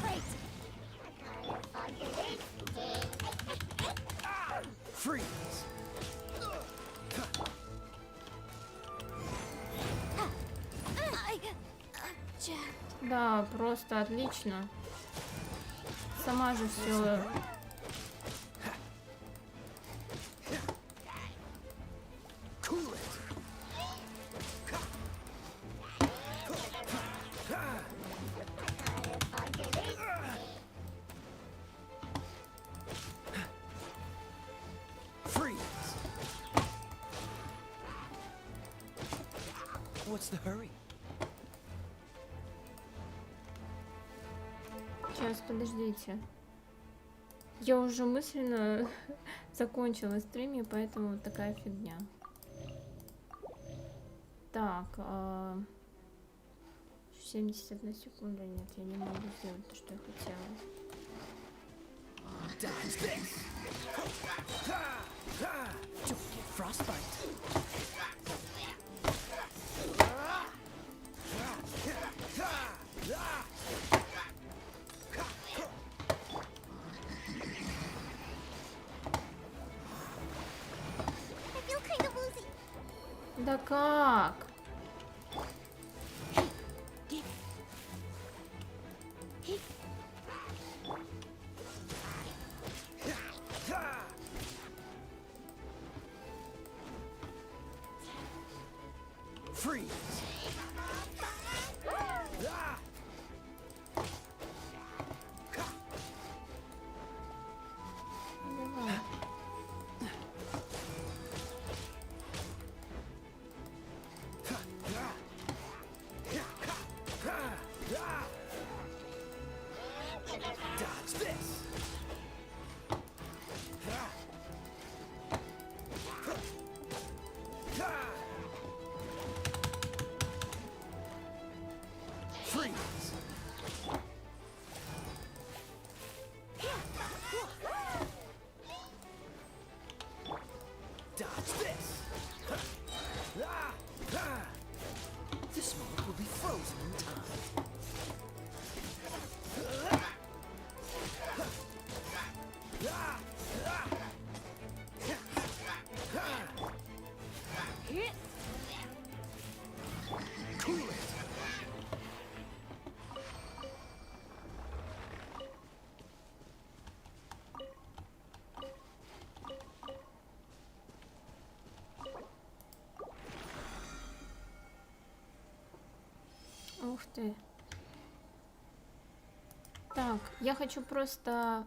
Freeze! Да, просто отлично. Сама же все. Freeze! What's the hurry? Сейчас, подождите. Я уже мысленно закончила стрим, и поэтому вот такая фигня. Так, 71 секунда. Нет, я не могу сделать то, что я хотела. Dodge this! Don't get frostbite! I feel kind of woozy. Да как? Freeze! Давай. Dodge this! Freeze! Dodge this! This moment will be frozen in time. Cool it! Ух ты. Так, я хочу просто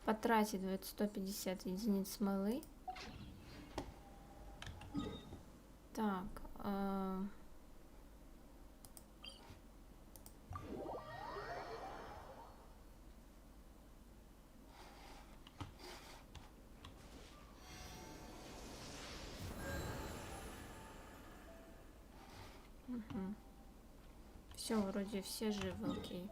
потратить 150 единиц смолы. Так, все, вроде все живы, окей.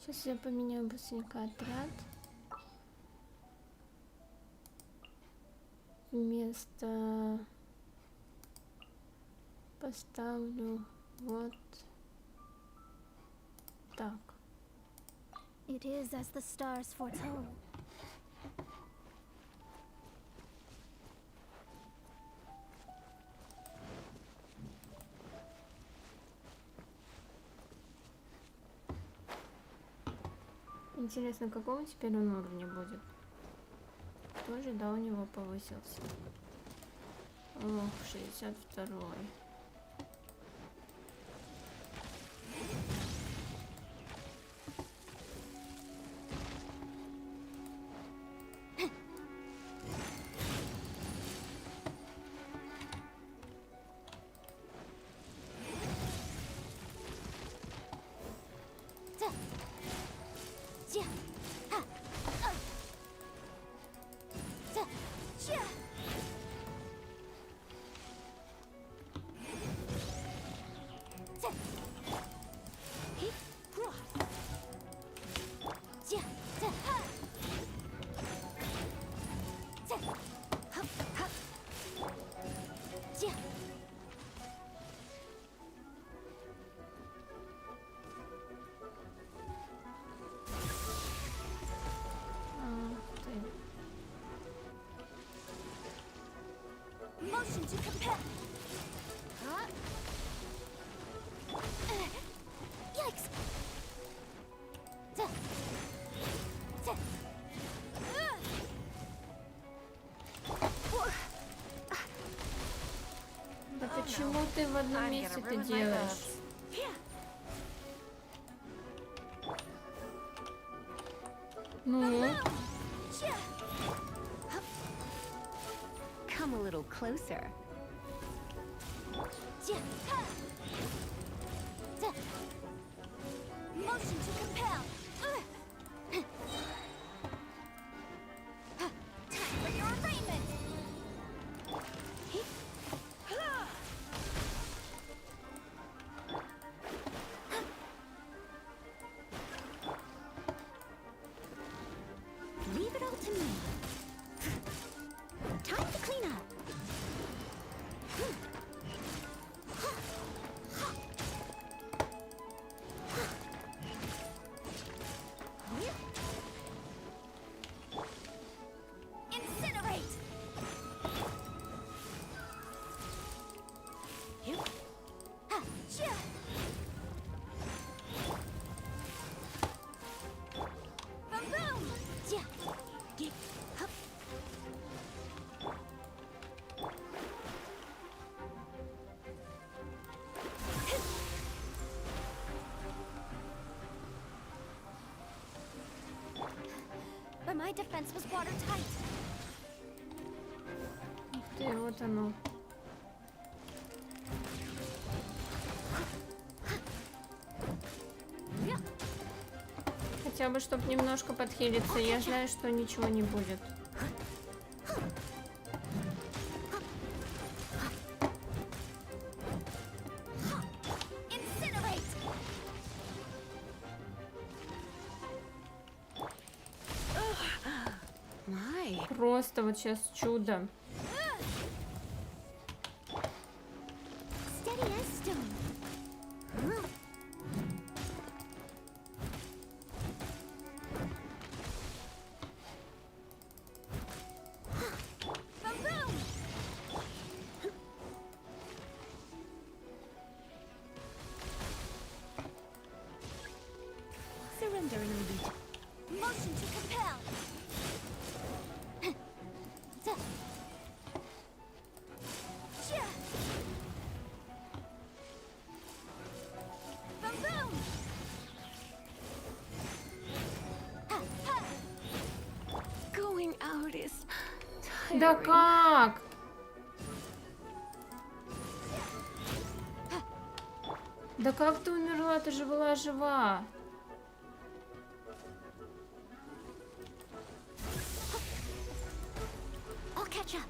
Сейчас я поменяю быстренько отряд. Вместо Поставлю вот так. It is as the stars foretold. Интересно, какого теперь он уровня будет? Тоже, да, у него повысился. Ох, 62-й. Motion to compel. Huh? Yikes! Да почему ты в одном месте это делаешь? Ну? Come a little closer. Motion to compel. Time for your arraignment. Leave it all to me. Time to clean up. Incinerate. Boom! But my defense was watertight. Ух ты, вот оно. Хотя бы, чтобы немножко подхилиться. Я знаю, что ничего не будет. Incinerate. Просто вот сейчас чудо. Steady as stone. Boom! Surrender and allegiance. Motion to compel. Boom! Going out is Да tiring. как? Да как ты умерла? Ты же была жива. I'll catch up.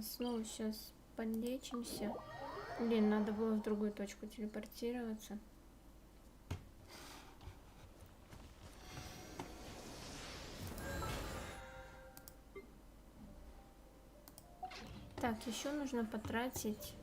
Снова сейчас подлечимся. Блин, надо было в другую точку телепортироваться. Так, еще нужно потратить.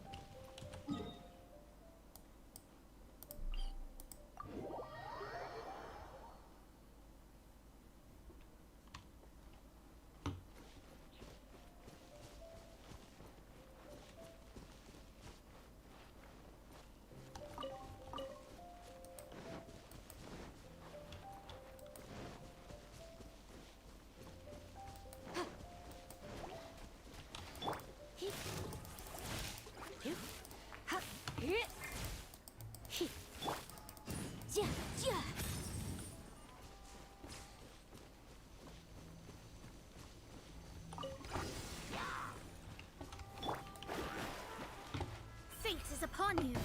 Fate is upon you.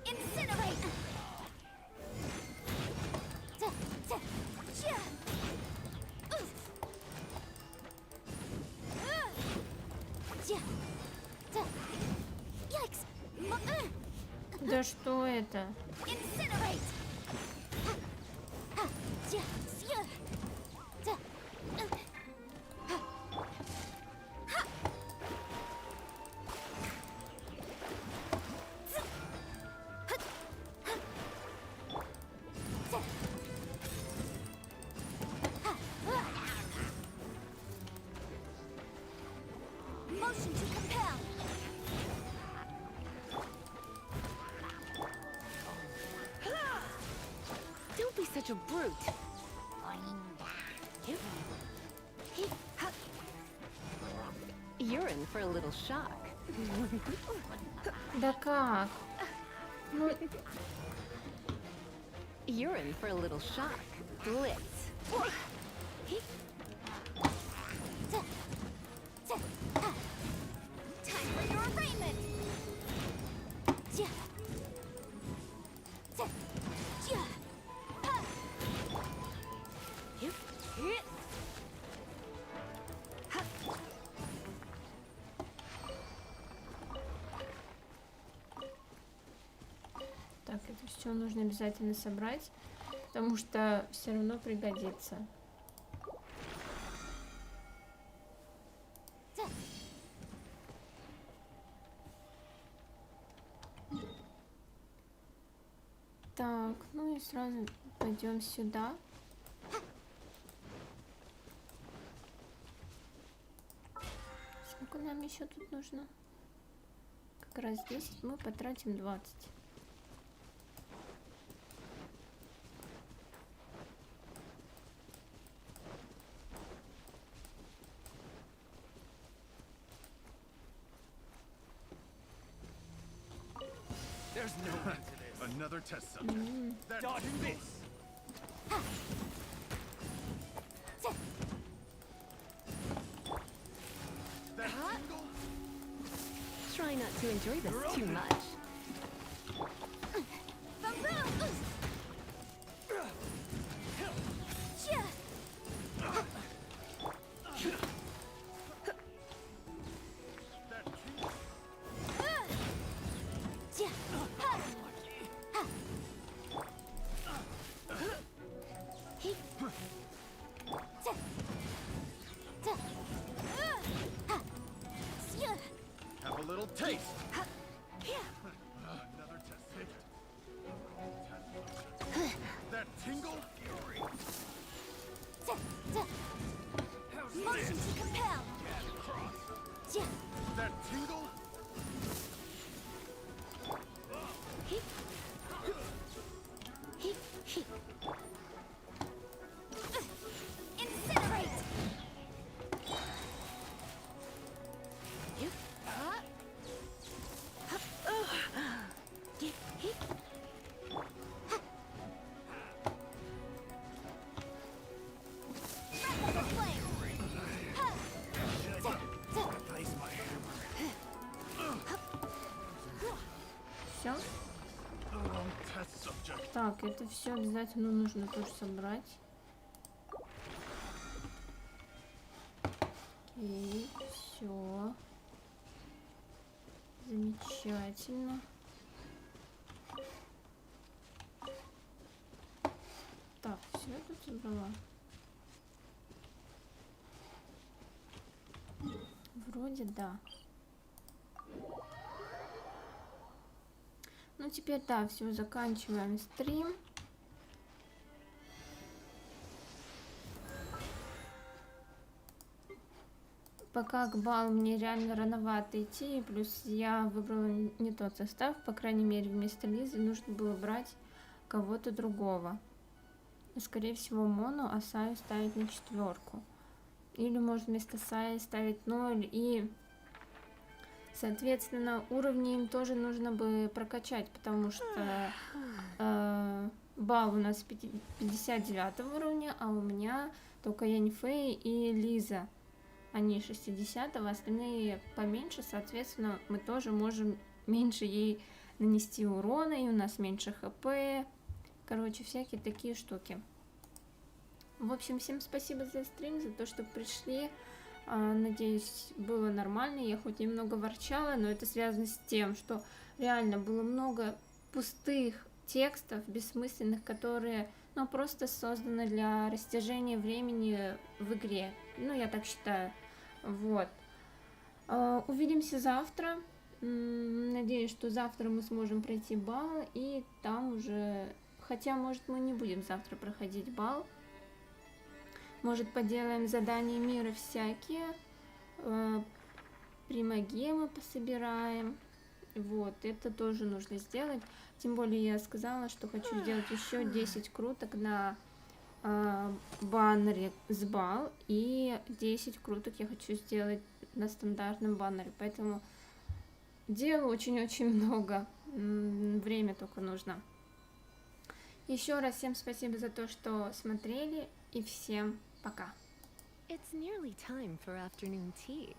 Incinerate. Yikes. Да что это? Incinerate. Motion to compel. Don't be such a brute. You're in for a little shock. Да как? Ну, You're in for a little shock. Blitz. Time for your arraignment. так, это все нужно обязательно собрать, потому что все равно пригодится. Так, ну и сразу пойдем сюда. Сколько нам еще тут нужно? Как раз 10, мы потратим 20. There's no end to this. Another test subject. Dodging this. Try not to enjoy this too much. Have a little taste. Another test subject. That tingle? Motion to compel. That tingle? Incinerate. Все. Так, это все обязательно нужно тоже собрать. Окей, все. Замечательно. Так, все я тут забрала. Вроде да. Ну теперь да, все, заканчиваем стрим. Пока к балу мне реально рановато идти, плюс я выбрала не тот состав, по крайней мере вместо Лизы нужно было брать кого-то другого. Скорее всего Мону, а Саю ставить на 4. Или может вместо Саи ставить 0. И соответственно уровни им тоже нужно бы прокачать, потому что бал у нас 59 уровня, а у меня только Яньфэй и Лиза. Они 60-го, остальные поменьше, соответственно, мы тоже можем меньше ей нанести урона, и у нас меньше хп. Короче, всякие такие штуки. В общем, всем спасибо за стрим, за то, что пришли. Надеюсь, было нормально. Я хоть немного ворчала, но это связано с тем, что реально было много пустых текстов, бессмысленных, которые, ну, просто созданы для растяжения времени в игре. Ну, я так считаю. Вот. Увидимся завтра. Надеюсь, что завтра мы сможем пройти бал, и там уже... Хотя, может, мы не будем завтра проходить бал. Может, поделаем задания мира всякие. Примагемы пособираем. Вот, это тоже нужно сделать. Тем более я сказала, что хочу сделать еще 10 круток на баннере с бал. И 10 круток я хочу сделать на стандартном баннере. Поэтому дел очень-очень много. Время только нужно. Еще раз всем спасибо за то, что смотрели. И всем пока. It's nearly time for afternoon tea.